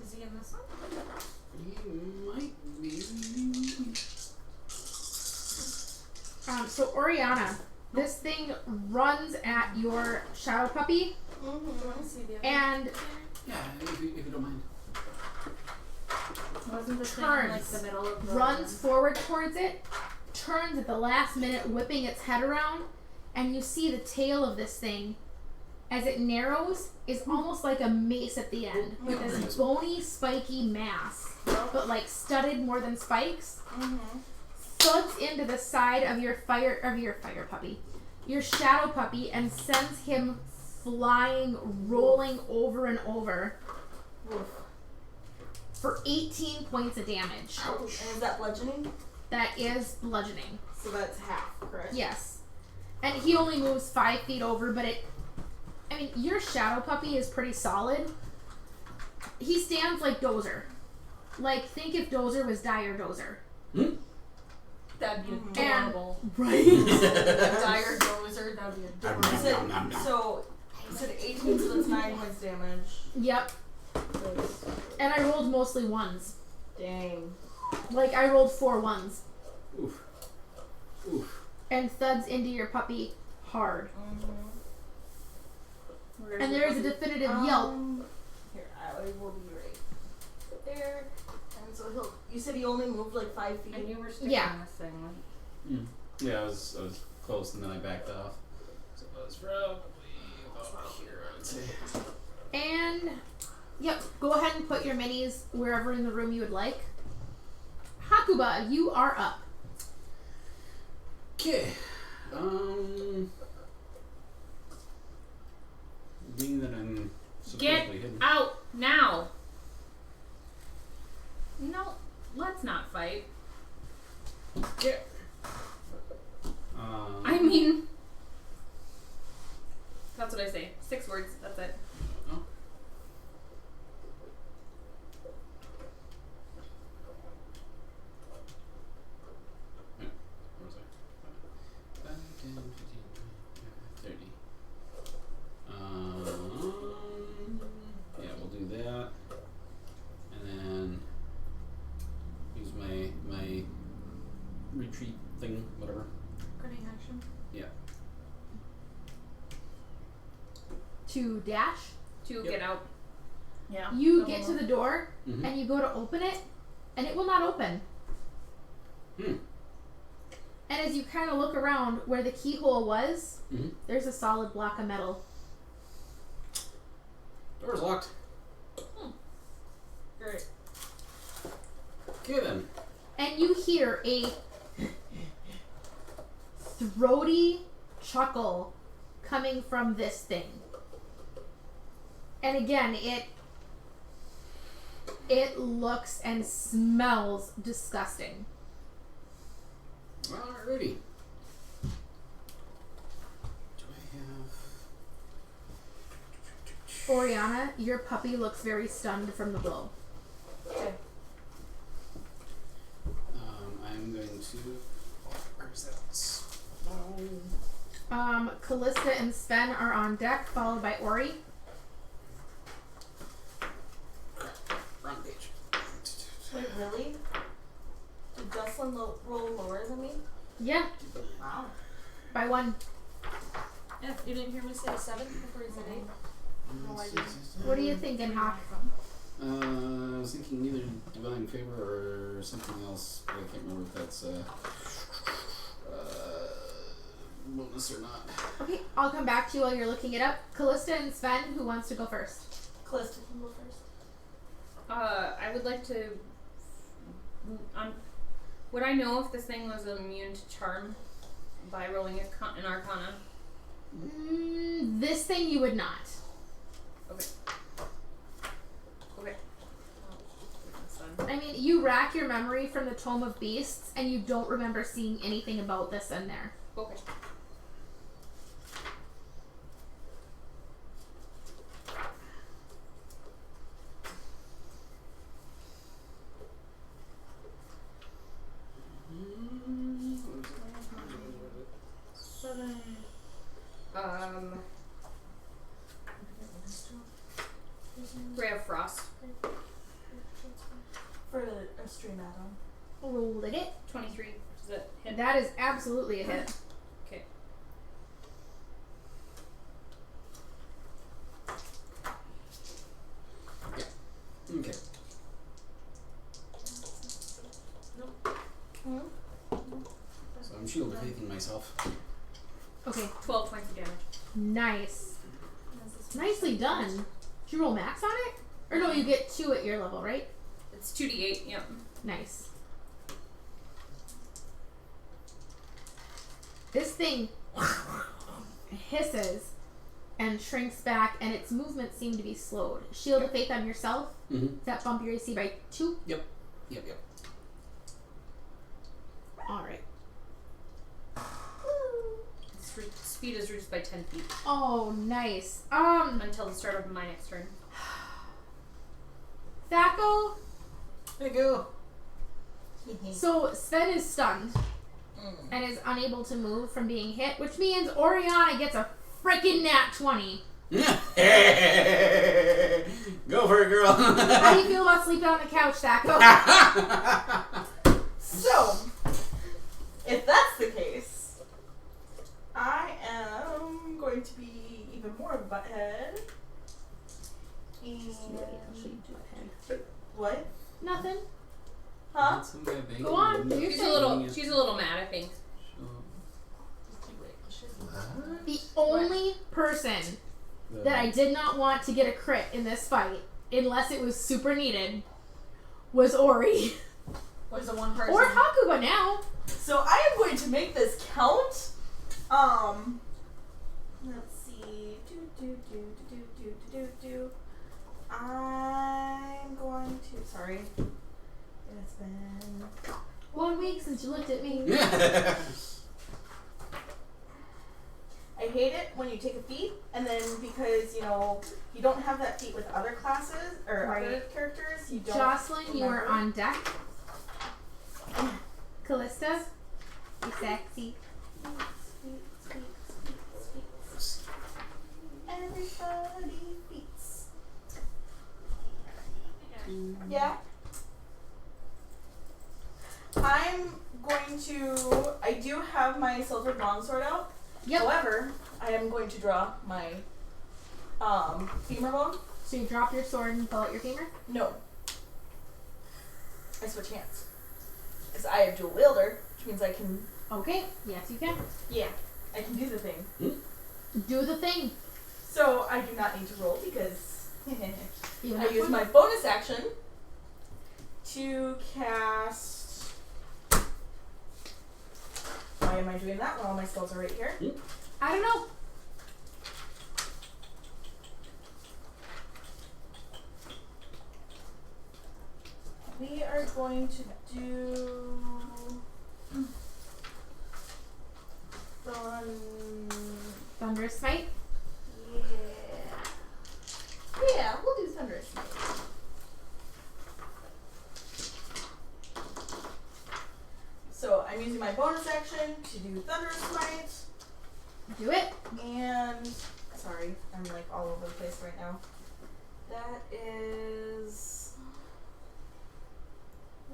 Is he in this one? He might be. So Oriana, this thing runs at your shadow puppy, and Yeah, if you don't mind. Wasn't the thing in, like, turns, the middle of the... runs forward towards it, turns at the last minute, whipping its head around, and you see the tail of this thing, as it narrows, is almost like a mace at the end, with this bony, spiky mass, but like studded more than spikes. Thuds into the side of your fire puppy, your shadow puppy, and sends him flying, rolling over and over for 18 points of damage. And is that bludgeoning? That is bludgeoning. So that's half, correct? Yes. And he only moves 5 feet over, but your shadow puppy is pretty solid. He stands like Dozer. Like, think if Dozer was Dire Dozer. That'd be And- adorable. Right? Dire dozer, that'd be adorable. So, you said 18, so that's 9 points damage. Yep. And I rolled mostly ones. Dang. Like, I rolled 4 ones. Oof. Oof. And thuds into your puppy hard. And there is a definitive yelp. Here, I will be right there. And so you said he only moved like 5 feet? And you were sticking Yeah. this thing. Yeah, I was close and then I backed off. So I was probably about here, I would say. And, yep, go ahead and put your minis wherever in the room you would like. Hakuba, you are up. Okay. Being that I'm Get supposedly hidden. out now! No, let's not fight. Yeah. I mean, that's what I say. 6 words, that's it. Oh. Yeah, where was I? 5, 10, 15, 30. Yeah, we'll do that. And then use my retreat thing, whatever. Grenade action. Yeah. To dash. To Yep. get out. Yeah. You get to the door, Mm-hmm. and you go to open it, and it will not open. Hmm. And as you kind of look around where the keyhole was, Mm-hmm. there's a solid block of metal. Door's locked. Great. Okay then. And you hear a throaty chuckle coming from this thing. And again, it looks and smells disgusting. Alrighty. Do I have... Oriana, your puppy looks very stunned from the blow. Okay. I'm going to... Where's that? Callista and Sven are on deck, followed by Ori. Wrong page. Wait, really? Did Jocelyn roll lower than me? Yeah, Wow. by 1. Yeah, you didn't hear me say 7 before you said 8? No, I didn't. What are you thinking, Hawk? I was thinking either Divine Favor or something else, but I can't remember if that's bonus or not. Okay, I'll come back to you while you're looking it up. Callista and Sven, who wants to go first? Callista can go first. I would like to... would I know if this thing was immune to charm by rolling an arcana? This thing you would not. Okay. you rack your memory from the Tome of Beasts, and you don't remember seeing anything about this in there. Okay. Ray of Frost. For a stream add-on. Rolled it. 23. Is it hit? That is absolutely a hit. Okay. Okay. So I'm shield faithing myself. Okay. 12 points of damage. Nice. Nicely done. Did you roll max on it? Or no, you get 2 at your level, right? It's 2d8, yep. Nice. This thing hisses and shrinks back, and its movements seem to be slowed. Shield of Faith on yourself. Mm-hmm. Does that bump your AC by 2? Yep. Alright. Its speed is reduced by 10 feet Oh, nice. until the start of my next turn. Thaco. There you go. So Sven is stunned and is unable to move from being hit, which means Oriana gets a freaking nat 20. Go for it, girl. How do you feel about sleeping on the couch, Thaco? So, if that's the case, I am going to be even more of a butthead. And what? Nothing. Huh? Go on, do your She's thing. she's a little mad, I think. The only person that I did not want to get a crit in this fight, unless it was super needed, was Ori. Was the one person? Or Hakuba now. So I am going to make this count. Let's see. I'm going to. Sorry. It's been 1 week since you looked at me. I hate it when you take a feat and then because you don't have that feat with other classes or other Right. characters, you don't. Jocelyn, you are remember. on deck. Callista, you sexy. Speaks. Everybody beats. Yeah. I'm going to. I do have my silver longsword out. Yep. However, I am going to draw my femur bone. So you drop your sword and pull out your femur? No. I switch hands. Because I have dual wielder, which means I can. Okay. Yes, you can. Yeah, I can do the thing. Do the thing. So I do not need to roll because You I have use one? my bonus action to cast. Why am I doing that when all my spells are right here? I don't know. We are going to do. Thunderous Smite. Yeah, we'll do Thunderous Smite. So I'm using my bonus action to do Thunderous Smite. Do it. And sorry, I'm like all over the place right now. That is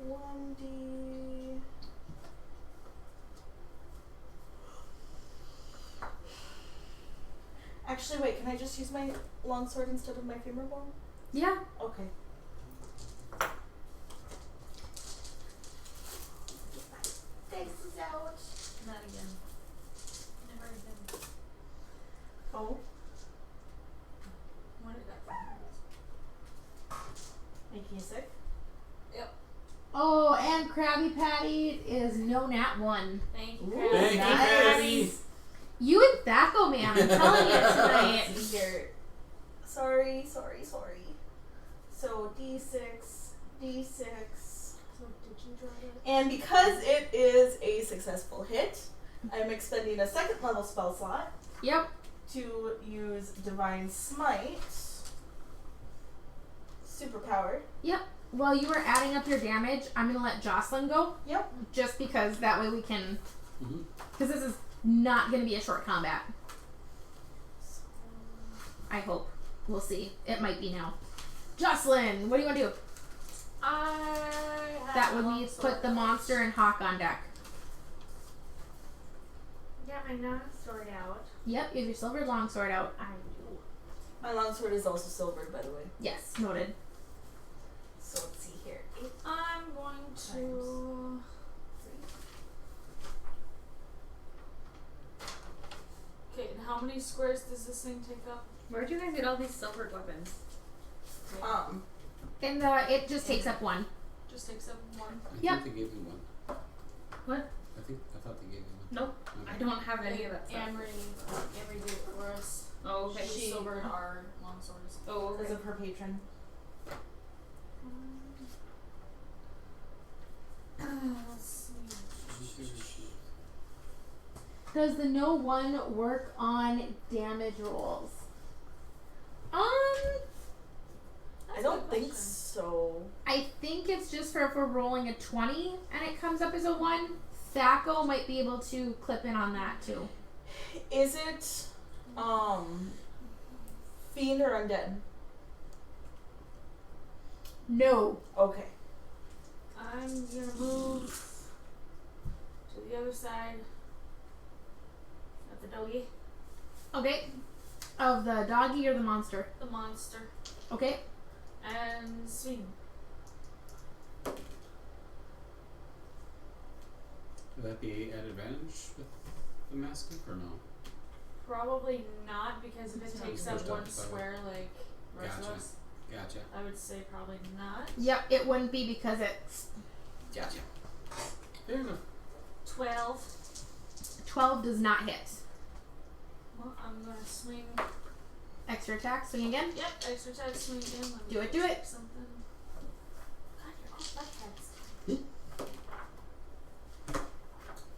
1d. Actually, wait. Can I just use my longsword instead of my femur bone? Yeah. Okay. Get my faces out. Not again. Never again. Oh. When did that happen? Making you sick? Oh, and Krabby Patty is no nat 1. Thank you. Ooh, Thank you, Patty. You and Thaco, man. I'm telling you tonight. Let's see here. Sorry. So D6. So did you draw that? And because it is a successful hit, I'm expending a second level spell slot Yep. to use Divine Smite. Superpower. While you were adding up your damage, I'm gonna let Jocelyn go. Yep. Just because that way we can. Mhm. Because this is not gonna be a short combat. I hope. We'll see. It might be now. Jocelyn, what do you want to do? That would mean put the monster and Hawk on deck. Get my non-sword out. Yep, you have your silver longsword out. I do. My longsword is also silvered, by the way. Yes, noted. So let's see here. I'm going to. Okay, and how many squares does this thing take up? Where'd you guys get all these silvered weapons? And it just takes up one. Just takes up one. I Yep. think they gave you one. What? I thought they gave you one. Nope. Okay. I don't have any of that stuff. Amory did it for us. Oh, okay. She silvered our long swords. Oh, Because okay. of her patron. Let's see. Does the no one work on damage rolls? I don't think so. I think it's just for if we're rolling a 20 and it comes up as a 1. Thaco might be able to clip in on that too. Is it fiend or undead? No. Okay. I'm gonna move to the other side of the doggy, Okay. Of the doggy or the monster? the monster, Okay. and swing. Would that be at advantage with the mastiff or no? Probably not, because if it takes up Pushed up one by one. square like the rest Gotcha. of us, Gotcha. I would say probably not. Yep, it wouldn't be because it's Gotcha. Fair enough. 12. 12 does not hit. Well, I'm gonna swing. Extra attack, swing again. Yep, extra attack, swing again. Let me Do it, do check it. Something. God, you're all buttheads.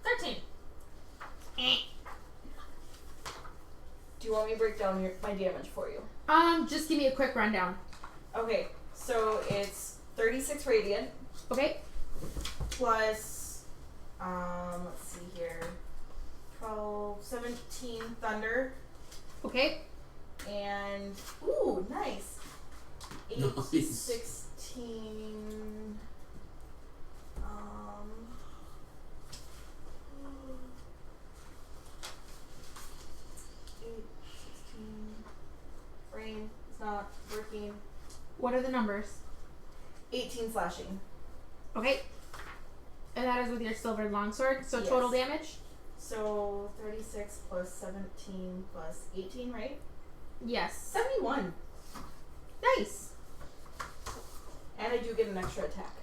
13. Do you want me to break down my damage for you? Just give me a quick rundown. Okay, so it's 36 radiant Okay. plus, let's see here, 12, 17 thunder, Okay. and, ooh, nice, 8, Nice. 16, 8, 16, brain is not working, What are the numbers? 18 slashing. Okay. And that is with your silver longsword. So Yes. total damage? So 36 plus 17 plus 18, right? Yes. 71. Nice. And I do get an extra attack.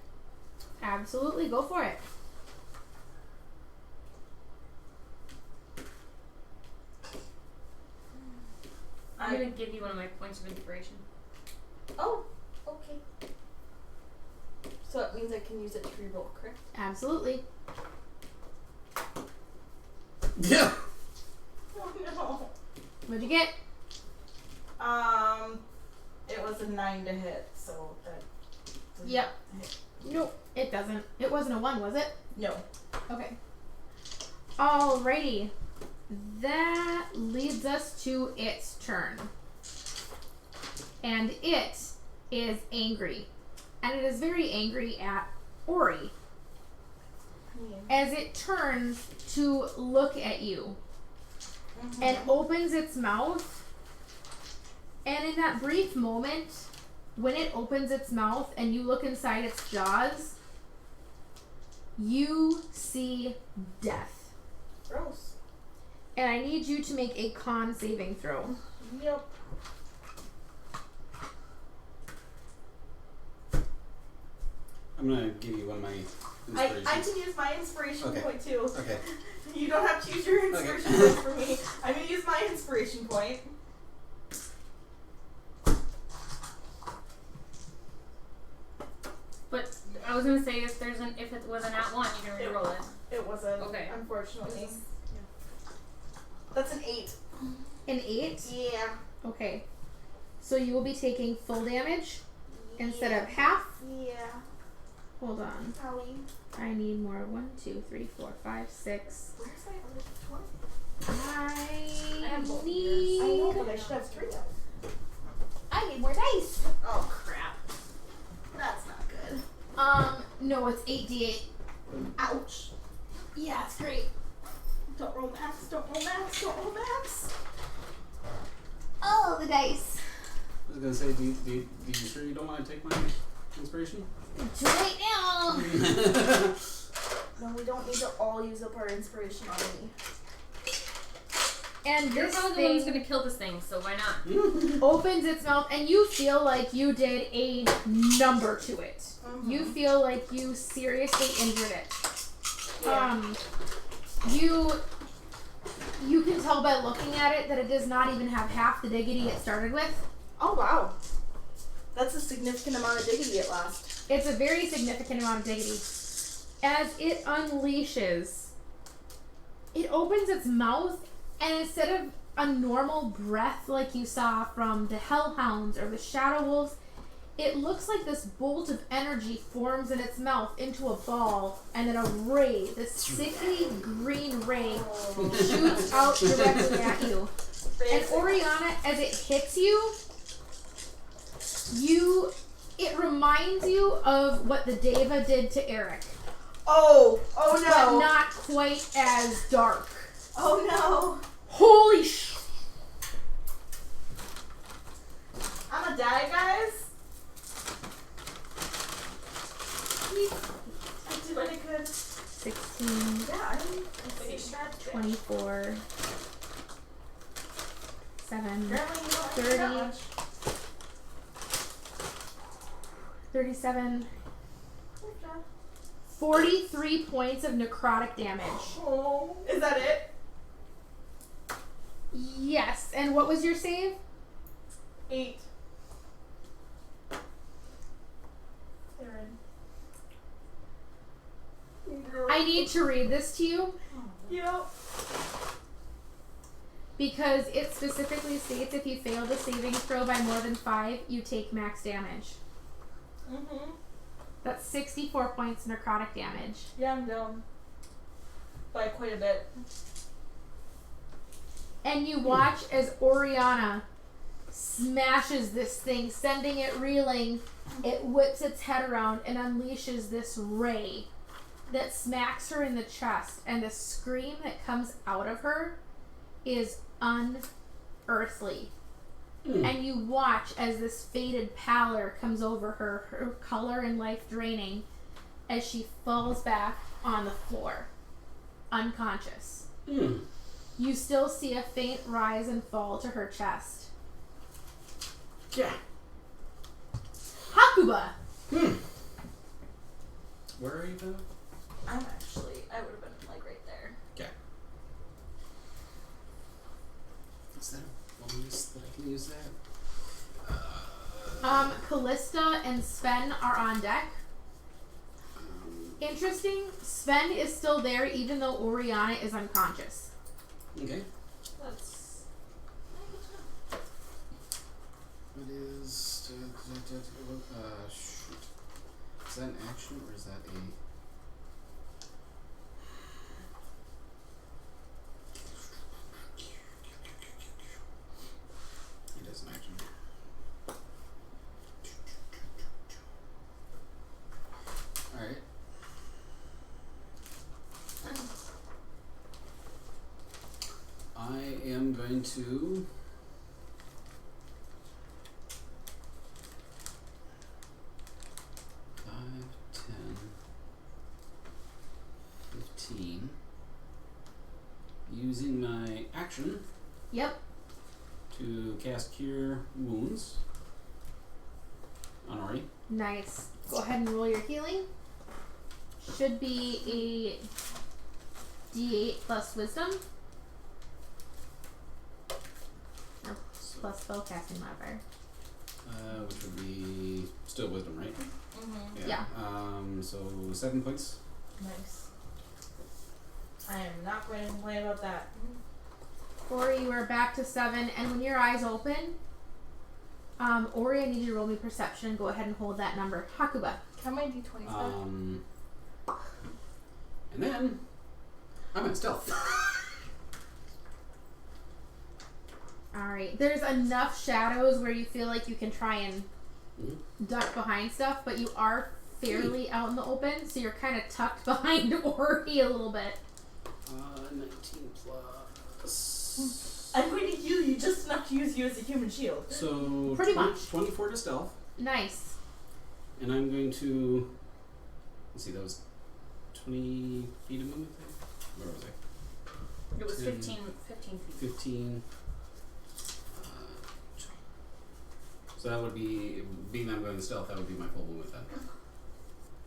Absolutely. Go for it. I'm gonna give you one of my points of inspiration. Oh, okay. So that means I can use it to reroll, correct? Absolutely. Yeah. Oh no. What'd you get? It was a 9 to hit, so that doesn't Yep. hit. Nope. It doesn't. It wasn't a 1, was it? No. Okay. Alrighty. That leads us to its turn. And it is angry. And it is very angry at Ori. As it turns to look at you and opens its mouth. And in that brief moment, when it opens its mouth and you look inside its jaws, you see death. Gross. And I need you to make a con saving throw. Yep. I'm gonna give you one of my I inspirations. can use my inspiration Okay. point too. Okay. You don't have to use your inspiration Okay. point for me. I'm gonna use my inspiration point. But I was gonna say if it was a nat 1, you can reroll it. It wasn't. Okay. Unfortunately. That's an 8. An 8? Yeah. Okay. So you will be taking full damage instead of half. Yeah. Hold on. Howie. I need more. 1, 2, 3, 4, 5, 6. Where's my other 20? I have both need. I know, but I should have 3 of them. I need more dice. Oh crap. That's not good. No, it's 8d8. Ouch. Yeah, it's great. Don't roll max, don't roll max, don't roll max. Oh, the dice. I was gonna say, do you sure you don't want to take my inspiration? Too late now. No, we don't need to all use up our inspiration on me. And You're this probably the one who's thing gonna kill this thing, so why not? opens its mouth, and you feel like you did a number to it. Mm-hmm. You feel like you seriously injured it. Yeah. You can tell by looking at it that it does not even have half the dignity it started with. Oh wow. That's a significant amount of dignity at last. It's a very significant amount of dignity. As it unleashes, it opens its mouth, and instead of a normal breath like you saw from the Hellhounds or the Shadow Wolves, it looks like this bolt of energy forms in its mouth into a ball, and then a ray, this sickly green ray, shoots out directly at you. And Oriana, as it hits you, it reminds you of what the Deva did to Eric. Oh But no. not quite as dark. Oh no. Holy sh! I'ma die, guys. I did what I could. 16, Yeah, I'm like a shot. 24, 7, Apparently you don't like 30. that much. 37, Good job. 43 points of necrotic damage. Oh. Is that it? Yes, and what was your save? 8. Aaron. I need to read this to you Yep. because it specifically states if you fail the saving throw by more than 5, you take max damage. Mm-hmm. That's 64 points necrotic damage. Yeah, I'm down. By quite a bit. And you watch as Oriana smashes this thing, sending it reeling. It whips its head around and unleashes this ray that smacks her in the chest, and the scream that comes out of her is unearthly. And you watch as this faded pallor comes over her, her color and life draining, as she falls back on the floor, unconscious. You still see a faint rise and fall to her chest. Yeah. Hakuba! Where are you then? I would have been like right there. Okay. Is that a bonus that I can use that? Callista and Sven are on deck. Interesting, Sven is still there even though Oriana is unconscious. Okay. That's. What is shoot. Is that an action or is that a it is an action. Alright. I am going to five, 10, 15. Using my action Yep. to cast Cure Wounds on Ori. Nice. Go ahead and roll your healing. Should be a D8 plus wisdom. Or So, plus spellcasting modifier. which would be still wisdom, right? Mm-hmm. Yeah. So 7 points. Nice. I am not going to complain about that. Ori, you are back to 7, and when your eyes open, Ori, I need you to roll me perception. Go ahead and hold that number. Hakuba. Can my d20s back? And then I'm in stealth. Alright. There's enough shadows where you feel like you can try and duck behind stuff, but you are fairly out in the open, so you're kind of tucked behind Ori a little bit. 19 plus. I'm going to heal you just enough to use you as a human shield. So Pretty much. 24 to stealth. Nice. And I'm going to. Let's see, that was 20 feet of movement? Where was I? It was 10, 15 feet. 15. So that would be, being that I'm going stealth, that would be my full movement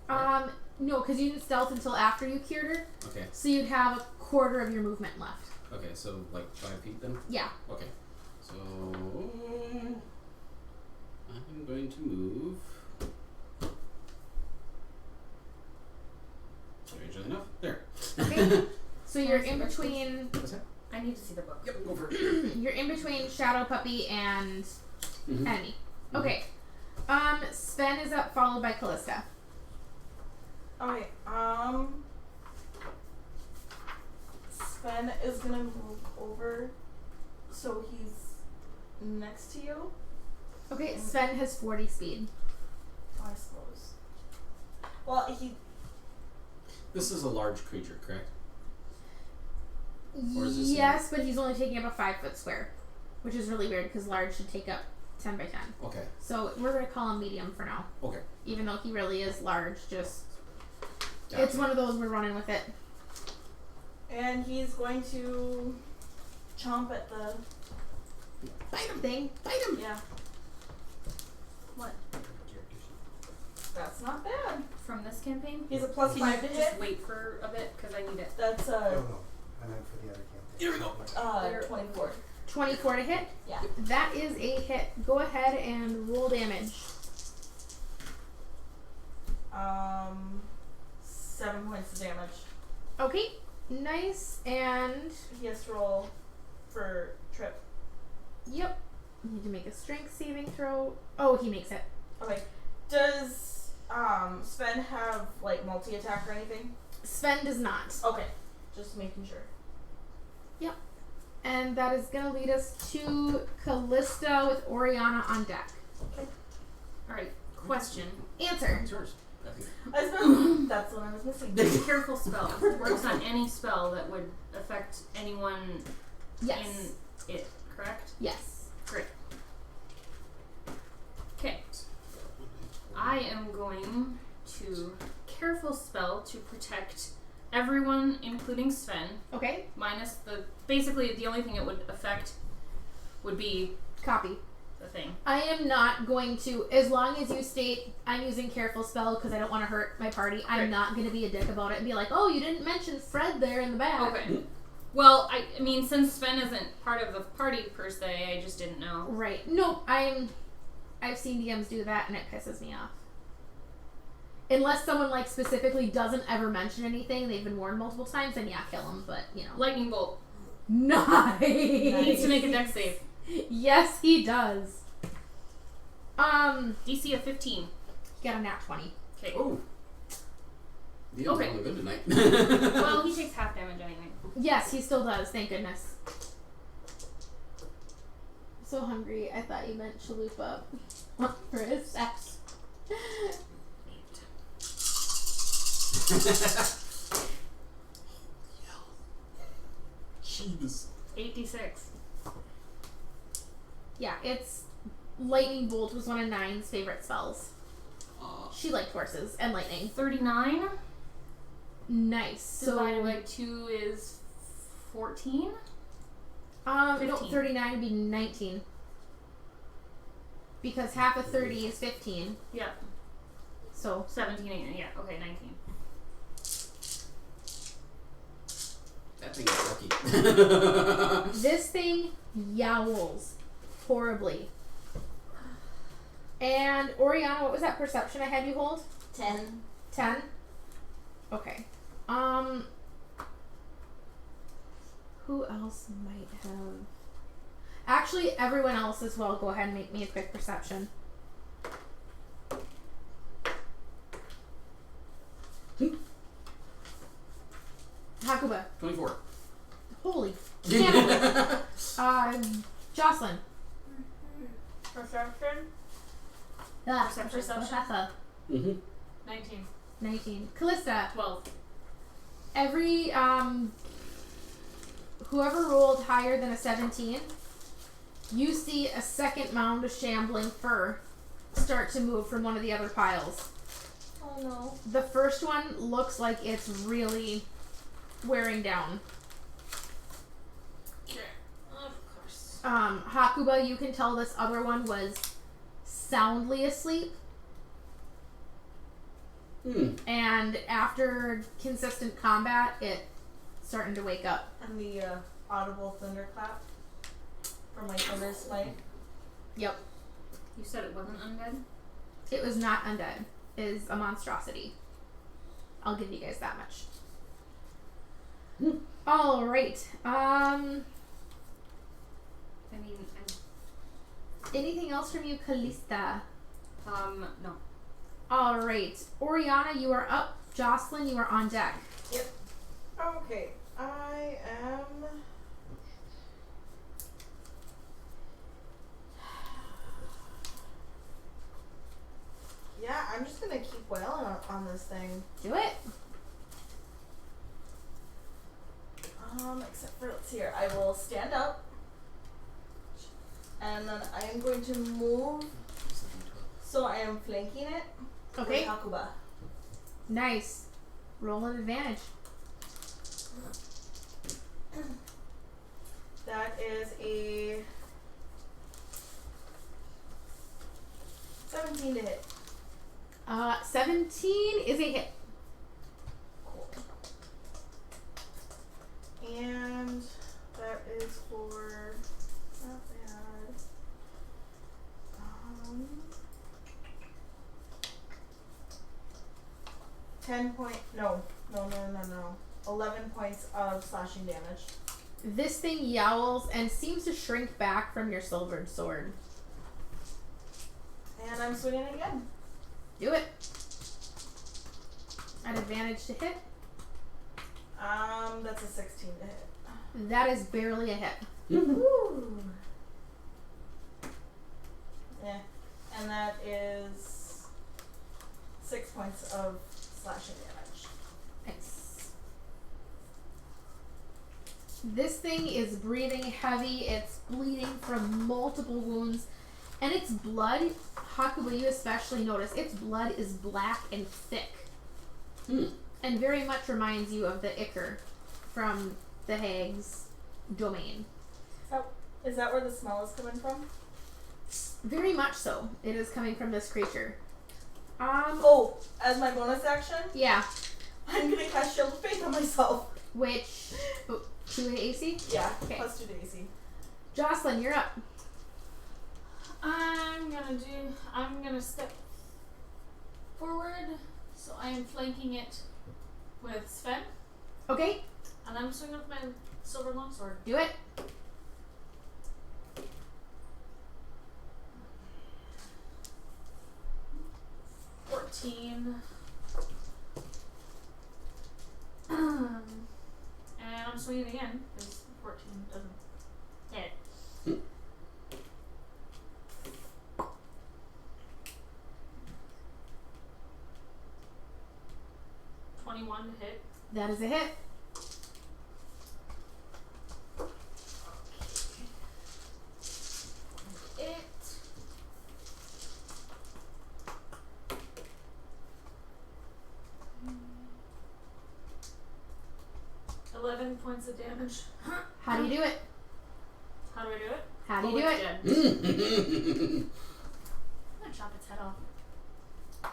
then. No, because you didn't stealth until after you cured her, Okay. so you'd have a quarter of your movement left. Okay, so like 5 feet then? Yeah. Okay. So I'm going to move. Strangely enough. There. Okay. So you're in between. What's that? I need to see the book. Yep, go for it. You're in between Shadow Puppy and enemy. Okay. Sven is up, followed by Callista. Okay, Sven is gonna move over so he's next to you, Okay, Sven has 40 speed. I suppose. Well, This is a large creature, correct? Or is this Yes, but he's only taking up a 5-foot square, which is really weird because large should take up 10 by 10. Okay. So we're gonna call him medium for now, Okay. even though he really is large. Just Gotcha. it's one of those we're running with it. and he's going to chomp at the Bite him, thing. Bite him. yeah. What? That's not bad. From this campaign? He's a plus Can 5 you to just hit. wait for a bit? Because I need it. That's Oh no, I meant for the other campaign. Here we go. 24. 24 to hit. Yeah. That is a hit. Go ahead and roll damage. 7 points of damage. Okay. Nice. And He has to roll for trip. yep. You need to make a strength saving throw. Oh, he makes it. Okay. Does Sven have like multi attack or anything? Sven does not. Okay. Just making sure. And that is going to lead us to Callista with Oriana on deck. Alright, question. Answer. It's yours. I think. That's what I was missing. Careful spell works on any spell that would affect anyone Yes. in it, correct? Yes. Great. Okay. I am going to careful spell to protect everyone, including Sven, Okay. minus basically the only thing it would affect would be Copy. the thing. I am not going to, as long as you state I'm using careful spell because I don't want to hurt my party, I'm Great. not going to be a dick about it and be like, oh, you didn't mention Fred there in the back. Okay. Well, I mean, since Sven isn't part of the party per se, I just didn't know. Right. No, I've seen DMs do that and it pisses me off. Unless someone like specifically doesn't ever mention anything, they've been warned multiple times, then yeah, kill them, but you know. Lightning bolt. Nice. He needs to make a dex save. Yes, he does. DC of 15. He got a nat 20. Okay. Oh. Deal's Okay. really good tonight. Well, he takes half damage anyway. Yes, he still does, thank goodness. So hungry, I thought you meant chalupa for his sex. Jeez. 8d6. Yeah, it's lightning bolt was one of Nine's favorite spells. She liked horses and lightning. 39 Nice. divided by 2 is 14. No, 15. 39 would be 19. Because half of 30 is 15. Yeah. So 17, 18, yeah, okay, 19. That thing is lucky. this thing yowls horribly. And Oriana, what was that perception I had you hold? 10. 10? Okay. Who else might have... Actually, everyone else as well. Go ahead and make me a quick perception. Hakuba. 24. Holy cannibal. Jocelyn. Perception? Perception. Mm-hmm. 19. 19. Callista. 12. Every, whoever rolled higher than a 17, you see a second mound of shambling fur start to move from one of the other piles. Oh no. The first one looks like it's really wearing down. Okay. Of course. Hakuba, you can tell this other one was soundly asleep. And after consistent combat, it starting to wake up. And the audible thunderclap from my thunder smite. Yep. You said it wasn't undead? It was not undead. It is a monstrosity. I'll give you guys that much. All right. I mean, Anything else from you, Callista? no. All right. Oriana, you are up. Jocelyn, you are on deck. Yep. Okay. I am... Yeah, I'm just gonna keep wailing on this thing. Do it. Except for, let's see here, I will stand up. And then I am going to move. So I am flanking it. Okay. With Hakuba. Nice. Roll an advantage. That is a 17 to hit. 17 is a hit. Cool. And that is for not bad. 11 points of slashing damage. This thing yowls and seems to shrink back from your silvered sword. And I'm swinging again. Do it. An advantage to hit. That's a 16 to hit. That is barely a hit. Woo! Yeah. And that is 6 points of slashing damage. Nice. This thing is breathing heavy. It's bleeding from multiple wounds. And its blood, Hakuba, you especially notice, its blood is black and thick. And very much reminds you of the ichor from the hag's domain. Is that where the smell is coming from? Very much so. It is coming from this creature. Oh, as my bonus action, Yeah. I'm gonna cast Shield of Faith on myself. Which, 2 AC? Yeah, Okay. plus 2 to AC. Jocelyn, you're up. I'm gonna step forward, so I am flanking it with Sven, Okay, and I'm swinging with my silver longsword. do it. And I'm swinging again, because 14 doesn't hit. 21 to hit. That is a hit. It. 11 points of damage. How do you do it? How do I do it? How do you do it's it? dead. I'm gonna chop its head off.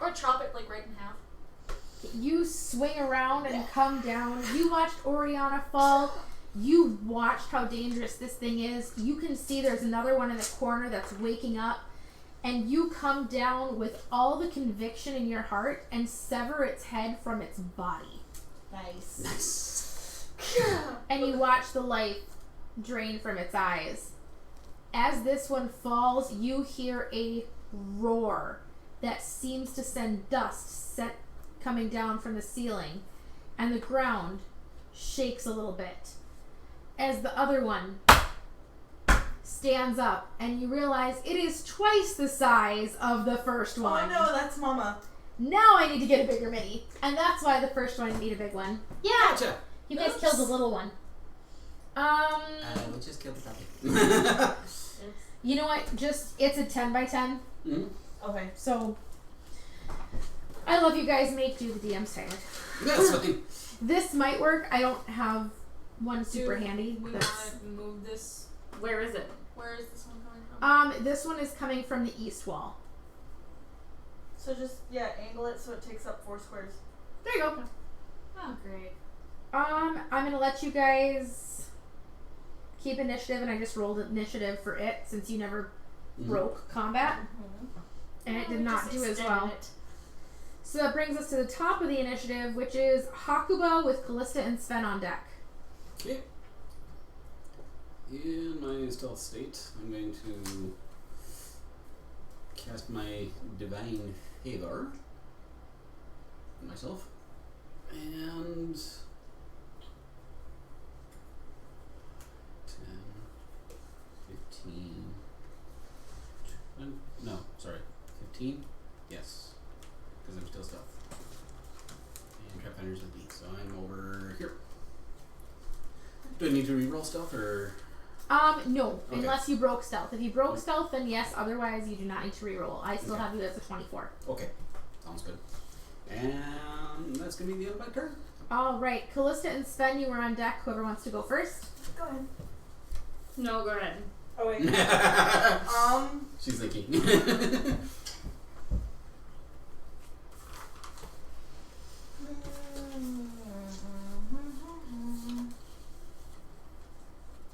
Or chop it like right in half. You swing around and come down. You watched Oriana fall. You watched how dangerous this thing is. You can see there's another one in the corner that's waking up. and you come down with all the conviction in your heart and sever its head from its body. Nice. Nice. And you watch the life drain from its eyes. As this one falls, you hear a roar that seems to send dust coming down from the ceiling, and the ground shakes a little bit. As the other one stands up, and you realize it is twice the size of the first one. Oh no, that's Mama. Now I need to get a bigger mini, and that's why the first one need a big one. Yeah, Gotcha. you guys killed the little one. We just killed the puppy. You know what? It's a 10 by 10. Mm-hmm. Okay. So, I love you guys. Make do. The DM's tired. That's fine. This might work. I don't have one super handy. We that's- want to move this. Where is it? Where is this one coming from? This one is coming from the east wall. So just, angle it so it takes up 4 squares. There you go. Oh, great. I'm gonna let you guys keep initiative, and I just rolled initiative for it since you never broke combat, and it did not do as well. So that brings us to the top of the initiative, which is Hakuba with Callista and Sven on deck. Okay. In my stealth state, I'm going to cast my divine favor on myself, and 10, 15, no, sorry, 15, yes, because I'm still stealth, and Trapfinders is B, so I'm over here. Do I need to reroll stealth, or? No, Okay. unless you broke stealth. If you broke stealth, then yes, otherwise you do not need to reroll. I still have you as a 24. Okay, sounds good. And that's gonna be the end of my turn. Alright, Callista and Sven, you were on deck. Whoever wants to go first. Go ahead. No, go ahead. Oh wait. She's thinking.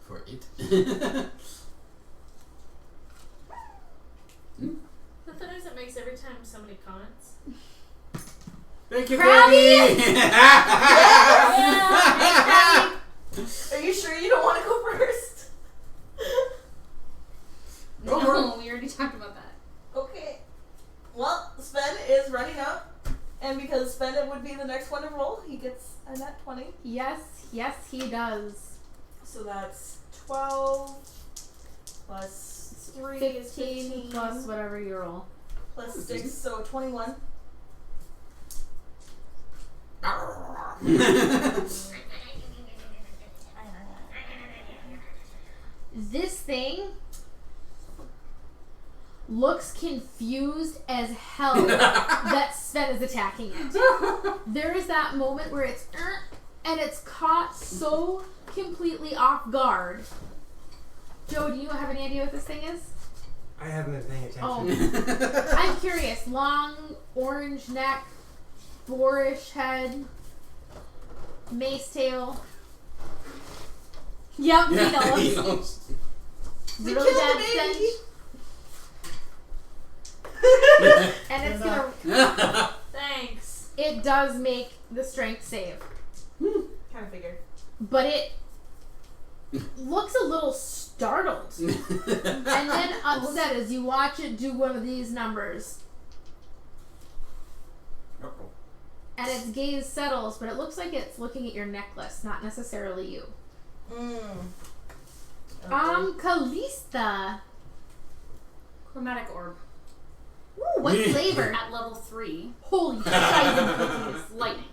For it. The noise it makes every time somebody comments. Thank you, Krabby! Krabby! Are you sure you don't want to go first? Go for No, we already talked about that. Okay. Well, Sven is running up, and because Sven would be the next one to roll, he gets a nat 20. Yes, he does. So that's 12 plus 3 is 15 plus whatever you roll. plus 6, so 21. This thing looks confused as hell that Sven is attacking it. There is that moment where it's and it's caught so completely off guard. Joe, do you have any idea what this thing is? I haven't been paying attention. Oh, I'm curious. Long, orange neck, boarish head, mace tail. Yep, he knows. He knows. We Really killed bad the stench. baby! And it's gonna. Thanks. It does make the strength save, Kind of figured. but it looks a little startled and then upset as you watch it do one of these numbers. And its gaze settles, but it looks like it's looking at your necklace, not necessarily you. Callista. Chromatic orb. Ooh, what flavor? At level 3. Holy shining cookies. Lightning.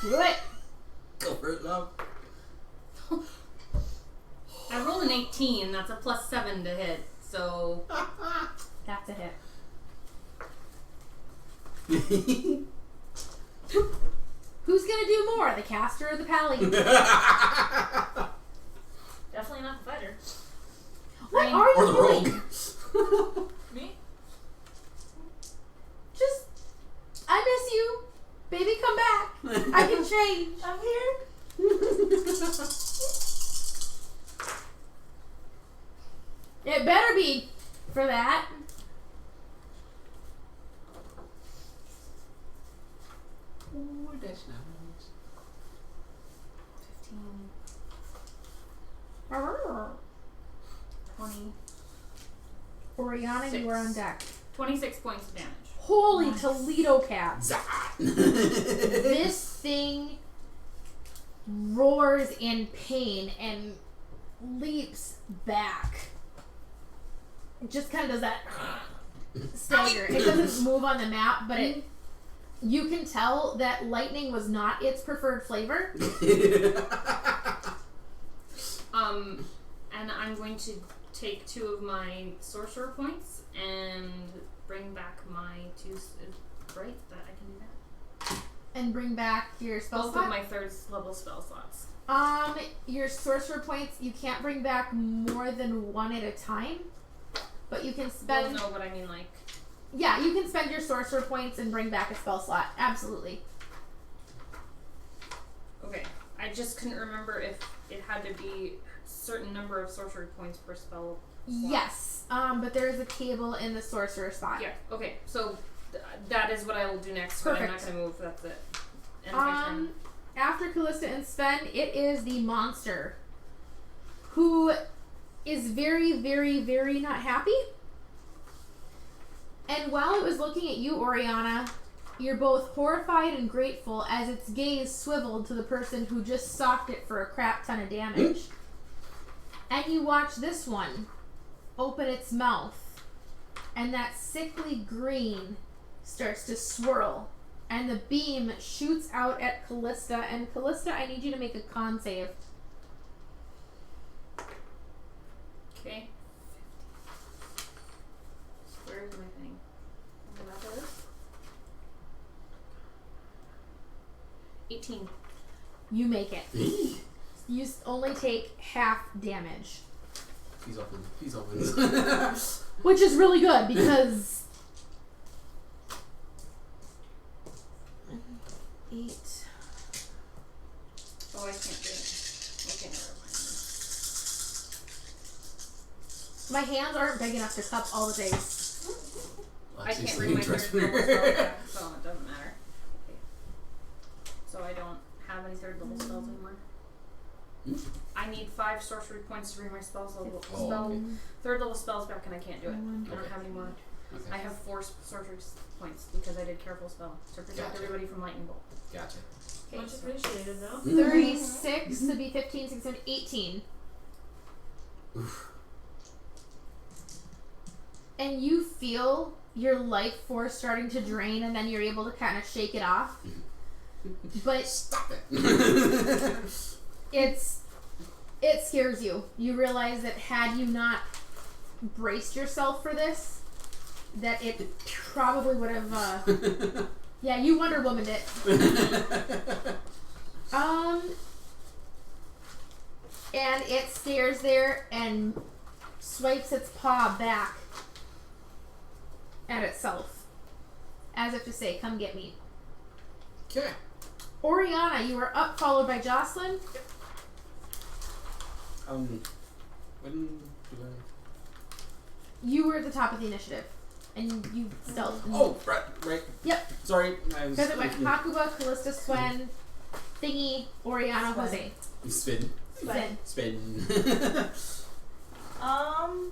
Do it. Go for it, love. I rolled an 18. That's a plus 7 to hit. So That's a hit. Who's gonna do more, the caster or the pally? Definitely not the fighter. What are Or you the doing? rogue. Me? Just, I miss you. Baby, come back. I can change. I'm here. It better be for that. Ooh, that's nice. 15, 20, Oriana, you are on deck. 26 points of damage. Holy Toledo cats. Zah! This thing roars in pain and leaps back. It just kind of does that stagger. It doesn't move on the map, but you can tell that lightning was not its preferred flavor. And I'm going to take 2 of my sorcerer points and bring back my 2. Right, that I can do that. And bring back your spell Both slot. of my 3rd level spell slots. Your sorcerer points, you can't bring back more than 1 at a time. But you can spend... Well, no, but I mean like... Yeah, you can spend your sorcerer points and bring back a spell slot. Absolutely. Okay, I just couldn't remember if it had to be a certain number of sorcery points per spell. Yes, but there is a table in the sorcerer spot. Yeah, okay, so that is what I will do next, but I'm not Perfect. going to move, that's it. End of my turn. After Callista and Sven, it is the monster who is very, very, very not happy. And while it was looking at you, Oriana, you're both horrified and grateful as its gaze swiveled to the person who just socked it for a crap ton of damage. And you watch this one open its mouth, and that sickly green starts to swirl, and the beam shoots out at Callista. And Callista, I need you to make a con save. Okay. Where is my thing? Where that is? 18. You make it. You only take half damage. He's open. Which is really good because 8. Oh, I can't do it. Okay, never mind. My hands aren't big enough to cup all the dice. I can't bring my 3rd level spell back, so it doesn't matter. Okay. So I don't have any 3rd level spells anymore. I need 5 sorcery points to bring my spells level okay. 3rd level spells back, and I can't do it. I don't Okay. have any more. Okay. I have 4 sorcery points because I did careful spell to protect Gotcha. everybody from lightning bolt. Gotcha. Okay, Much appreciated, though. 36 to be 15, 6, 7, 18. Oof. And you feel your life force starting to drain, and then you're able to kind of shake it off. But Stop it. it scares you. You realize that had you not braced yourself for this, that it probably would have. Yeah, you Wonder Woman'd it. And it stares there and swipes its paw back at itself, as if to say, "Come get me." Okay. Oriana, you are up, followed by Jocelyn. When do You were at the top of the initiative, and you stealth. Oh, right. Yep. Sorry, I was. Because it went Hakuba, Callista, Swen, Thingy, Oriana, Swen. Jose. Spin. Sven. Spin. And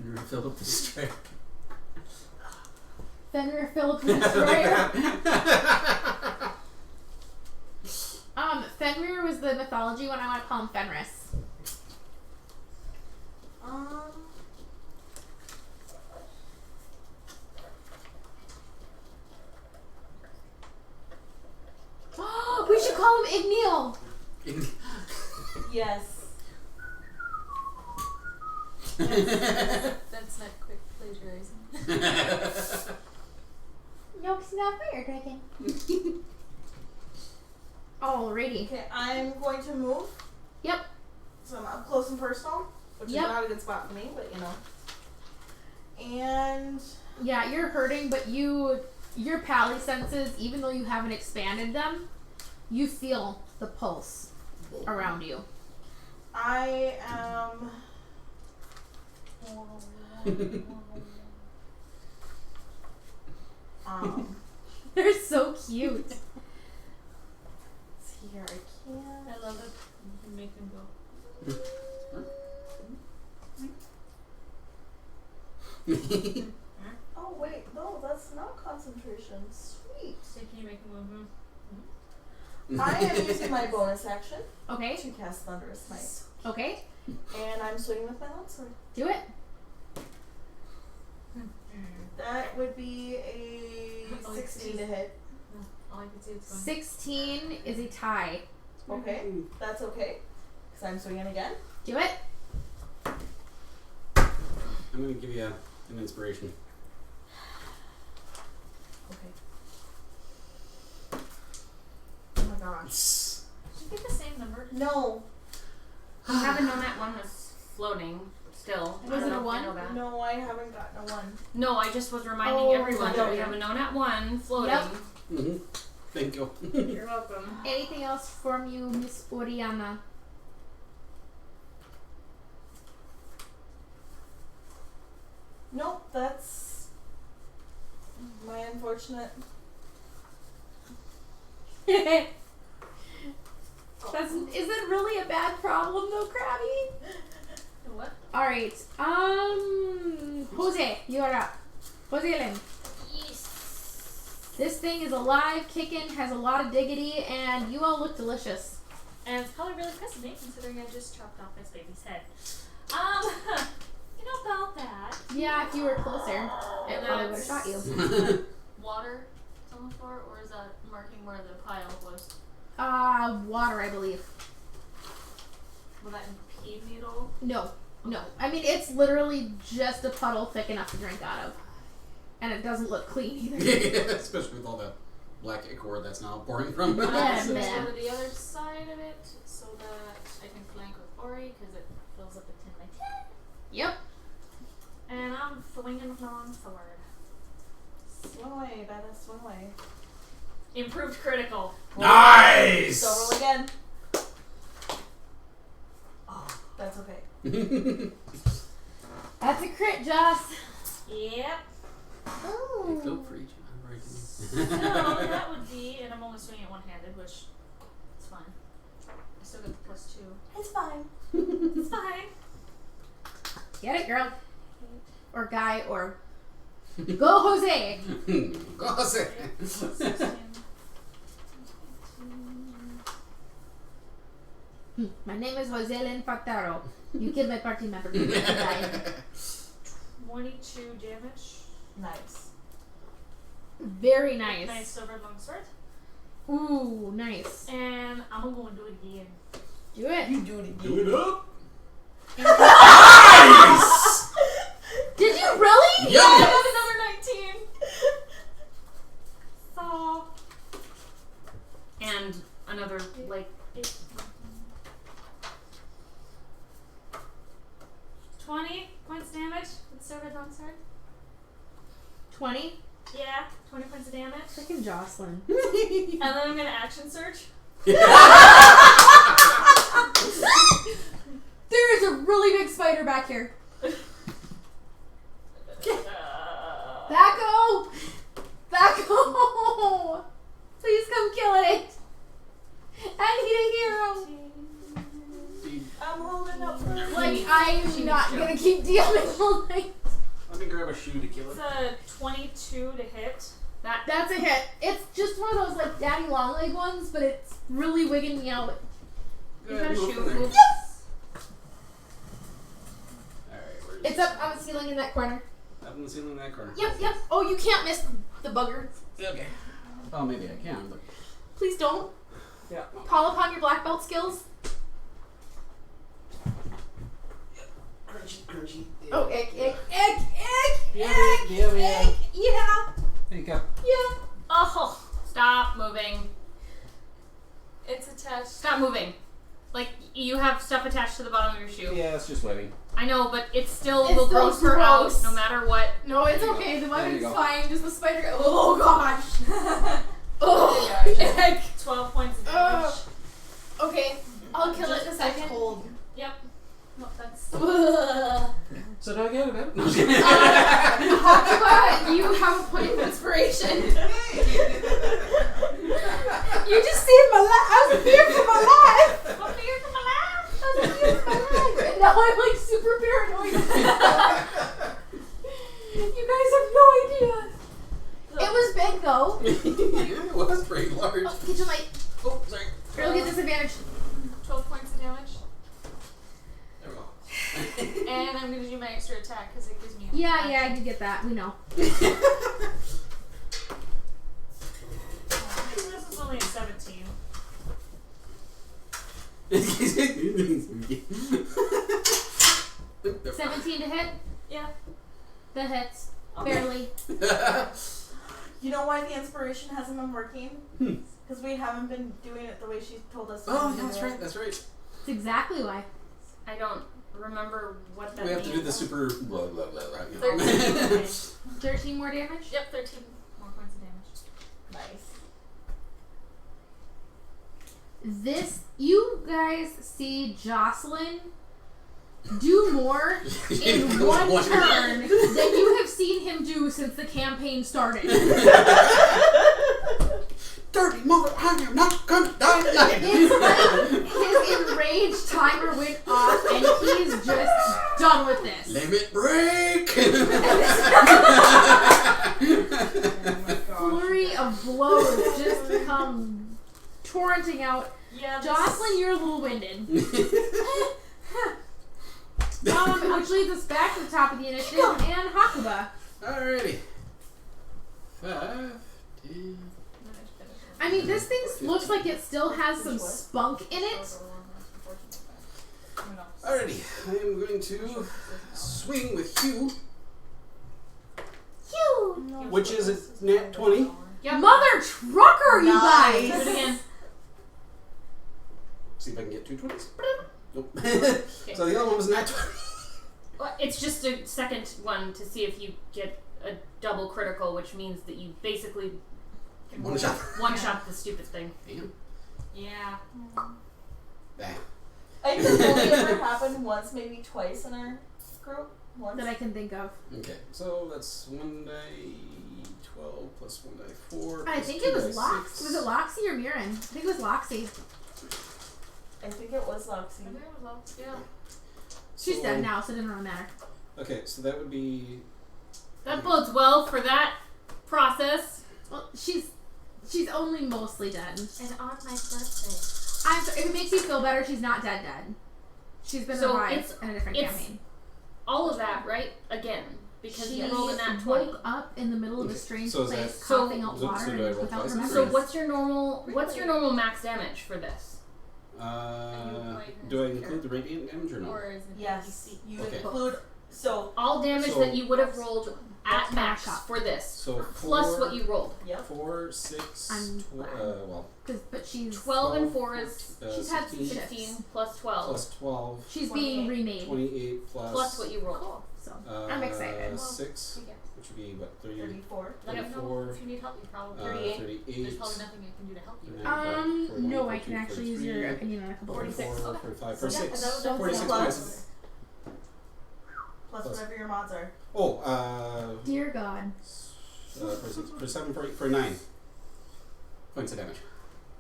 refill up the strike. Fenrir Philip Destroyer. Fenrir was the mythology one. I want to call him Fenris. We should call him Igneal. Yes. That's not quick plagiarism. No, because not fire dragon. Alrighty. Okay, I'm going to move. Yep. So I'm up close and personal, which Yep. is not a good spot for me, but you know. And Yeah, you're hurting, but your pally senses, even though you haven't expanded them, you feel the pulse around you. I am They're so cute. Let's see here, I can't. I love it. You can make them go. Oh wait, no, that's not concentration. Sweet. So can you make them move? I am using my bonus action Okay. to cast Thunderous Smite. Okay. And I'm swinging with my longsword. Do it. That would be a 16 to hit. All I can see is going. 16 is a tie. Okay, that's okay. Because I'm swinging again. Do it. I'm gonna give you an inspiration. Okay. Oh my gosh. Did you get the same number? No. I haven't known that one was floating still. Was I don't it know a if one? I know that. No, I haven't gotten a 1. No, I just was reminding Oh, everyone that we okay. have a known at one floating. Yep. Mm-hmm. Thank you. You're welcome. Anything else from you, Miss Oriana? Nope, that's my unfortunate. Is it really a bad problem though, Krabby? What? Alright. Jose, you are up. Jose Lynn. Yes. This thing is alive, kicking, has a lot of diggity, and you all look delicious. And it's probably really pissed at me considering I just chopped off this baby's head. You know about that. Yeah, if you were closer, it probably would have shot you. Water on the floor, or is that marking where the pile was? Water, I believe. Will that impede me at all? No. I mean, it's literally just a puddle thick enough to drink out of. And it doesn't look clean either. Yeah, especially with all that black ichor that's now pouring from it. Yeah, So man. go to the other side of it so that I can flank with Ori because it fills up a 10 by 10. Yep. And I'm swinging with my long sword. Swing away, badass, swing away. Improved critical. Nice! So roll again. Oh, that's okay. That's a crit, Joss. Yep. Ooh. Go for each So that would be, and I'm only swinging it one-handed, which is fine. I still get the +2. It's fine. It's fine. Get it, girl. Or guy, or... Go, Jose! Go, Jose. 16. My name is Jose Lynn Factaro. You killed my party member. You died. 22 damage. Nice. Very Nice nice. silver longsword. Ooh, nice. And I'm gonna do it again. Do it. You do it again. Do it up. Nice! Did you really? Yep. I got another 19. So. And another, like, 20 points damage with silver longsword. 20? Yeah, 20 points of damage. Freaking Jocelyn. And then I'm gonna action search. There is a really big spider back here. Backo! Backo! Please come kill it. I need a hero. I'm holding up for Like, I'm not gonna keep dealing all night. Let me grab a shoe to kill It's it. a 22 to hit. That's a hit. It's just one of those, like, daddy long leg ones, but it's really wigging me out. you got a shoe. Move. Alright, where's It's up on the ceiling in that corner. Up in the ceiling in that corner. Yep. Oh, you can't miss the bugger. Okay. Oh, maybe I can, but... Please don't. Yeah. Call upon your black belt skills. Crunchy. Oh, ick. Yeah, Yeah. There you go. Yeah. Oh, stop moving. It's attached. Stop moving. Like, you have stuff attached to the bottom of your shoe. Yeah, it's just waiting. I know, but it still It's will still gross her out gross. no matter what. No, it's There you okay. go. The There you weapon's go. fine. Just the spider. Oh gosh. Oh. There you go. Ick. 12 points of damage. Okay. I'll kill it in a second. Cold. Yep. No, that's. So do I get it? Hakuba, you have a point of inspiration. You just saved my life. I was here for my life. I'm here for my life. I was here for my life. And now I'm like super paranoid. You guys have no idea. It was big though. Yeah, it was pretty large. Oh, get your light. Oh, sorry. Girl, get disadvantage. 12 points of damage. There we go. And I'm going to do my extra attack because it gives me. Yeah, I did get that. We know. This is only a 17. 17 to hit. Yeah. That hits. Okay. Barely. You know why the inspiration hasn't been working? Because we haven't been doing it the way she told us. Oh, yeah, that's right. That's right. That's exactly why. I don't remember what that We have means. to do the super blah blah blah. You know. 13. Okay. 13 more damage? Yep, 13 more points of damage. Nice. You guys see Jocelyn do more in one turn than you have seen him do since the campaign started. Dirty mother, I am not gonna die tonight. It's like his enraged timer went off and he's just done with this. Limit break. Flurry of blows just come torrenting out. Yeah. Jocelyn, you're a little winded. Which leads us back to the top of the initiative and Hakuba. Alrighty. 5, 10. I mean, this thing looks like it still has some spunk in it. Alrighty, I am going to swing with Hugh, which is a nat 20. Mother trucker, you Nice. guys! Do it again. See if I can get 2 20s. Nope. So the other one was nat 20. Well, it's just a second one to see if you get a double critical, which means that you basically One shot. one-shot the stupid thing. Damn. Yeah. Bah. I think it's only ever happened once, maybe twice in our group. Once. That I can think of. Okay, so that's 1 die 12 plus 1 die 4. I plus think 2 it was die Lox. 6. Was it Loxy or Mirren? I think it was Loxy. I think it was Loxy. Yeah. She's So- dead now, so it doesn't really matter. Okay, so that would be. That bodes well for that process. Well, she's only mostly dead. And on my birthday. I'm sorry, if it makes you feel better, she's not dead. She's been So revived it's- in a different it's- campaign. All of that, right? Again. Because She you rolled a nat 20. woke up in the middle of a Okay, strange so is place, that- coughing out so water do I roll without twice? remembering. So what's your normal max damage for this? Do I include the radiant damage or no? Or is it Yes, you Okay. include. So, All damage So- that you would have rolled at max Back up. for this. So Plus 4, what you rolled. yep. 4, 6, I'm 12, But she's 12 and 4 is She's had 16 shifts. 16 plus 12. plus 12, she's being 28. remade. 28 plus. Plus what you rolled. Cool. So I'm excited. 6, which would be what, 30, 34. Let me know 34, if you need help. You probably 38. 38. There's probably nothing I can do to help you. No, I can actually use your opinion on a couple of 46. things. 44, Okay. 45, So, yeah, 46. and that was 46 plus- points. Plus Plus. whatever your mods are. Oh, Dear God, for 7, for 9 points of damage.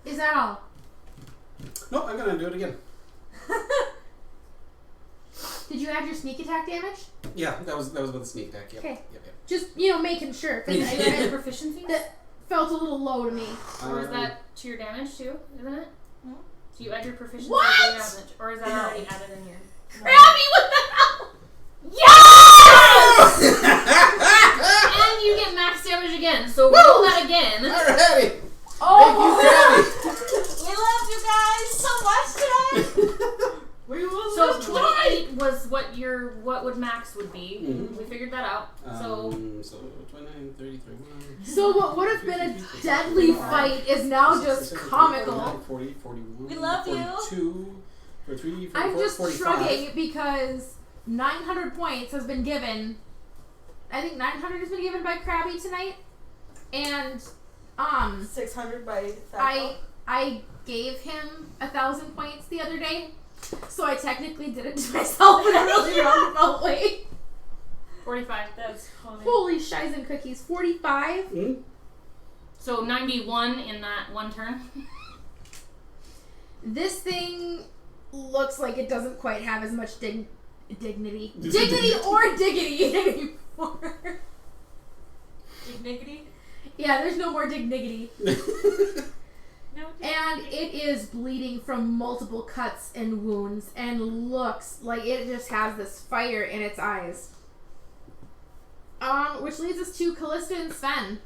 is that all? Nope, I'm gonna do it again. Did you add your sneak attack damage? Yeah, that was with the sneak attack. Yep. Okay. Yep. Just making sure because Are you adding proficiency? that felt a little low to me. Or is that to your damage too? Isn't it? Hmm? Do you add your proficiency What? to your damage? Or is that No. already added in your... Crabby, what the hell? Yes! And you get max damage again. So roll that again. Alrighty. Oh, We love you guys so much today! We will So 28 was what would max would be. Mhm. We figured that out. So 29, 30, 31. So what would have been a deadly fight is now just 47, comical. 49, 40, 41. We love you. 42, 43, 44, I'm just 45. shrugging because 900 points has been given. I think 900 has been given by Krabby tonight, and 600 by Thaco. I gave him 1,000 points the other day, so I technically did it to myself in a really roundabout way. 45. That's funny. Holy shies and cookies. 45. So 91 in that one turn. This thing looks like it doesn't quite have as much dignity. Dignity or diggity anymore. Dignity? Yeah, there's no more dignity. No. And it is bleeding from multiple cuts and wounds and looks like it just has this fire in its eyes. Which leads us to Callista and Sven.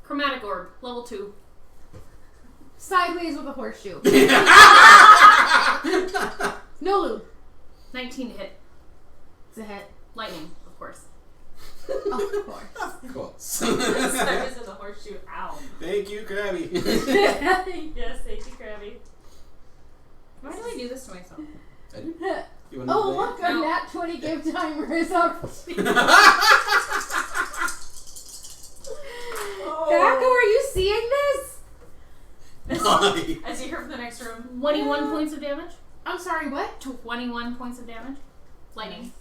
Chromatic orb, level 2. Sideways with a horseshoe. No lube. 19 to hit. It's a hit. Lightning, of course. Of course. Of course. Sideways with a horseshoe. Ow. Thank you, Krabby. Yes, thank you, Krabby. Why do I do this to myself? I do. You want Oh, to look, a No. nat 20 gave timers up. Thaco, are you seeing this? As you hear from the next room. 21 points of damage. I'm sorry, what? 21 points of damage. Lightning.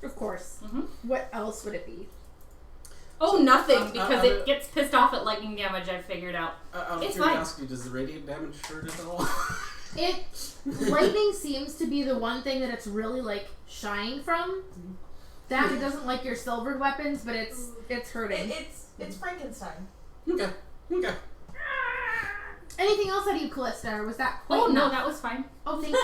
Of course. Mm-hmm. What else would it be? Oh, nothing, because I- it gets pissed off at lightning damage, I've figured out. Out of It's fine. curiosity, does the radiant damage hurt at all? Lightning seems to be the one thing that it's really like shying from. That it doesn't like your silvered weapons, but it's hurting. It's Frankenstein. Okay. Anything else out of you, Callista? Or was that quite Oh, no, enough? that was fine. Oh, thank you.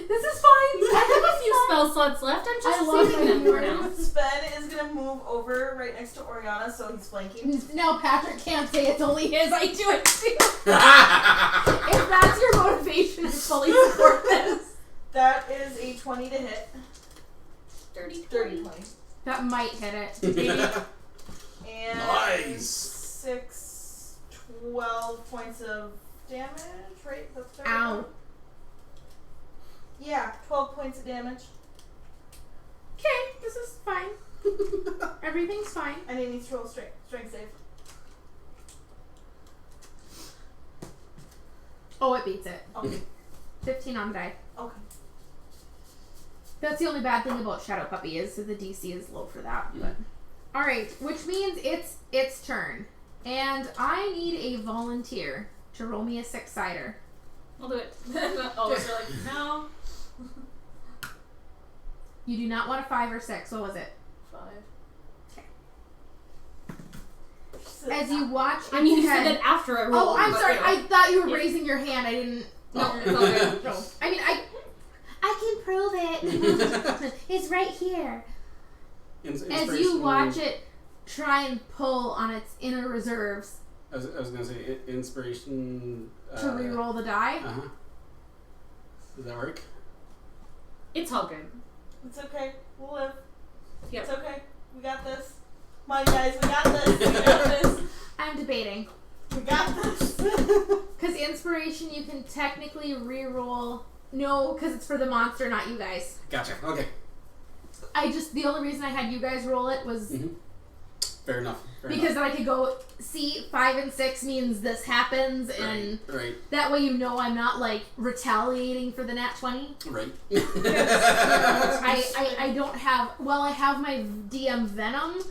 This is fine. I have a few spell slots left. I'm I just love saving them that. for now. Sven is gonna move over right next to Oriana, so he's flanking. Now Patrick can't say it's only his. I do it too. If that's your motivation, I fully support this. That is a 20 to hit. 30, 30, 20. That might hit it. And Nice. 12 points of damage, right? That's right. Ow. Yeah, 12 points of damage. Okay, this is fine. Everything's fine. And he needs to roll a strength save. Oh, it beats it. Okay. 15 on die. Okay. That's the only bad thing about Shadow Puppy is that the DC is low for that. But all right, which means it's its turn, and I need a volunteer to roll me a 6-sider. I'll do it. Oh, so like, no. You do not want a 5 or 6. What was it? 5. As you watch, I mean, you its said head- that after I rolled. Oh, I'm but, sorry. you know. I thought you were Yeah. raising your hand. I didn't. No, it's all good. No. I mean, I can prove it. It's right here. As you watch it try and pull on its inner reserves I was gonna say inspiration. to re-roll the die. Uh huh. Does that work? It's all good. It's okay. We'll live. Yep. It's okay. We got this. Come on, guys. We got this. We got this. I'm debating. We got this. Because inspiration, you can technically re-roll. No, because it's for the monster, not you guys. Gotcha. Okay. The only reason I had you guys roll it was Fair enough. because then I could go, see, 5 and 6 means this happens, and Right. that way you know I'm not, like, retaliating for the nat 20. Right. I don't have, well, I have my DM Venom.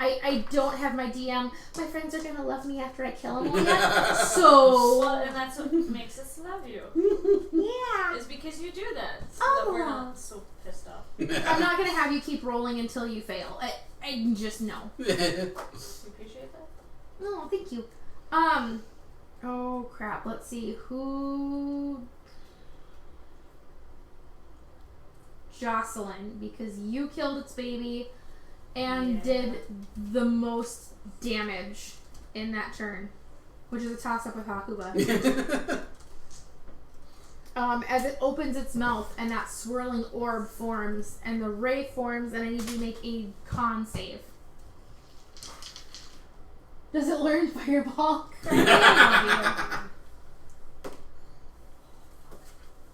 I don't have my DM, my friends are gonna love me after I kill them all yet. So, Well, and that's what makes us love you. yeah. Is because you do that. So that we're not so pissed off. I'm not gonna have you keep rolling until you fail. I just know. We appreciate that. No, thank you. Oh crap, let's see, who... Jocelyn, because you killed its baby and did the most damage in that turn, which is a toss-up with Hakuba. As it opens its mouth and that swirling orb forms and the ray forms, and I need you to make a con save. Does it learn Fireball?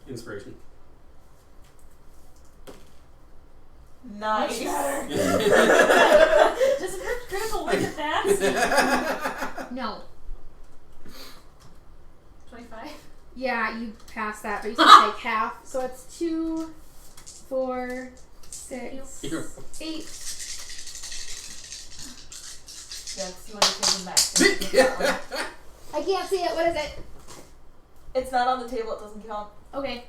Inspiration. Nice. Does it hurt critical look at that? No. 25. 25. Yeah, you pass that, but you still take half. So it's 2, 4, 6, 8. Yes, you want to take them back. I can't see it. What is it? It's not on the table, it doesn't count. Okay.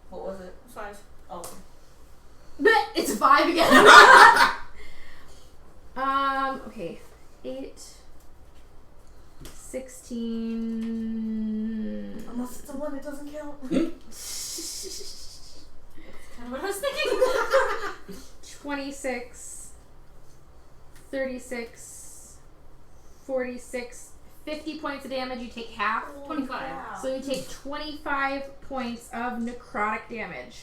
What was it? 5. Oh. But it's 5 again. Okay. 8, 16. Unless it's a 1, it doesn't count. That's kind of what I was thinking. 26, 36, 46, 50 points of damage. You take half. 25. So you take 25 points of necrotic damage.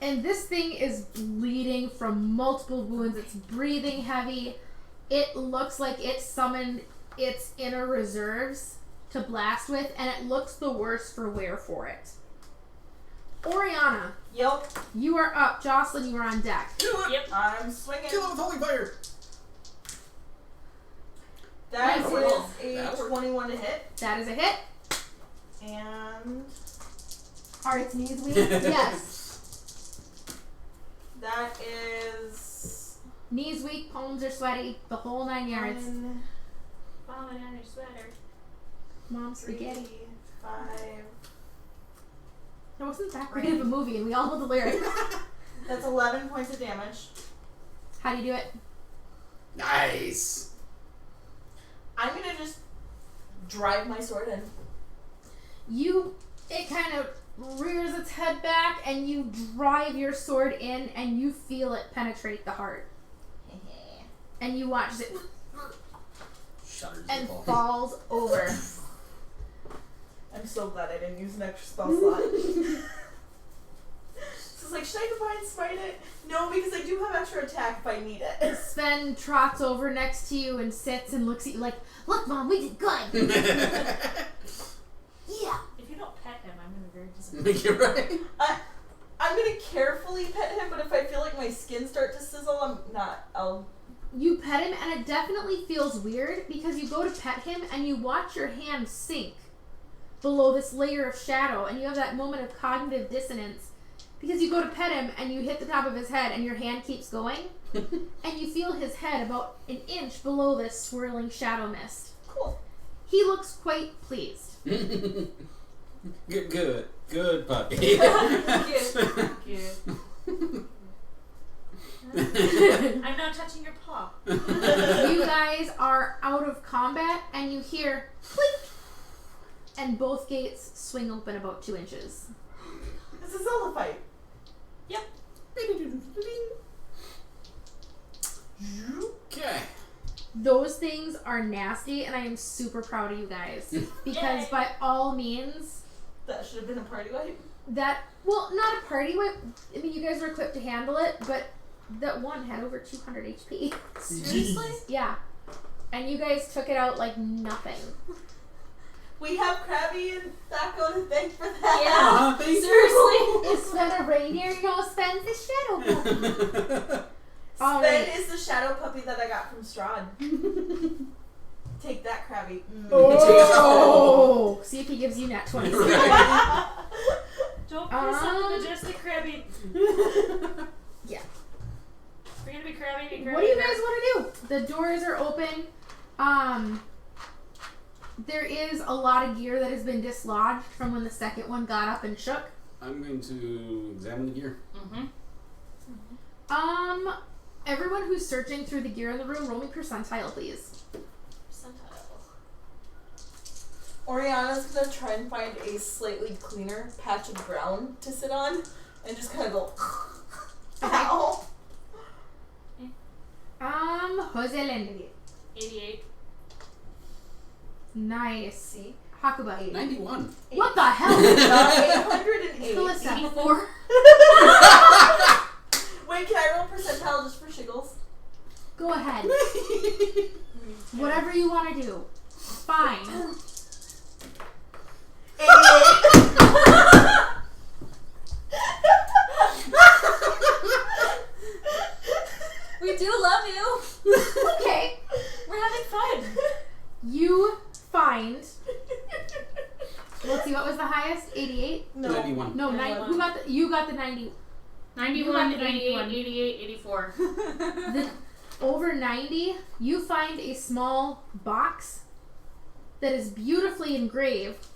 And this thing is bleeding from multiple wounds. It's breathing heavy. It looks like it summoned its inner reserves to blast with, and it looks the worse for wear for it. Oriana, Yep. you are up. Jocelyn, you are on deck. Kill it! Yep. I'm swinging. Kill it with holy fire! That Nice is roll. a That worked. 21 to hit. That is a hit. And Are its knees weak? Yes. that is Knees weak, palms are sweaty, the whole 9 yards. 1, Vomit on your sweater. Mom 3, spaghetti. 5. It wasn't that great of a movie, and we all know the lyrics. That's 11 points of damage. How do you do it? Nice! I'm gonna just drive my sword in. It kind of rears its head back, and you drive your sword in, and you feel it penetrate the heart. And you watch it Shudders and the ball. falls over. I'm so glad I didn't use an extra spell slot. So it's like, should I divine smite it? No, because I do have extra attack if I need it. Sven trots over next to you and sits and looks at you like, "Look, Mom, we did good." Yeah. If you don't pet him, I'm gonna be very disappointed. You're right. I'm gonna carefully pet him, but if I feel like my skin start to sizzle, I'm not. You pet him, and it definitely feels weird because you go to pet him and you watch your hand sink below this layer of shadow, and you have that moment of cognitive dissonance because you go to pet him and you hit the top of his head and your hand keeps going and you feel his head about an inch below this swirling shadow mist. Cool. He looks quite pleased. Good puppy. Cute. I'm not touching your paw. You guys are out of combat and you hear click, and both gates swing open about 2 inches. It's a Zelda fight. Yep. Okay. Those things are nasty, and I am super proud of you guys because Yay. by all means, That should have been a party wipe. not a party whip. I mean, you guys were equipped to handle it, but that one had over 200 HP. Seriously? Yeah, and you guys took it out like nothing. We have Krabby and Thaco to thank for that. Yeah. Thank Seriously. Is Sven a reindeer? No, Sven's the shadow puppy. All Sven right. is the shadow puppy that I got from Strahd. Take that, Krabby. Oh! See if he gives you net 20. Don't piss off the majestic Krabby. Yeah. We're gonna be Krabby and Krabby. What do you guys want to do? The doors are open. There is a lot of gear that has been dislodged from when the second one got up and shook. I'm going to examine the gear. Everyone who's searching through the gear in the room, roll me percentile, please. Oriana's gonna try and find a slightly cleaner patch of ground to sit on and just kind of go, ow. Jose Lendy. 88. Nice. See? Hakuba. 91. What the hell? 808. Calista. 84. Wait, can I roll percentile just for shiggles? Go ahead. Whatever you want to do. Fine. 88. We do love you. Okay. We're having fun. 88? No. 91. No, 91. who got the? You got the 90. 91, You got the 88, 91. 88, 84. The, over 90, you find a small box that is beautifully engraved,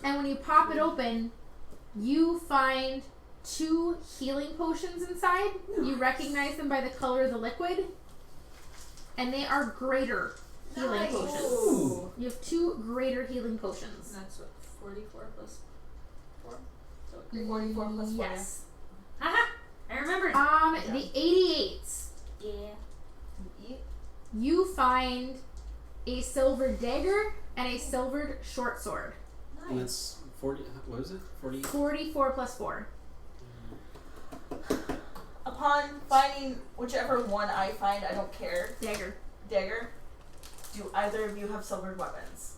and when you pop it open, you find 2 healing potions inside. You recognize them by the color of the liquid, and they are greater healing Nice. potions. Ooh. You have 2 greater healing potions. That's what, 44 plus 4? So 44 plus 4. Yes. Haha! I remembered. The 88s, Yeah. you find a silver dagger and a silvered short sword. And that's 40. What is it? 40. 44 plus 4. Upon finding whichever one I find, I don't care. Dagger. Dagger. Do either of you have silvered weapons?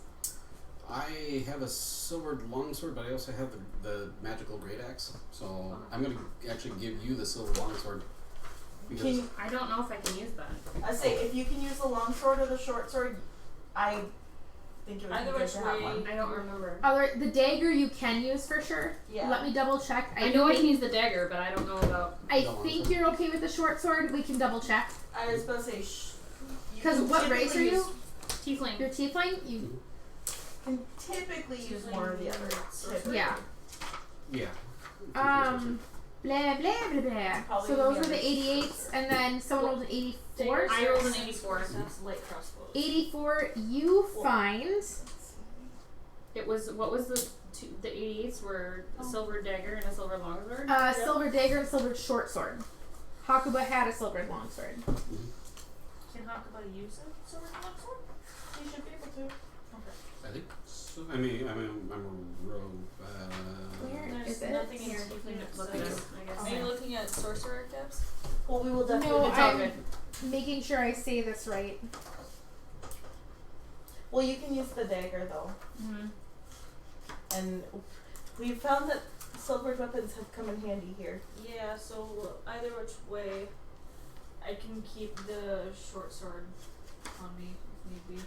I have a silvered longsword, but I also have the magical great axe. So I'm gonna actually give you the silver longsword. Because Can you, I don't know if I can use that. I say if you can use the long sword or the short sword, I think it would Either be good which to have way- one. I don't remember. Alright, the dagger you can use for sure. Yeah. Let me double check. I know I can use the dagger, but I don't know about. I Go on, think sir. you're okay with the short sword. We can double check. I was about to say. You 'Cause can what race are typically you? use- Tiefling. Your tiefling? You Can typically use one or the other. Typically. yeah. yeah. Blah blah blah blah. Probably So those the were the others. 88s, and then someone rolled an 84. I rolled an 84. That's light crossbows. 84 you find It was, what was the 88s were a silver dagger and a silver longsword? a silver dagger and silver short sword. Hakuba had a silver longsword. Can Hakuba use a silver longsword? You should be able to. I think so. I'm a rogue. Where There's is it? nothing in Here, your you can defense. look So- at it, I guess. Are you looking at sorcerer caps? Well, we will definitely. No, be It's all talking- good. Making sure I say this right. Well, you can use the dagger though, Mhm. and we found that silvered weapons have come in handy here. Yeah, so either which way, I can keep the short sword on me if need be.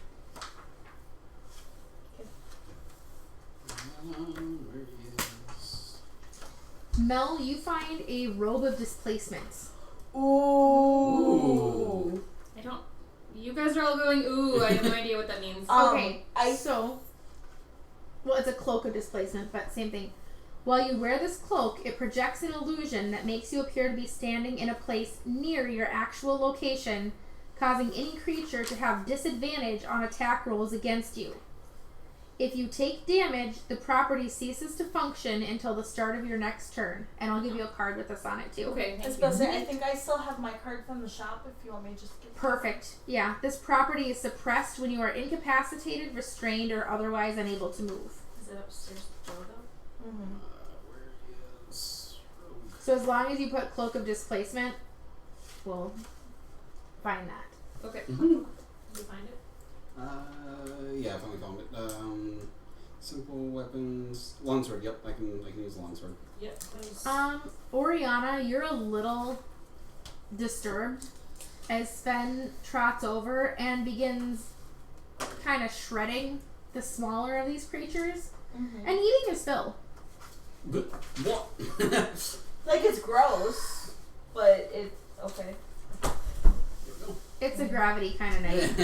Where is? Mel, you find a robe of displacement. Ooh. I don't. You guys are all going, ooh, I have no idea what that means. Okay, I well, it's a cloak of displacement, but same thing. While you wear this cloak, it projects an illusion that makes you appear to be standing in a place near your actual location, causing any creature to have disadvantage on attack rolls against you. If you take damage, the property ceases to function until the start of your next turn. And I'll give you a card with this on it too. Okay, thank you. especially I think I still have my card from the shop. If you want me to just get Perfect. Yeah, this property is suppressed when you are incapacitated, restrained, or otherwise unable to move. Is it upstairs door though? Mm-hmm. Where is rogue? So as long as you put Cloak of Displacement, we'll find that. Okay. Did you find it? Yeah, I finally found it. Simple weapons, longsword. Yep, I can use the longsword. Yep. There's Oriana, you're a little disturbed as Sven trots over and begins kind of shredding the smaller of these creatures Mm-hmm. and eating his fill. What? Like it's gross, but it's okay. It's a gravity kind of night.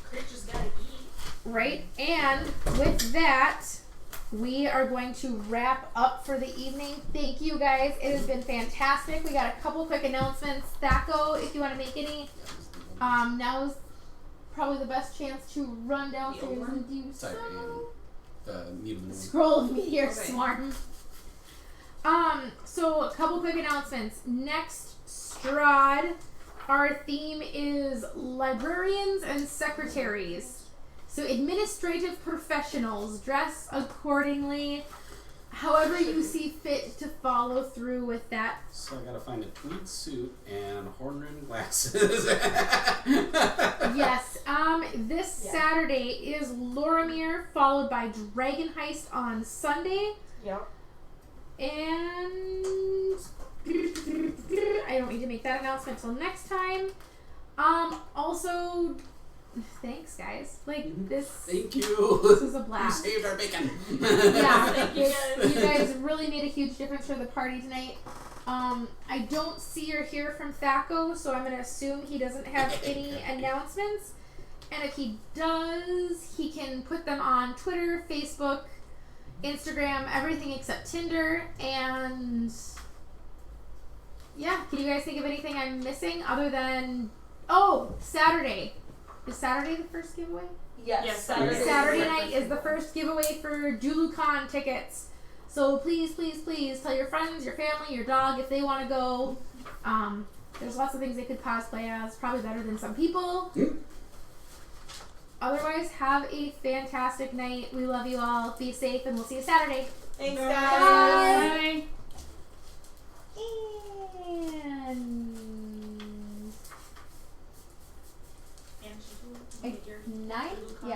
creatures gotta eat. Right? And with that, we are going to wrap up for the evening. Thank you guys. It has been fantastic. We got a couple quick announcements. Thacko, if you want to make any, now's probably the best chance to run downstairs and do Sorry, so. the needle. Scroll of Meteor Okay. Swarm. So a couple quick announcements. Next, Strahd. Our theme is librarians and secretaries. So administrative professionals, dress accordingly, however you see fit to follow through with that. So I gotta find a tweed suit and horn-rimmed glasses. Yes, this Yeah. Saturday is Lorimir, followed by Dragon Heist on Sunday. Yep. And I don't need to make that announcement till next time. Also, thanks, guys. Like this Thank you. was a You blast. saved our bacon. Yeah, Thank you guys. you guys really made a huge difference for the party tonight. I don't see or hear from Thaco, so I'm gonna assume he doesn't have any announcements. And if he does, he can put them on Twitter, Facebook, Instagram, everything except Tinder. And yeah, can you guys think of anything I'm missing other than Saturday? Is Saturday the first giveaway? Yes. Saturday night is the first giveaway for JuluCon tickets. So please, please, please tell your friends, your family, your dog if they want to go. There's lots of things they could cosplay as, probably better than some people. Otherwise, have a fantastic night. We love you all. Be safe, and we'll see you Saturday. Thanks, Bye. guys. And And ignite. Yeah.